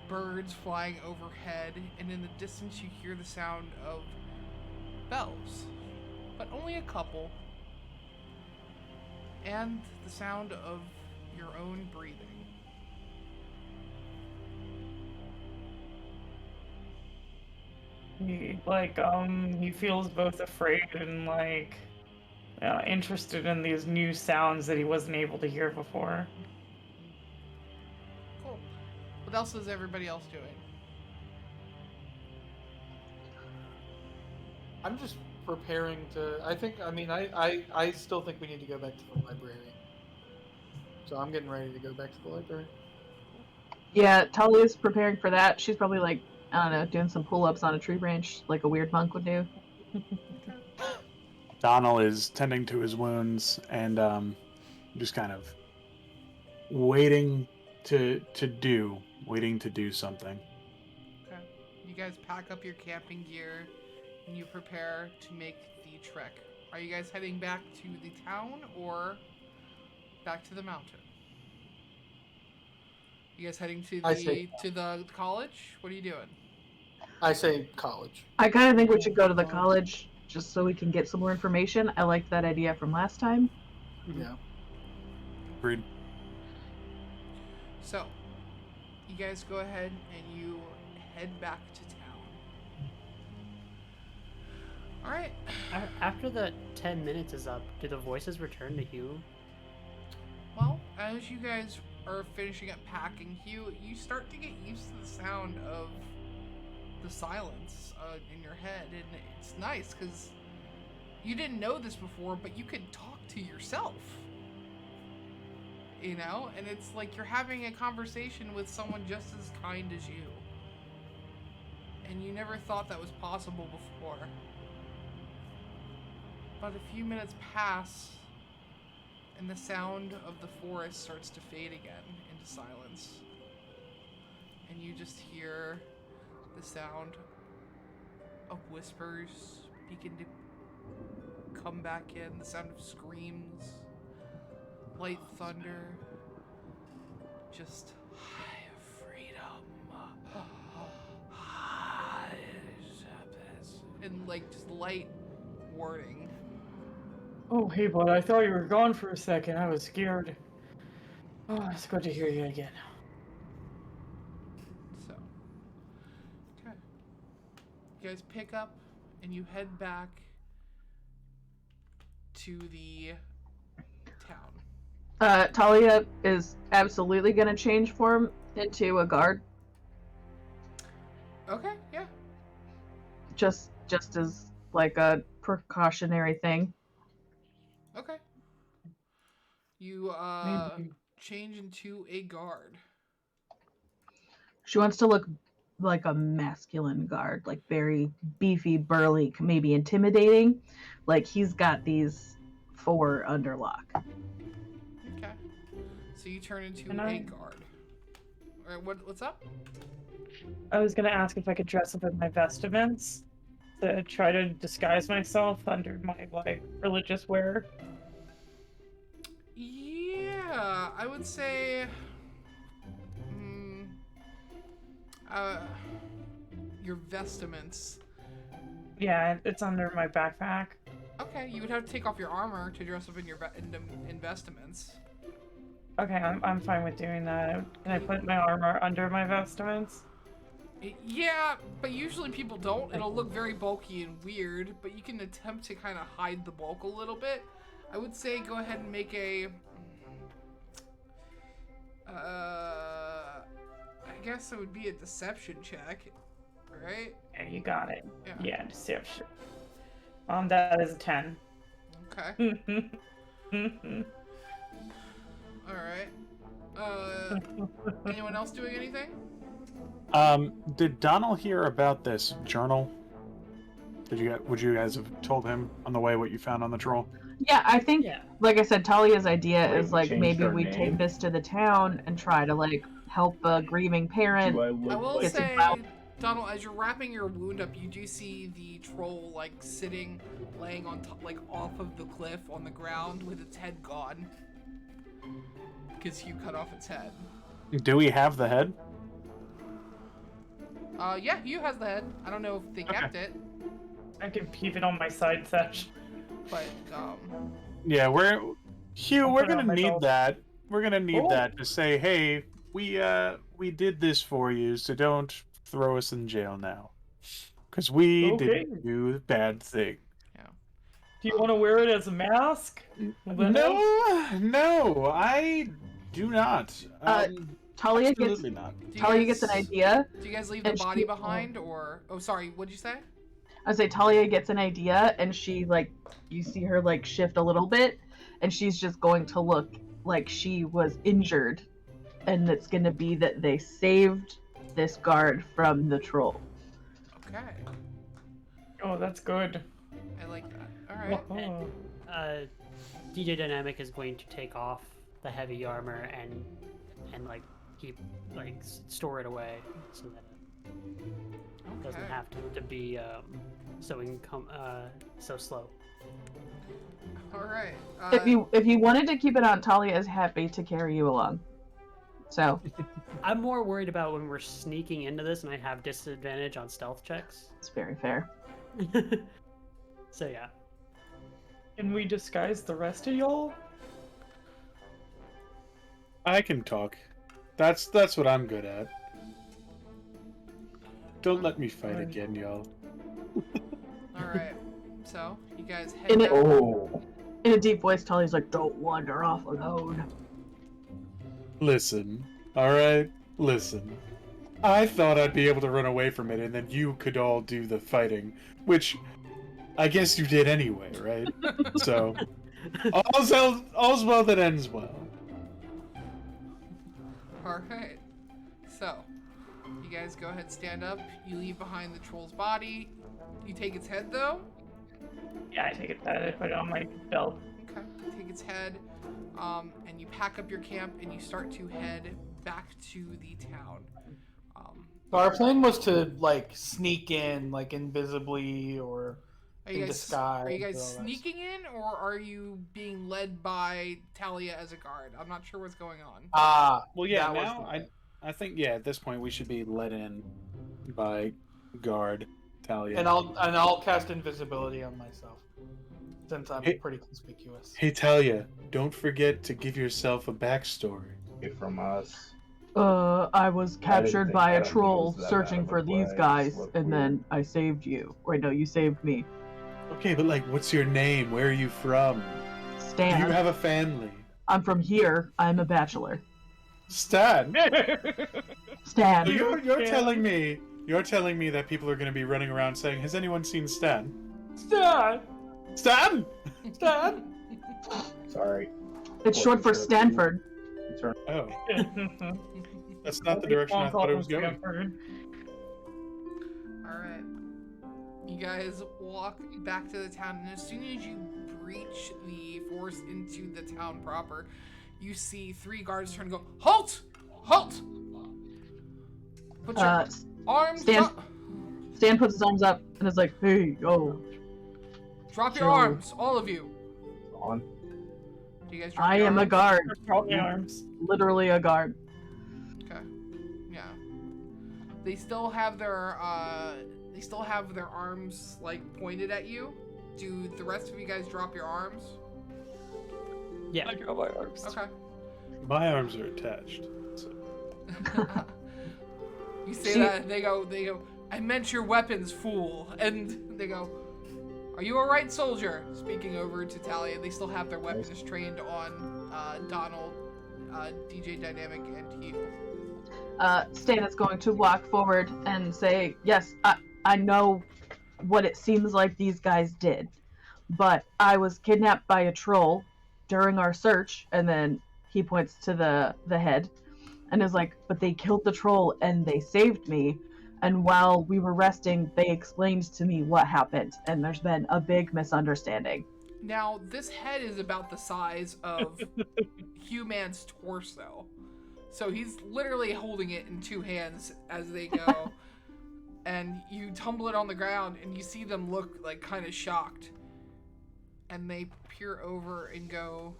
Birds flying overhead, and in the distance you hear the sound of bells, but only a couple, and the sound of your own breathing. He feels both afraid and interested in these new sounds that he wasn't able to hear before. Cool. What else is everybody else doing? I'm just preparing to. I still think we need to go back to the library. So I'm getting ready to go back to the library. Yeah, Talia's preparing for that. She's probably like, I don't know, doing some pull-ups on a tree branch like a weird monk would do. Donald is tending to his wounds and just kind of waiting to do something. Okay. You guys pack up your camping gear and you prepare to make the trek. Are you guys heading back to the town or back to the mountain? You guys heading to the college? What are you doing? I say college. I kind of think we should go to the college just so we can get some more information. I liked that idea from last time. Yeah. Agreed. So, you guys go ahead and you head back to town. Alright. After the 10 minutes is up, do the voices return to Hugh? Well, as you guys are finishing up packing, Hugh, you start to get used to the sound of the silence in your head, and it's nice because you didn't know this before, but you could talk to yourself, you know, and it's like you're having a conversation with someone just as kind as you, and you never thought that was possible before. But a few minutes pass, and the sound of the forest starts to fade again into silence, and you just hear the sound of whispers begin to come back in, the sound of screams, light thunder, just freedom, and like just light wording. Oh, hey, bud, I thought you were gone for a second. I was scared. Oh, it's good to hear you again. So, okay. You guys pick up and you head back to the town. Talia is absolutely going to change form into a guard. Okay, yeah. Just as like a precautionary thing. Okay. You Maybe. change into a guard. She wants to look like a masculine guard, like very beefy, burly, maybe intimidating. Like he's got these 4 under lock. Okay. So you turn into And a guard. All right, what's up? I was gonna ask if I could dress up in my vestments to try to disguise myself under my religious wear. Yeah, I would say your vestments. Yeah, it's under my backpack. Okay, you would have to take off your armor to dress up in your in vestments. Okay, I'm fine with doing that. Can I put my armor under my vestments? Yeah, but usually people don't. It'll look very bulky and weird, but you can attempt to kind of hide the bulk a little bit. I would say go ahead and make a I guess it would be a deception check, right? Yeah, you got it. Yeah. Yeah, deception. That is a 10. Okay. All right. Anyone else doing anything? Did Donald hear about this journal? Would you guys have told him on the way what you found on the troll? Yeah, I think, Yeah. like I said, Talia's idea Wait, is like changed maybe our we name? take this to the town and try to like help a grieving parent. Do I I look will like say, Wow. Donald, as you're wrapping your wound up, you do see the troll like sitting, laying on top, like off of the cliff on the ground with its head gone. as you cut off its head. Do we have the head? Yeah, Hugh has the head. I don't know if they kept it, I can keep it on my side sesh. but Yeah, Hugh, I'll we're put it on gonna my need belt. that. We're gonna need Oh. that to say, hey, we did this for you, so don't throw us in jail now, because we Okay. didn't do the bad thing. Do you want to wear it as a mask? Will that help? No, I do not. Talia gets Absolutely not. do you Talia guys- gets an idea. Do you guys leave the and body she- behind, or oh, sorry, what'd you say? I say Talia gets an idea, and she like you see her like shift a little bit, and she's just going to look like she was injured, and it's gonna be that they saved this guard from the troll. Okay, Oh, that's good. I like that. All right. Oh. DJ Dynamic is going to take off the heavy armor and like keep like store it away so that it doesn't Okay. have to be so slow. All right. If you wanted to keep it on, Talia is happy to carry you along. So I'm more worried about when we're sneaking into this and I have disadvantage on stealth checks. it's very fair. So yeah. Can we disguise the rest of y'all? I can talk. That's what I'm good at. Don't let me fight Fine. again, y'all. all right. So you guys head In it- down. Oh, In a deep voice, Talia's like, "Don't wander off alone." Listen, alright? Listen. I thought I'd be able to run away from it and then you could all do the fighting, which I guess you did anyway, right? So, all's well that ends well. All right. So you guys go ahead, stand up. You leave behind the troll's body. You take its head though. Yeah, I take it that I put it on my belt. Okay. Take its head, and you pack up your camp and you start to head back to the town. So our plan was to like sneak in, like invisibly, or Are you in guys disguise. Are you guys and all that. sneaking in, or are you being led by Talia as a guard? I'm not sure what's going on. Well, yeah, that was now the thing. I think, yeah, at this point we should be let in by guard Talia. And I'll cast invisibility on myself, since I'm Hey- pretty conspicuous. Hey, Talia, don't forget to give yourself a backstory. from us. I was captured think by a that troll was that searching bad of for a these play. guys, Look and weird. then I saved you. Wait, no, you saved me. Okay, but like, what's your name? Where are you from? Do Stan. you have a family? I'm from here. I'm a bachelor. Stan, Stan. you're telling me that people are going to be running around saying, "Has anyone seen Stan?" Stan! Stan! Stan! Sorry. It's short for Stanford. Turn. Oh, that's not the direction I thought it was going. All right. You guys walk back to the town, and as soon as you breach the forest into the town proper, you see 3 guards turn and go, "Halt! Halt! Put your arms Stan Stan puts his arms up and is like, "Hey, yo, drop your Sure. arms, all of you." On. Do you guys drop I your am a arms? guard. Drop my arms. Literally a guard." Okay. Yeah. They still have their arms like pointed at you. Do the rest of you guys drop your arms? Yeah. I drop my arms. Okay. My arms are attached. So. You say She- that, and they go, "I meant your weapons, fool." And they go, "Are you a right soldier?" Speaking over to Talia, they still have their weapons trained on Donald, DJ Dynamic, and Hugh. Stan is going to walk forward and say, "Yes, I know what it seems like these guys did, but I was kidnapped by a troll during our search." And then he points to the head and is like, "But they killed the troll and they saved me. And while we were resting, they explained to me what happened. And there's been a big misunderstanding." Now, this head is about the size of Hugh Man's torso. So he's literally holding it in 2 hands as they go. And you tumble it on the ground, and you see them look like kind of shocked. And they peer over and go,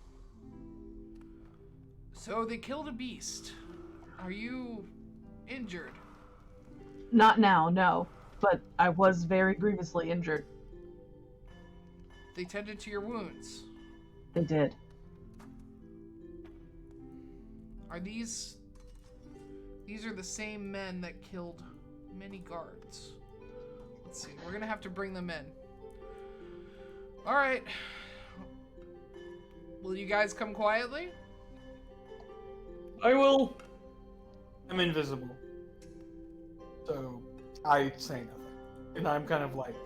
So they killed a beast. Are you injured? Not now, no. But I was very grievously injured. They tended to your wounds. They did. Are these are the same men that killed many guards? Let's see. We're gonna have to bring them in. All right. Will you guys come quietly? I will. I'm invisible. So I say nothing. And I'm kind of like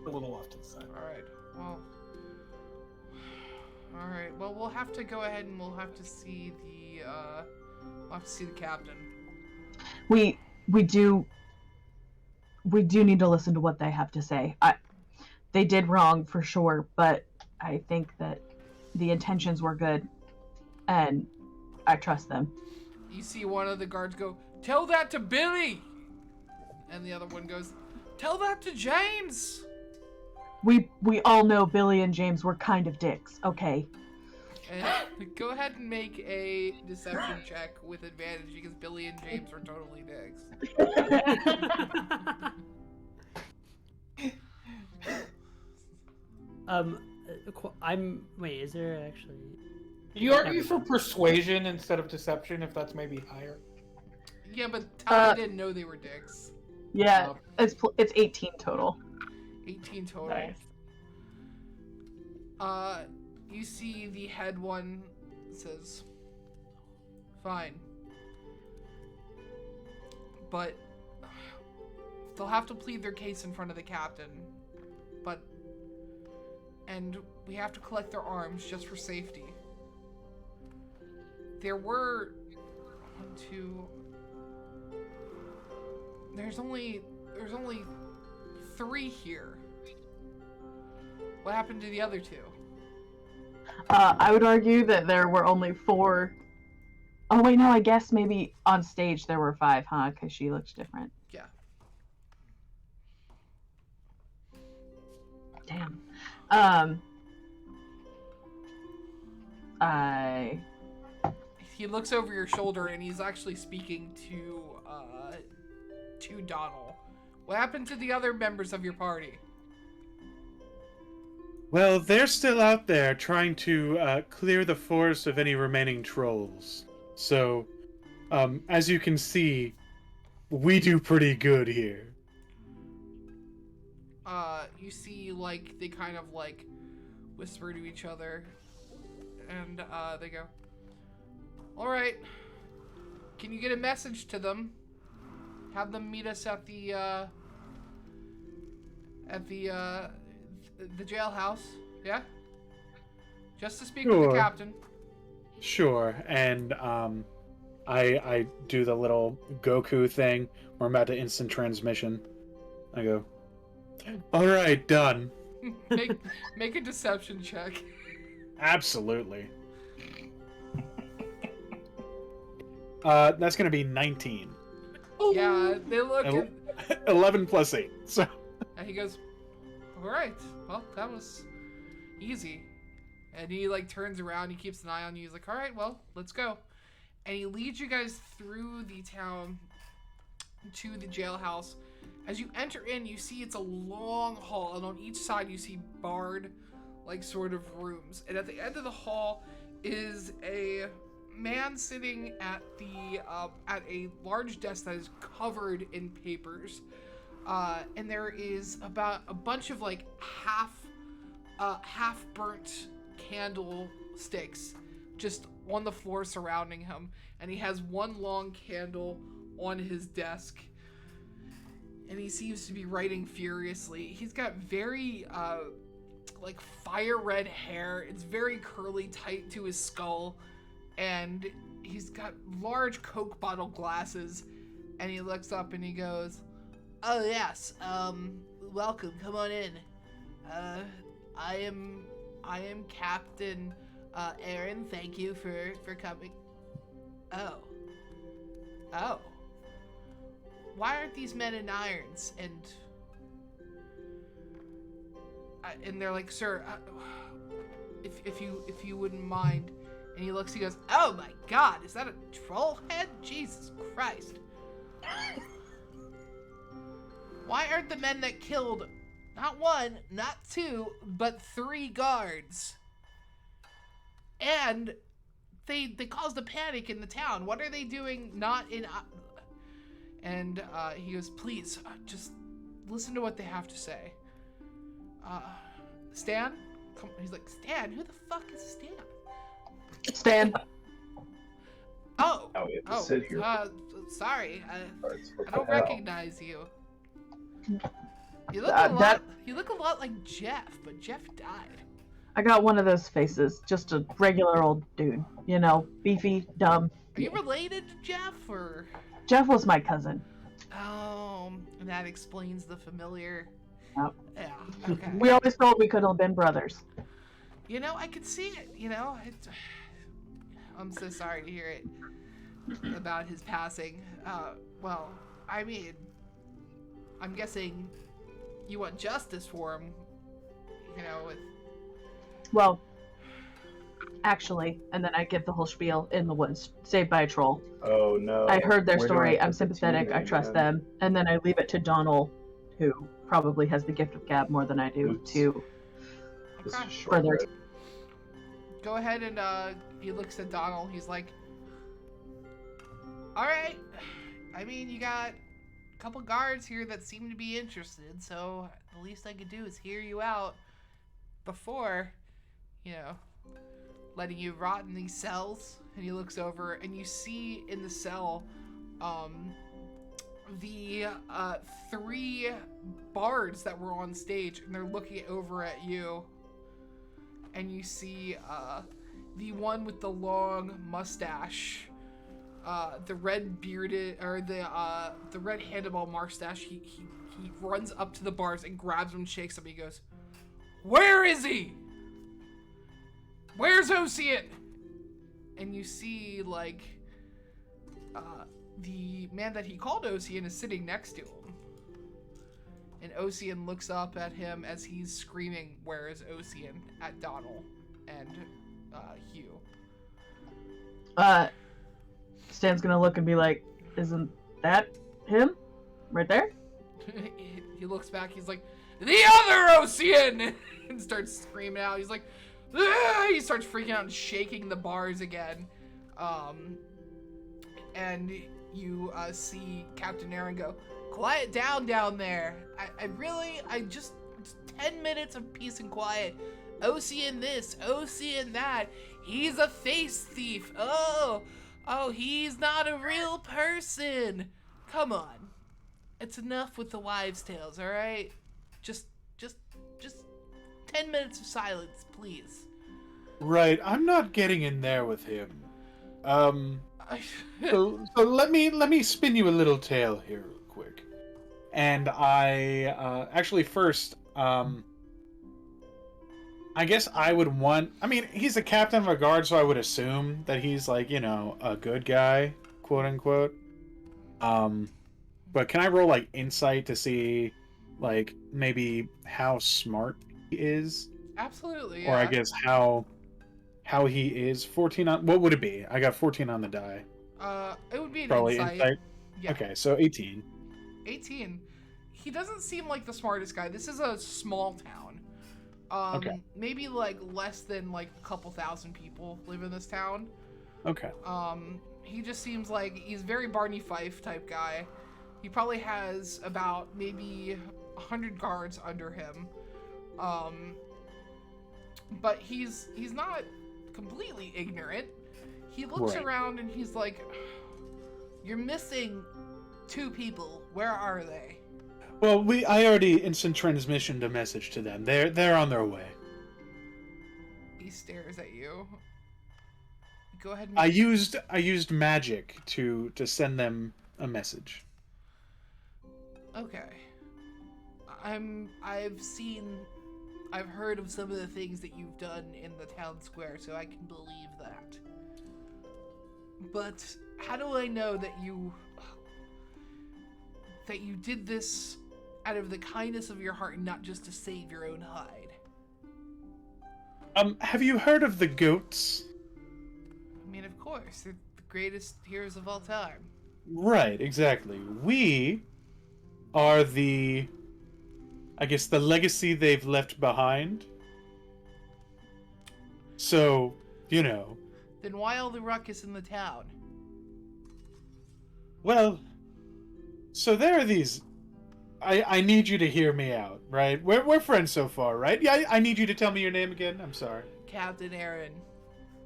a little off to the side. All right. Well. All right. Well, we'll have to go ahead and we'll have to see the captain. We do need to listen to what they have to say. They did wrong for sure, but I think that the intentions were good, and I trust them. You see one of the guards go, "Tell that to Billy," and the other one goes, "Tell that to James." We all know Billy and James were kind of dicks, okay? And go ahead and make a deception check with advantage because Billy and James are totally dicks. Wait, is there actually? You argue for persuasion instead of deception, if that's maybe higher. Yeah, but Tally didn't know they were dicks. Yeah, it's 18 total. 18 total. Nice. You see the head one says, "Fine. But they'll have to plead their case in front of the captain. And we have to collect their arms just for safety. There were there's only 3 here. What happened to the other 2? I would argue that there were only 4. Oh wait, no, I guess maybe on stage there were 5, huh? Because she looks different. Yeah. Damn. He looks over your shoulder and he's actually speaking to Donald. What happened to the other members of your party? Well, they're still out there trying to clear the forest of any remaining trolls. So, as you can see, we do pretty good here. You see, like, they kind of, like, whisper to each other, and, they go, "Alright, can you get a message to them? Have them meet us at the jailhouse, yeah? Just to speak with Sure. the captain." Sure, and I do the little Goku thing where I'm about to instant transmission. I go, all right, done. Make a deception check. Absolutely. That's gonna be 19. Yeah, they look El- and 11 plus 8. So he goes, "Alright, well, that was easy." And he, like, turns around, he keeps an eye on you, he's like, "Alright, well, let's go." And he leads you guys through the town to the jailhouse. As you enter in, you see it's a long hall, and on each side you see barred, like, sort of rooms. And at the end of the hall is a man sitting at a large desk that is covered in papers. And there is about a bunch of, like, half burnt candlesticks just on the floor surrounding him, and he has one long candle on his desk, and he seems to be writing furiously. He's got very like fire red hair. It's very curly, tight to his skull, and he's got large Coke bottle glasses, and he looks up and he goes, "Oh yes, welcome, come on in. I am Captain Aaron. Thank you for coming." Oh. Why aren't these men in irons? And they're like, "Sir, if you wouldn't mind," And he looks, he goes, "Oh my god, is that a troll head? Jesus Christ. Why aren't the men that killed not one, not two, but 3 guards? And they caused a panic in the town. What are they doing not in..." And he goes, "Please, just listen to what they have to say. Stan?" He's like, "Stan? Who the fuck is Stan?" Stan. Oh, Now we have to sit here. Sorry, Cards. What I the don't hell? recognize you. You look That- You look a lot like Jeff, but Jeff died. I got one of those faces. Just a regular old dude. You know, beefy, dumb. Are you related to Jeff, or? Jeff was my cousin. Oh, and that explains the familiar. Yep. Yeah. Okay. We always thought we could have been brothers. You know, I could see it. You know, I'm so sorry to hear it about his passing. Well, I mean, I'm guessing you want justice for him. You know, with Well, actually, and then I give the whole spiel in the woods, saved by a troll. Oh no. I heard their Where do I story. put I'm the sympathetic. team I name, trust man? them, and then I leave it to Donald, who probably has the gift of gab more than I do, Oops. to This Okay. is short. further. Go ahead and he looks at Donald. He's like, "All right. I mean, you got a couple guards here that seem to be interested, so the least I could do is hear you out before, you know, letting you rot in these cells." And he looks over, and you see in the cell, the 3 bards that were on stage, and they're looking over at you. And you see the one with the long mustache, the red bearded, or the red handlebar mustache. He runs up to the bars and grabs him and shakes him. He goes, "Where is he? Where's Ocean?" And you see, like, the man that he called Ocean is sitting next to him. And Ocean looks up at him as he's screaming, "Where is Ocean?" at Donald and Hugh. Stan's gonna look and be like, "Isn't that him? Right there?" He looks back, he's like, "The other Ocean!" and starts screaming out. He's like, "Ah!" He starts freaking out and shaking the bars again. And you see Captain Aaron go, "Quiet down there. I just 10 minutes of peace and quiet. Ocean this, Ocean that. He's a face thief. Oh, he's not a real person. Come on. It's enough with the wives' tales, all right? Just 10 minutes of silence, please." Right, I'm not getting in there with him. So let me spin you a little tale here real quick. And I actually first I guess I would want, I mean, he's a captain of a guard, so I would assume that he's like, you know, a good guy, quote unquote. But can I roll like insight to see like maybe how smart he is? Absolutely, Or I yeah. guess how he is. 14 on, what would it be? I got 14 on the die. It would be an Probably insight. insight. Yeah. Okay, so 18. 18. He doesn't seem like the smartest guy. This is a small town. Okay. Maybe like less than like a couple thousand people live in this town. Okay. He just seems like he's very Barney Fife type guy. He probably has about maybe 100 guards under him. But he's not completely ignorant. He looks Right. around and he's like, "You're missing 2 people. Where are they?" Well, I already instant transmissioned a message to them. They're on their way. He stares at you. Go ahead. I used magic to send them a message. Okay. I've heard of some of the things that you've done in the town square, so I can believe that. But how do I know that you did this out of the kindness of your heart and not just to save your own hide? Have you heard of the goats? I mean, of course, they're the greatest heroes of all time. Right, exactly. We are the, I guess, the legacy they've left behind. So, you know, Then why all the ruckus in the town? well, so there are these. I need you to hear me out, right? We're friends so far, right? Yeah, I need you to tell me your name again. I'm sorry. Captain Aaron.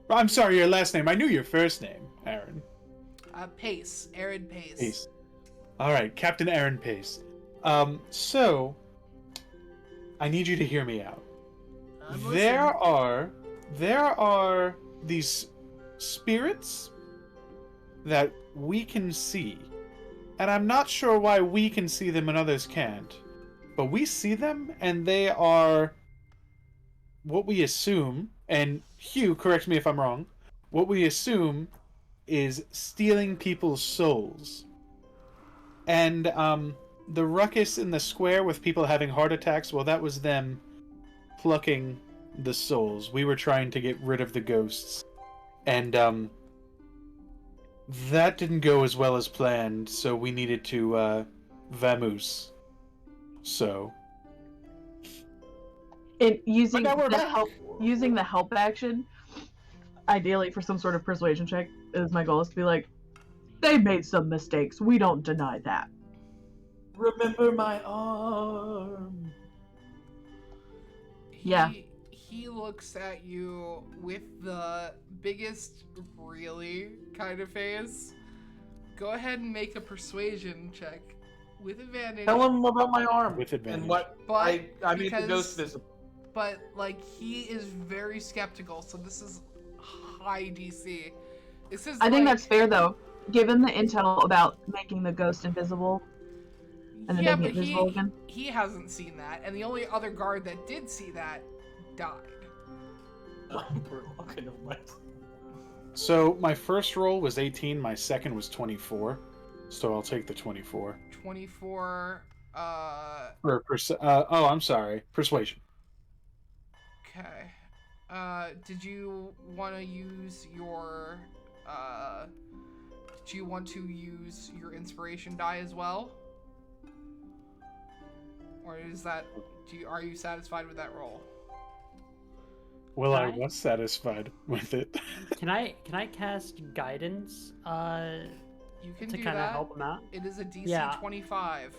I'm sorry, your last name. I knew your first name, Aaron. Pace. Aaron Pace. Pace. All right, Captain Aaron Pace. So I need you to hear me out. I'm There listening. are these spirits that we can see. And I'm not sure why we can see them and others can't. But we see them and they are what we assume, and Hugh, correct me if I'm wrong, what we assume is stealing people's souls. And the ruckus in the square with people having heart attacks, well, that was them plucking the souls. We were trying to get rid of the ghosts. And that didn't go as well as planned, so we needed to vamoose. So Using now we're the back. help action, ideally for some sort of persuasion check, is my goal is to be like, they made some mistakes. We don't deny that. Remember my arm. Yeah. He looks at you with the biggest really kind of face. Go ahead and make a persuasion check with advantage. Tell him about my arm. With advantage. And what But I made the because- ghost visible. But like he is very skeptical, so this is high DC. This is I think like- that's fair though, given the intel about making the ghost invisible and then yeah, making but it visible again. he hasn't seen that, and the only other guard that did see that died. Okay, never mind. So my first roll was 18, my second was 24. So I'll take the 24. 24. Oh, I'm sorry. Persuasion. Okay. Did you want to use your Did you want to use your inspiration die as well? Or is that are you satisfied with that roll? Well, I Can I- was satisfied with it. Can I cast guidance You can to do kind of that. help him out? It is a DC Yeah. 25.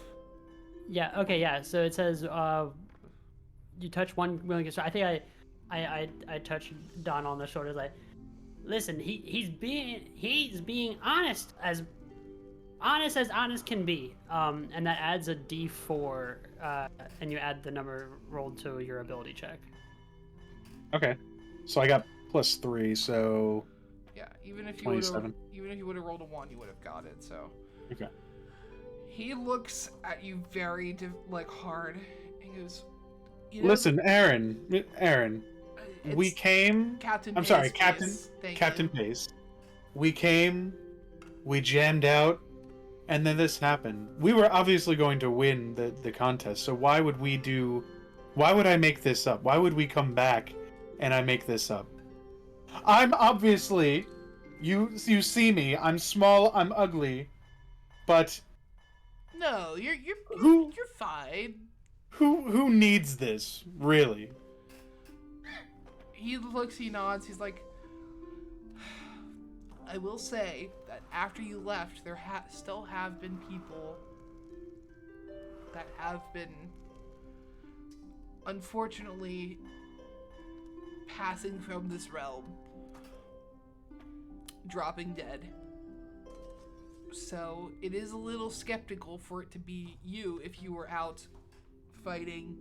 Yeah. Okay. Yeah. So it says you touch one willing. So I think I touched Don on the shoulders. Like, listen, he's being honest as honest can be. And that adds a D4, and you add the number rolled to your ability check. Okay. So I got +3, so Yeah, even if you would have 27. rolled a 1, you would have got it. So okay. he looks at you very hard. He goes, you know, Listen, Aaron, we it's came. Captain. I'm sorry, Pace, Captain. please. Thank Captain you. Pace. We came, we jammed out, and then this happened. We were obviously going to win the contest, so why would I make this up? Why would we come back and I make this up? I'm obviously, you see me, I'm small, I'm ugly, but No, you're Who- fine. who needs this, really? He looks, he nods, he's like, I will say that after you left, there still have been people that have been, unfortunately, passing from this realm, dropping dead. So it is a little skeptical for it to be you if you were out fighting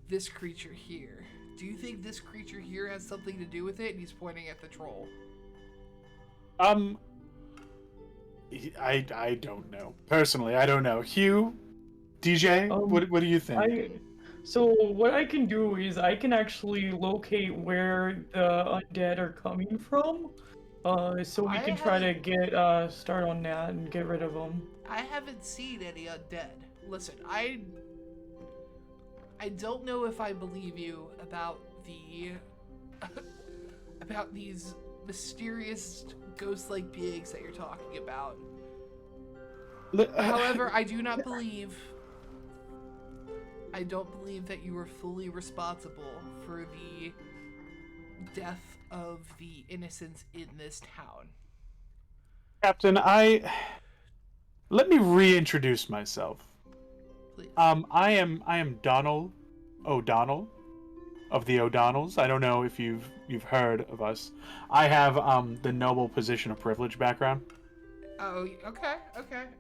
this creature here. Do you think this creature here has something to do with it? And he's pointing at the troll. I don't know. Personally, I don't know. Hugh, DJ, what do you think? So what I can do is I can actually locate where the undead are coming from, so we I can try to haven't- get start on that and get rid of them. I haven't seen any undead. Listen, I don't know if I believe you about the about these mysterious ghost-like beings that you're talking about. Li- However, I do not believe. I don't believe that you were fully responsible for the death of the innocents in this town. Captain, let me reintroduce myself. Please. I am Donald O'Donnell of the O'Donnells. I don't know if you've heard of us. I have the noble position of privilege background. Oh, okay.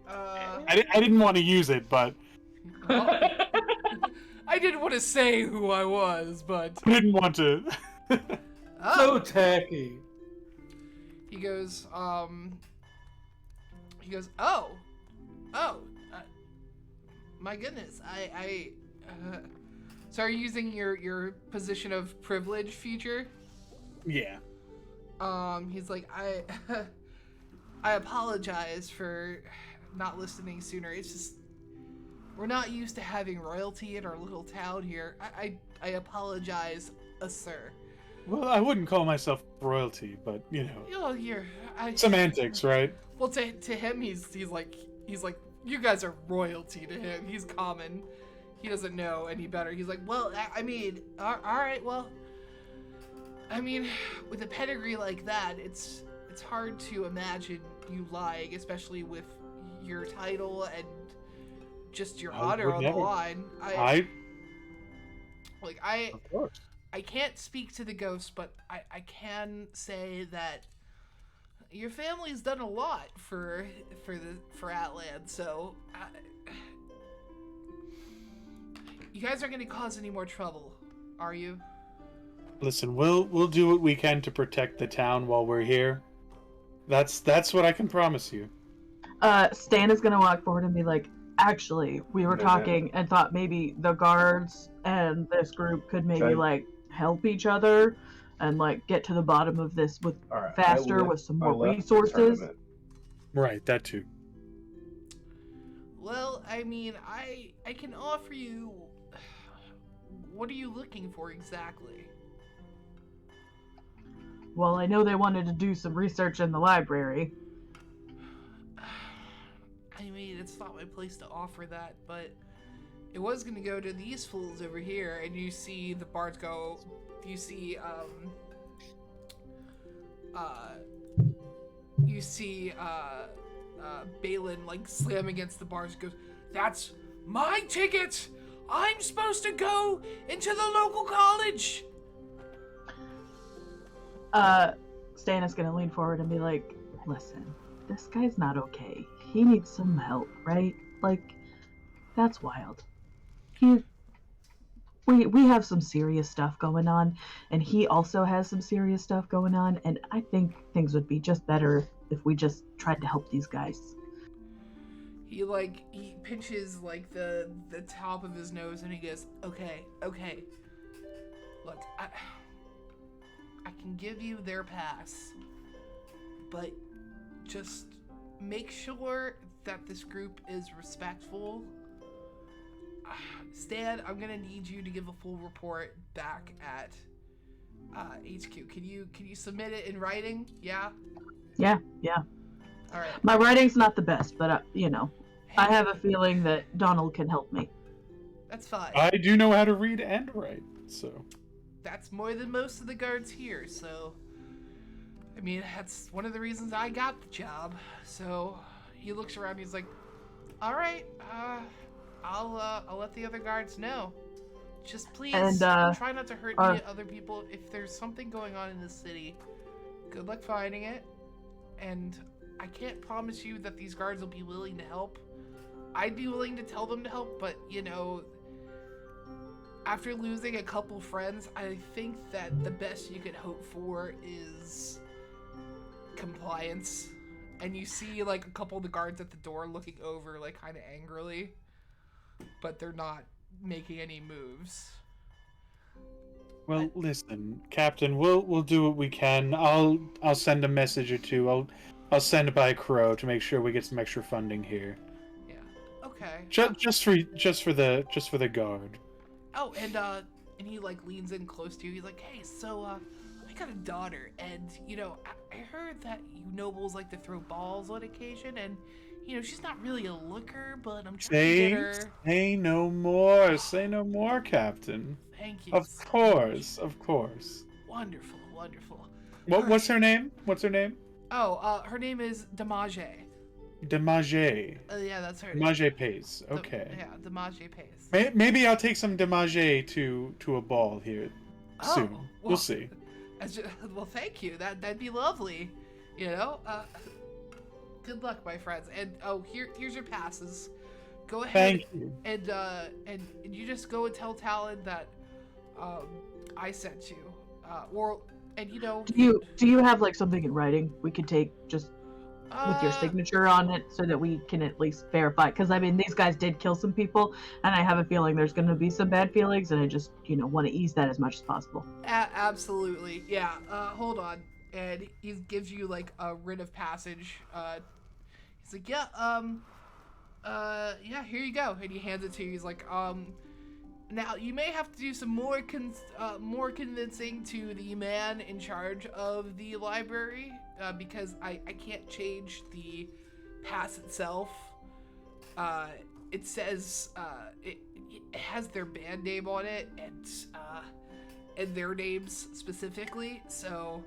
I didn't want to use it, but Well, I didn't want to say who I was, but I didn't want to. So oh, tacky. he goes, my goodness, so are you using your position of privilege feature? Yeah. He's like, I apologize for not listening sooner. It's just, we're not used to having royalty in our little town here. I apologize, sir. Well, I wouldn't call myself royalty, but you know, You're semantics, right? Well, to him, he's like, you guys are royalty to him. He's common. He doesn't know any better. He's like, well, I mean, all right, well, I mean, with a pedigree like that, it's hard to imagine you lying, especially with your title and just your I honor would on never. the line. Of course. I can't speak to the ghost, but I can say that your family's done a lot for Atlan, so you guys aren't going to cause any more trouble, are you? Listen, we'll do what we can to protect the town while we're here. That's what I can promise you. Stan is gonna walk forward and be like, actually, we were Okay. talking and thought maybe the guards and this group could maybe Okay. like help each other and like get to the bottom of this with All right. faster with some more resources. Right, that too. Well, I mean, I can offer you. What are you looking for exactly? Well, I know they wanted to do some research in the library. I mean, it's not my place to offer that, but it was gonna go to these fools over here, and you see the bards go. You see, Balin like slam against the bars. Goes, "That's my ticket. I'm supposed to go into the local college." Stan is gonna lean forward and be like, listen, this guy's not okay. He needs some help, right? Like, that's wild. We have some serious stuff going on, and he also has some serious stuff going on, and I think things would be just better if we just tried to help these guys. He pinches like the top of his nose and he goes, okay. Look, I can give you their pass, but just make sure that this group is respectful. Stan, I'm gonna need you to give a full report back at HQ. Can you submit it in writing? Yeah. Yeah. All right. My writing's not the best, but I have a feeling that Donald can help me. That's fine. I do know how to read and write, so. That's more than most of the guards here, so I mean, that's one of the reasons I got the job. So he looks around, he's like, all right, I'll let the other guards know. Just please And, try not to hurt any other people. If there's something going on in this city, good luck finding it. And I can't promise you that these guards will be willing to help. I'd be willing to tell them to help, but after losing a couple friends, I think that the best you could hope for is compliance. And you see like a couple of the guards at the door looking over like kind of angrily, but they're not making any moves. Well, listen, Captain, we'll do what we can. I'll send a message or two. I'll send by Crow to make sure we get some extra funding here. Yeah. Okay. Just for the guard. Oh, and he like leans in close to you. He's like, "Hey, so I got a daughter, and I heard that you nobles like to throw balls on occasion, and she's not really a looker, but I'm trying to get her. Say no more. Say no more, Captain. Thank you. Of course, of course. Wonderful, wonderful. What's her name? What's her name? Oh, her name is Damage. Damage. Yeah, that's her name. Damage Pace. Okay. Yeah, Damage Pace. Maybe I'll take some Damage to a ball here soon. well, We'll see. Well, thank you. That'd be lovely. Good luck, my friends. And here's your passes. Go ahead. Thank you. And you just go and tell Talon that I sent you. Do you have like something in writing we could take just with your signature on it so that we can at least verify? Because I mean, these guys did kill some people, and I have a feeling there's going to be some bad feelings, and I just want to ease that as much as possible. Absolutely. Yeah. Hold on. And he gives you like a writ of passage. He's like, yeah, here you go. And he hands it to you. He's like, now you may have to do some more convincing to the man in charge of the library, because I can't change the pass itself. It says it has their band name on it, and their names specifically, so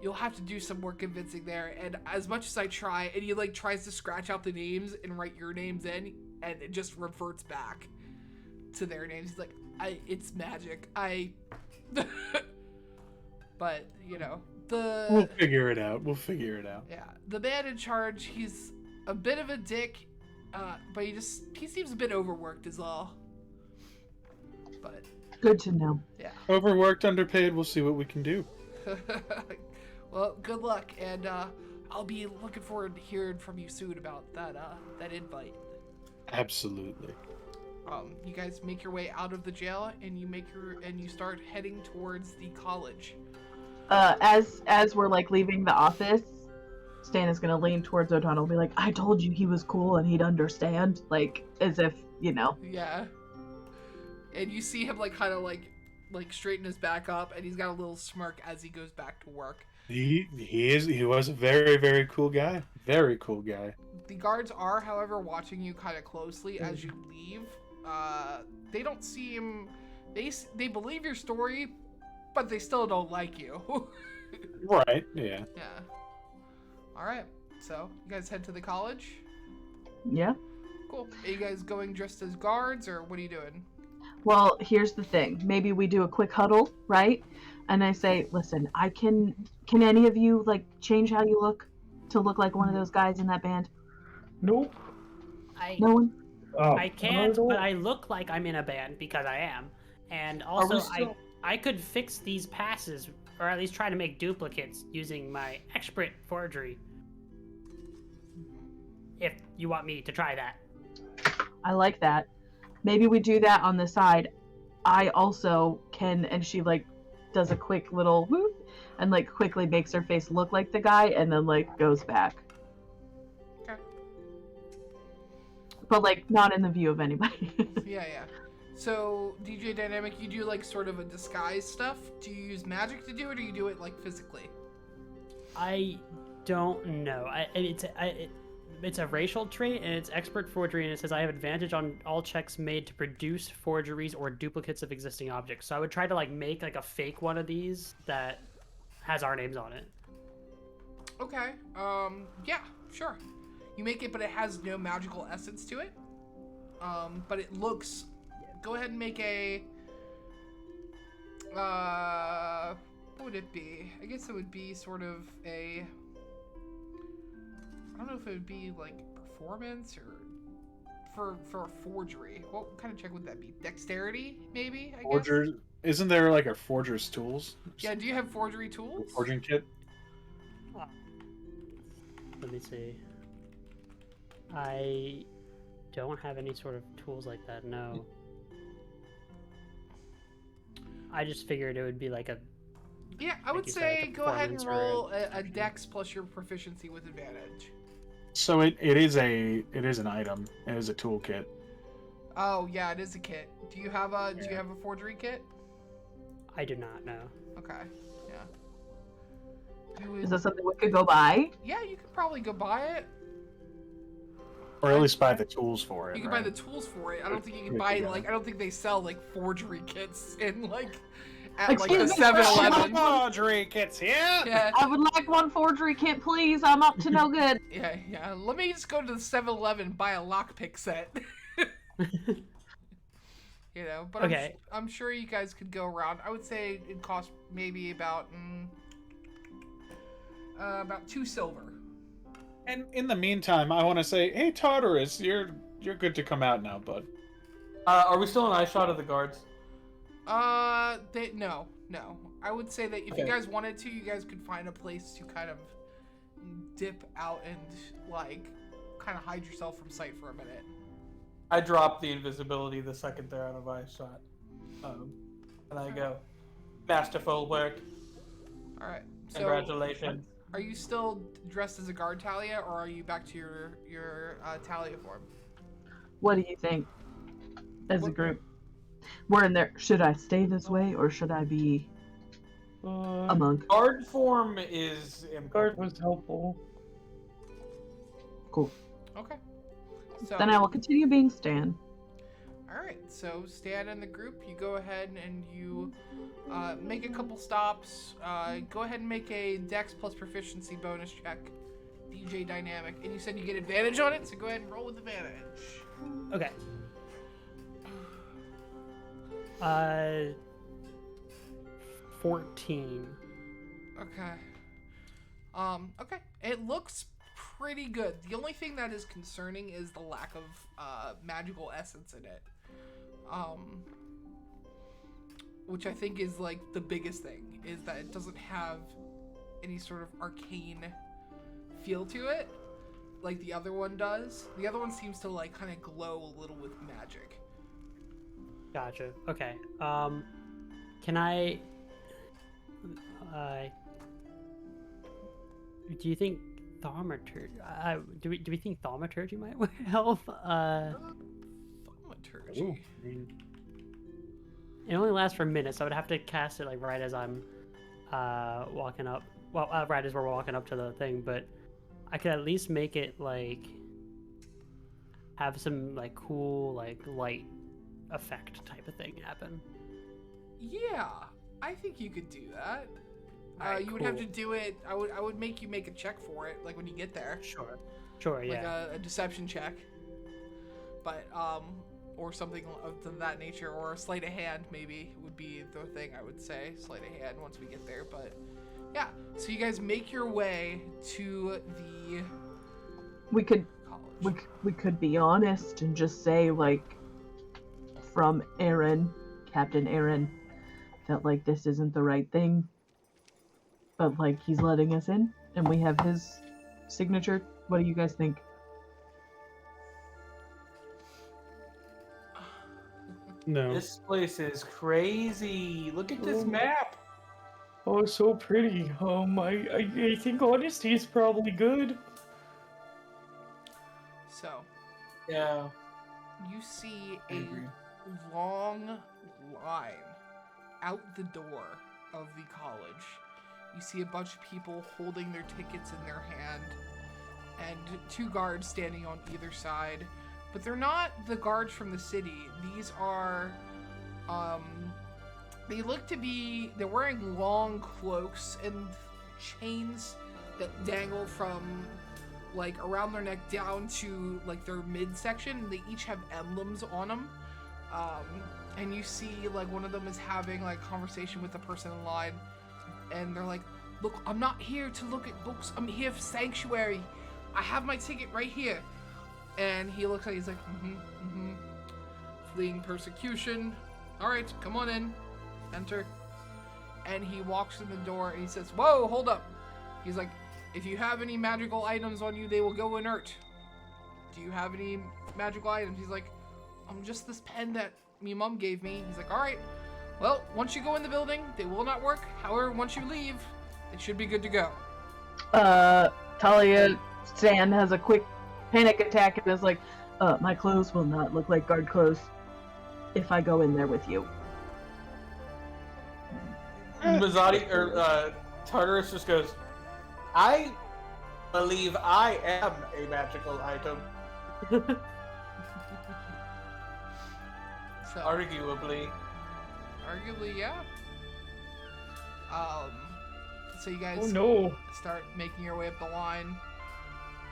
you'll have to do some more convincing there. And as much as I try, and he like tries to scratch out the names and write your names in, and it just reverts back to their names. He's like, it's magic. But We'll figure it out. Yeah, the man in charge, he's a bit of a dick, but he seems a bit overworked is all. But good to know. Yeah. Overworked, underpaid. We'll see what we can do. Well, good luck, and I'll be looking forward to hearing from you soon about that invite. Absolutely. You guys make your way out of the jail, and you start heading towards the college. As we're like leaving the office, Stan is gonna lean towards O'Donnell and be like, I told you he was cool and he'd understand, like as if Yeah. And you see him like kind of like straighten his back up, and he's got a little smirk as he goes back to work. He was a very, very cool guy. Very cool guy. The guards are, however, watching you kind of closely as you leave. They don't seem... They believe your story, but they still don't like you. Right, yeah. Yeah. Alright, so you guys head to the college? Yeah. Cool. Are you guys going dressed as guards, or what are you doing? Well, here's the thing. Maybe we do a quick huddle, right? And I say, listen, can any of you like change how you look to look like one of those guys in that band? Nope. No one? Oh, I can't, but I look like I'm in a band because I am. And also, I could fix these passes, or at least try to make duplicates using my expert forgery. If you want me to try that. I like that. Maybe we do that on the side. I also can, and she like does a quick little whoop and like quickly makes her face look like the guy and then like goes back. Okay. But like not in the view of anybody. Yeah. So, DJ Dynamic, you do like sort of a disguise stuff. Do you use magic to do it, or you do it like physically? I don't know. It's a racial trait, and it's expert forgery, and it says I have advantage on all checks made to produce forgeries or duplicates of existing objects. So I would try to like make like a fake one of these that has our names on it. Okay. Yeah, sure. You make it, but it has no magical essence to it. But it looks... Go ahead and make a... What would it be? I guess it would be sort of a... I don't know if it would be like performance or for a forgery. What kind of check would that be? Dexterity, maybe? I Forgers. guess? Isn't there like a forger's tools? Yeah, do you have forgery tools? Forging kit? Let me see. I don't have any sort of tools like that, no. I just figured it would be like a... Yeah, I would you said, say like a go ahead and performance or roll a dex plus your proficiency with advantage. So it is an item. It is a toolkit. Oh yeah, it is a kit. Do you have a forgery kit? I do not know. Okay, yeah. You would, Is that something we could go buy? yeah, you could probably go buy it. Or at least buy the tools for it. You can right? buy the tools for it. I don't think you can Yeah, buy yeah. like I don't think they sell like forgery kits in like at like Excuse the me, 7-Eleven. Forgery kits, yeah. Yeah, I would like one forgery kit, please. I'm up to no good. yeah. Let me just go to the 7-Eleven buy a lockpick set. You know, but Okay. I'm sure you guys could go around. I would say it cost maybe about 2 silver. And in the meantime, I want to say, hey, Tartarus, you're good to come out now, bud. Are we still in eye shot of the guards? No. I would say that if you Okay. guys wanted to, you guys could find a place to kind of dip out and like kind of hide yourself from sight for a minute. I drop the invisibility the second they're out of eye shot. And I go, masterful work. All right. So, Congratulations. are you still dressed as a guard, Talia, or are you back to your Talia form? What do you think? As a group, we're in there. Should I stay this way or should I be a monk? Guard form is Guard was helpful. Cool. Okay. So Then I will continue being Stan. all right. So Stan and the group, you go ahead and you make a couple stops. Go ahead and make a Dex plus proficiency bonus check. DJ Dynamic, and you said you get advantage on it, so go ahead and roll with advantage. Okay. 14. Okay. Okay. It looks pretty good. The only thing that is concerning is the lack of magical essence in it. Which I think is like the biggest thing, is that it doesn't have any sort of arcane feel to it like the other one does. The other one seems to like kind of glow a little with magic. Gotcha. Okay. Can I? Do you think thaumaturgy? Do we think thaumaturgy might help? Thaumaturgy. Ooh, I mean, it only lasts for minutes, so I would have to cast it like right as I'm walking up. Well, right as we're walking up to the thing, but I could at least make it like have some like cool like light effect type of thing happen. Yeah, I think you could do that. Alright, You would have to cool. do it. I would make you make a check for it, like when you get there, Sure, like yeah. a deception check. But or something of that nature, or a sleight of hand maybe would be the thing I would say. Sleight of hand once we get there, but yeah. So you guys make your way to the We could college. we could be honest and just say like from Aaron, Captain Aaron, felt like this isn't the right thing. But like he's letting us in and we have his signature. What do you guys think? No. This place is crazy. Look at this Oh. map. Oh, so pretty. I think honesty is probably good. So Yeah. you see I a agree. long line out the door of the college. You see a bunch of people holding their tickets in their hand and 2 guards standing on either side. But they're not the guards from the city. These are, they look to be, they're wearing long cloaks and chains that dangle from like around their neck down to like their midsection. They each have emblems on them. And you see like one of them is having like conversation with the person in line, and they're like, "Look, I'm not here to look at books. I'm here for sanctuary. I have my ticket right here." And he looks like he's like, fleeing persecution. All right, come on in, enter. And he walks in the door and he says, "Whoa, hold up." He's like, "If you have any magical items on you, they will go inert. Do you have any magical items?" He's like, just this pen that me mom gave me." He's like, "All right, well, once you go in the building, they will not work. However, once you leave, it should be good to go." Talia Stan has a quick panic attack and is like, my clothes will not look like guard clothes if I go in there with you. Mazzotti or Tartarus just goes, I believe I am a magical item, So, arguably. arguably, yeah. So you guys Oh no. start making your way up the line,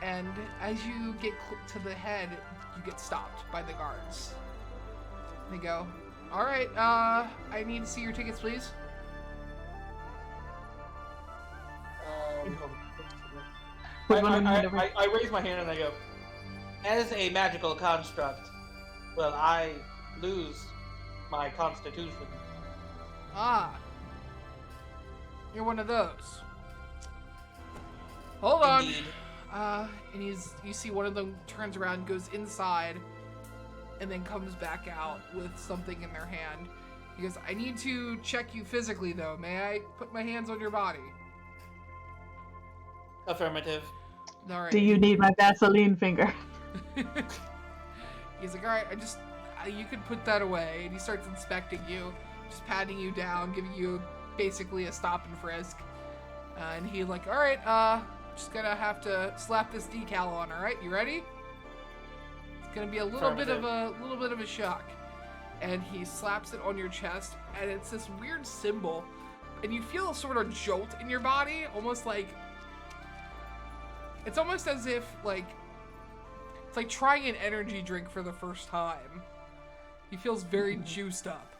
and as you get to the head, you get stopped by the guards. They go, "All right, I need to see your tickets, please." Which one would you never- I raise my hand and I go, as a magical construct, well, I lose my constitution. Ah, you're one of those. Hold on. Indeed. And you see one of them turns around, goes inside, and then comes back out with something in their hand. He goes, "I need to check you physically, though. May I put my hands on your body?" Affirmative. All right. Do you need my Vaseline finger? He's like, "All right, you can put that away." And he starts inspecting you, just patting you down, giving you basically a stop and frisk. And he like, "All right, just gonna have to slap this decal on. All right, you ready? It's gonna be a little bit of a shock." And he slaps it on your chest, and it's this weird symbol, and you feel a sort of jolt in your body, almost like it's almost as if like it's like trying an energy drink for the first time. He feels very juiced up.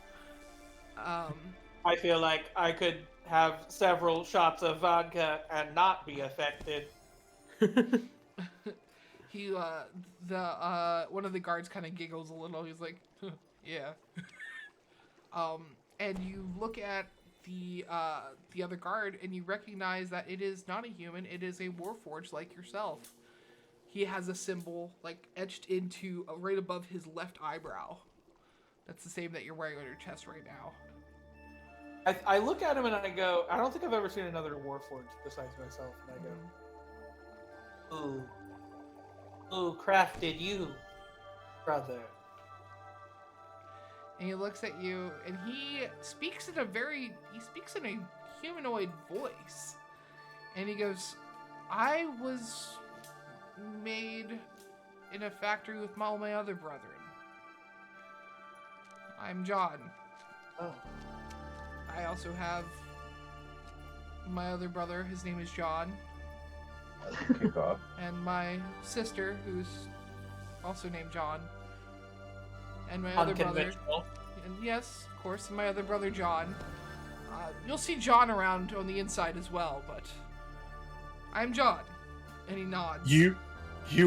I feel like I could have several shots of vodka and not be affected. He one of the guards kind of giggles a little. He's like, "Yeah." And you look at the other guard and you recognize that it is not a human. It is a warforged like yourself. He has a symbol like etched into right above his left eyebrow. That's the same that you're wearing on your chest right now. I look at him and I go, I don't think I've ever seen another warforged besides myself. And I go, Who crafted you, brother? And he looks at you, and he speaks in a humanoid voice. And he goes, "I was made in a factory with all my other brethren. I'm John. Oh. I also have my other brother, his name is John, Kick off. and my sister, who's also named John, and my other brother, Unconventional. and yes, of course, my other brother John. You'll see John around on the inside as well, but I'm John." And he nods. You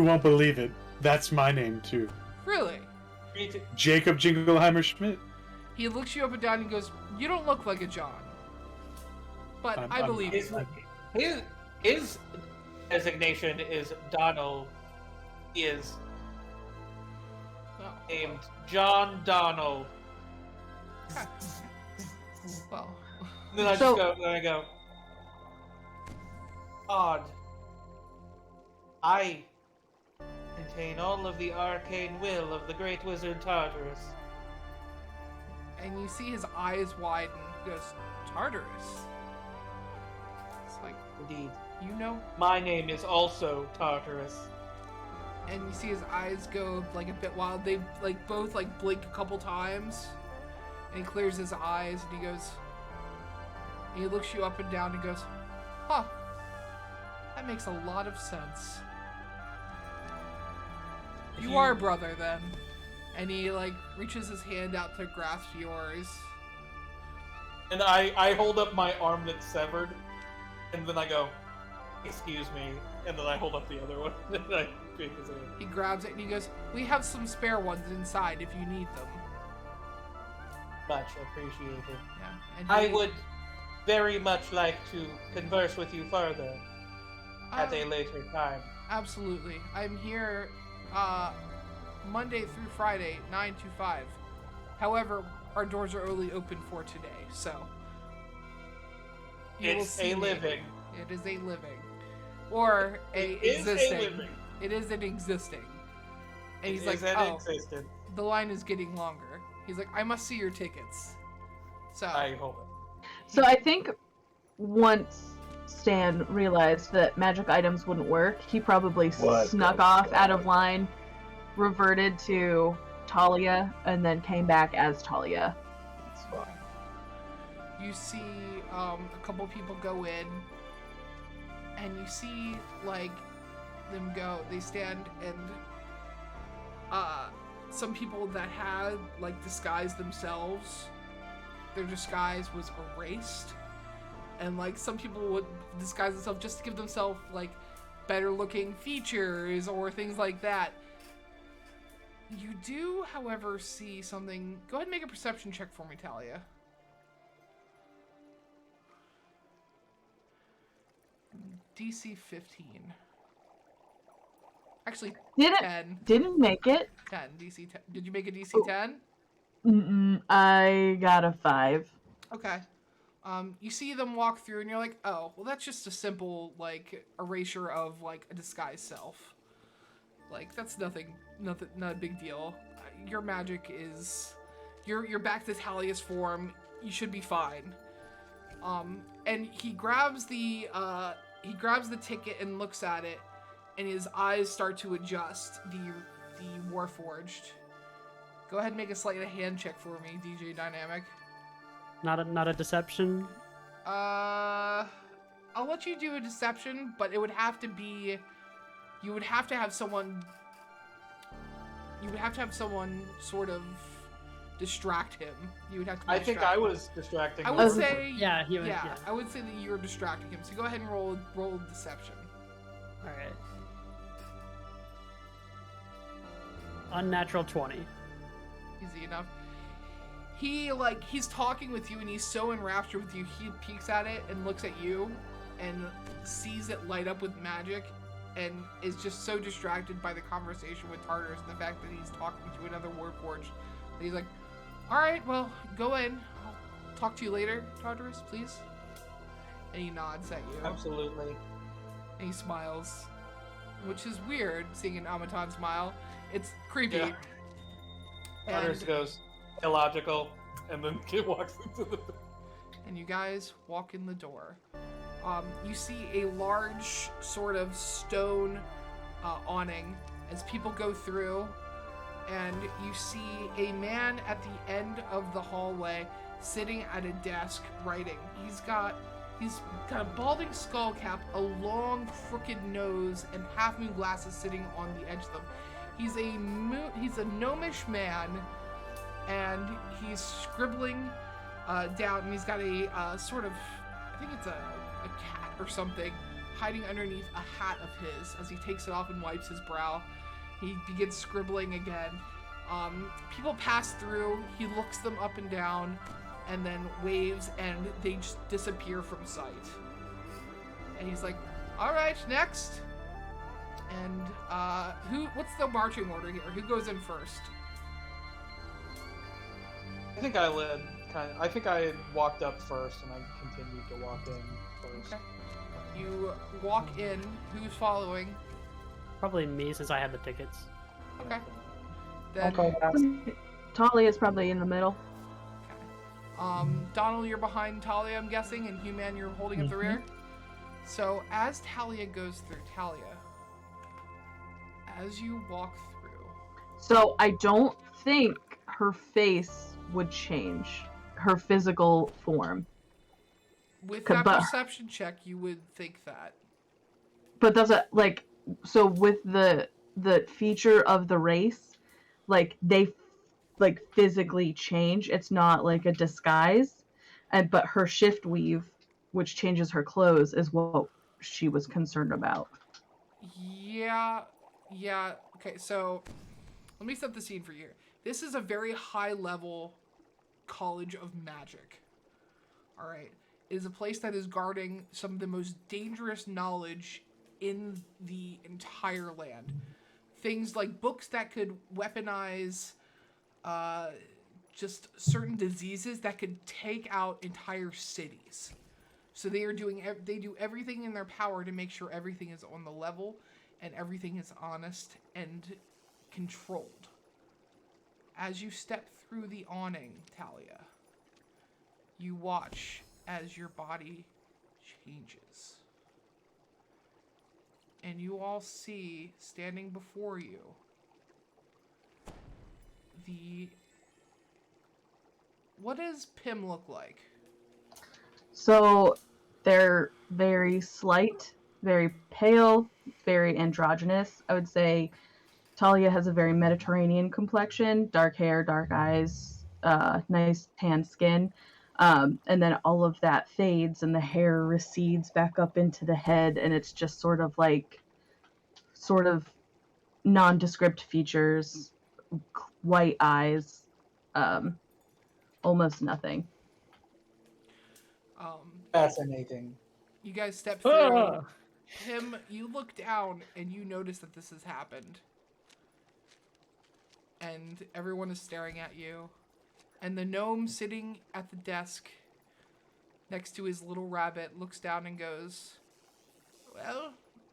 won't believe it. That's my name too. Really? Jacob Jingleheimer Schmidt. He looks you up and down and goes, "You don't look like a John, but I believe you." His designation is Donald. He is Oh, named John Donald. well, Then I So- just go. Then I go. Odd. I contain all of the arcane will of the great wizard Tartarus. and you see his eyes widen. He goes, "Tartarus." It's like, Indeed. you know? My name is also Tartarus. And you see his eyes go like a bit wild. They like both like blink a couple times, and he clears his eyes and he goes, and he looks you up and down and goes, "Huh, that makes a lot of sense. You are brother then." And he like reaches his hand out to grasp yours. And I hold up my arm that's severed, and then I go, "Excuse me," and then I hold up the other one. And I shake his hand. He grabs it and he goes, "We have some spare ones inside if you need them." Much appreciated. Yeah. And I he- would very much like to converse with you further at a Uh, later time. Absolutely. I'm here Monday through Friday, 9 to 5. However, our doors are only open for today, so you will It's see a me. living. It is a living. Or a It is existing. a living. It is an existing. And he's It like, is an "Oh, existent. the line is getting longer." He's like, "I must see your tickets." So I hold it. So I think once Stan realized that magic items wouldn't work, he probably What snuck the off out fuck? of line, reverted to Talia, and then came back as Talia. It's fine. You see a couple people go in, and you see like them go. They stand, and some people that had like disguised themselves, their disguise was erased, and like some people would disguise themselves just to give themselves like better looking features or things like that. You do, however, see something. Go ahead and make a perception check for me, Talia. DC 15. Actually, Didn't 10. didn't make it. 10. DC 10. Did you make a DC Oh. 10? I got a 5. Okay. You see them walk through, and you're like, oh, well, that's just a simple, like, erasure of, like, a disguised self. Like, that's nothing, not a big deal. Your magic is, you're back to Talia's form. You should be fine. And he grabs the ticket and looks at it, and his eyes start to adjust. The Warforged. Go ahead and make a sleight of hand check for me, DJ Dynamic. Not a deception. I'll let you do a deception, but it would have to be, you would have to have someone sort of distract him. You would have to. I think I was distracting. I him. would say. Yeah, he was. Yeah, Yeah. I would say that you were distracting him. So go ahead and roll deception. All right. Unnatural 20. Easy enough. He's talking with you, and he's so enraptured with you. He peeks at it and looks at you, and sees it light up with magic, and is just so distracted by the conversation with Tartarus and the fact that he's talking to another Warforged that he's like, "All right, well, go in. I'll talk to you later, Tartarus, please." And he nods at you, Absolutely. and he smiles, which is weird, seeing an Amaton smile. It's creepy. Yeah. Others goes illogical, and then kid walks into the. And you guys walk in the door. You see a large sort of stone awning as people go through, and you see a man at the end of the hallway sitting at a desk writing. He's got a balding skull cap, a long crooked nose, and half moon glasses sitting on the edge of them. He's a gnomish man, and he's scribbling down, and he's got a sort of, I think it's a cat or something, hiding underneath a hat of his. As he takes it off and wipes his brow, he begins scribbling again. People pass through, he looks them up and down, and then waves, and they just disappear from sight. And he's like, all right, next. And what's the marching order here? Who goes in first? I think I led. I think I had walked up first, and I continued to walk in first. Okay. You walk in. Who's following? Probably me, since I had the tickets. Okay. I'll Then, go last. Talia's probably in the middle. Donald, you're behind Talia, I'm guessing, and Human, you're holding up the rear. So as Talia goes through, Talia, as you walk through, So I don't think her face would change, her physical form. with Could that bu- perception check, you would think that. But does it so with the feature of the race, they physically change. It's not like a disguise, but her shift weave, which changes her clothes, is what she was concerned about. Yeah. Okay, so let me set the scene for you. This is a very high level college of magic. All right. It is a place that is guarding some of the most dangerous knowledge in the entire land. Things like books that could weaponize just certain diseases that could take out entire cities. So they do everything in their power to make sure everything is on the level and everything is honest and controlled. As you step through the awning, Talia, you watch as your body changes. And you all see, standing before you, what does Pym look like? So they're very slight, very pale, very androgynous. I would say Talia has a very Mediterranean complexion, dark hair, dark eyes, nice tan skin. And then all of that fades and the hair recedes back up into the head, and it's just sort of nondescript features, white eyes, almost nothing. Fascinating. You guys step through. Pym, you look down and you notice that this has happened. And everyone is staring at you. And the gnome sitting at the desk next to his little rabbit looks down and goes, "Well,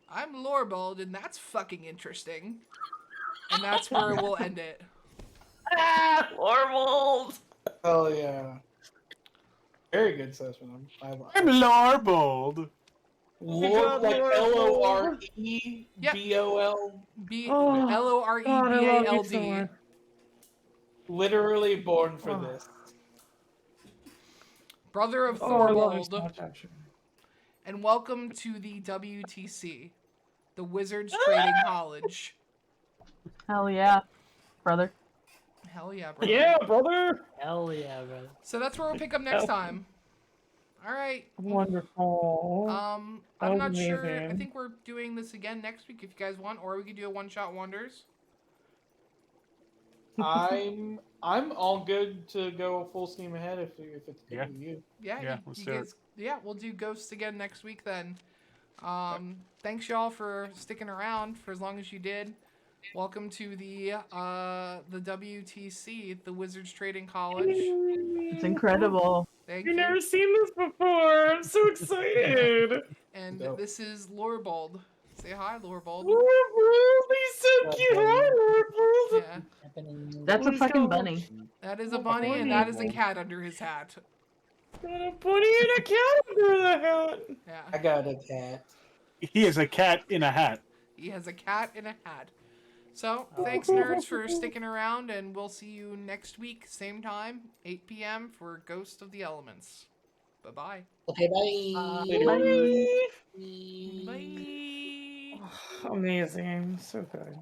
I'm Lorbald, and that's fucking interesting." And that's where we'll end it. Ah, Ormold! Oh yeah. Very good session. I'm Larbold. Lord, like Lorebol. Lorebald. Literally born for this. Brother of Oh, I love you Thorbold. so much, actually. And welcome to the WTC, the Wizards Trading College. Hell yeah, brother. Hell yeah, brother. Yeah, brother! Hell yeah, brother. So that's where we'll pick up next time. All right. Wonderful. I'm not sure. I Amazing. think we're doing this again next week if you guys want, or we could do a one-shot wonders. I'm all good to go full steam ahead if it's good Yeah. with you. Yeah, Yeah, let's you do it. guys. Yeah, we'll do ghosts again next week then. Thanks y'all for sticking around for as long as you did. Welcome to the WTC, the Wizards Trading College. It's incredible. Thank You've you. never seen this before. I'm so excited. And Dope. this is Lorbald. Say hi, Lorbald. Lorebald, he's so cute. Hi, Lorebald. Yeah, That's a Please fucking don't. bunny. that is a bunny, and that is a cat under his hat. Got a bunny and a cat under the hat. Yeah, I got a cat. He is a cat in a hat. he has a cat in a hat. So, thanks, nerds, for sticking around, and we'll see you next week, same time, 8 p.m. for Ghost of the Elements. Bye-bye. Okay, bye. Bye. Bye. Amazing. So good.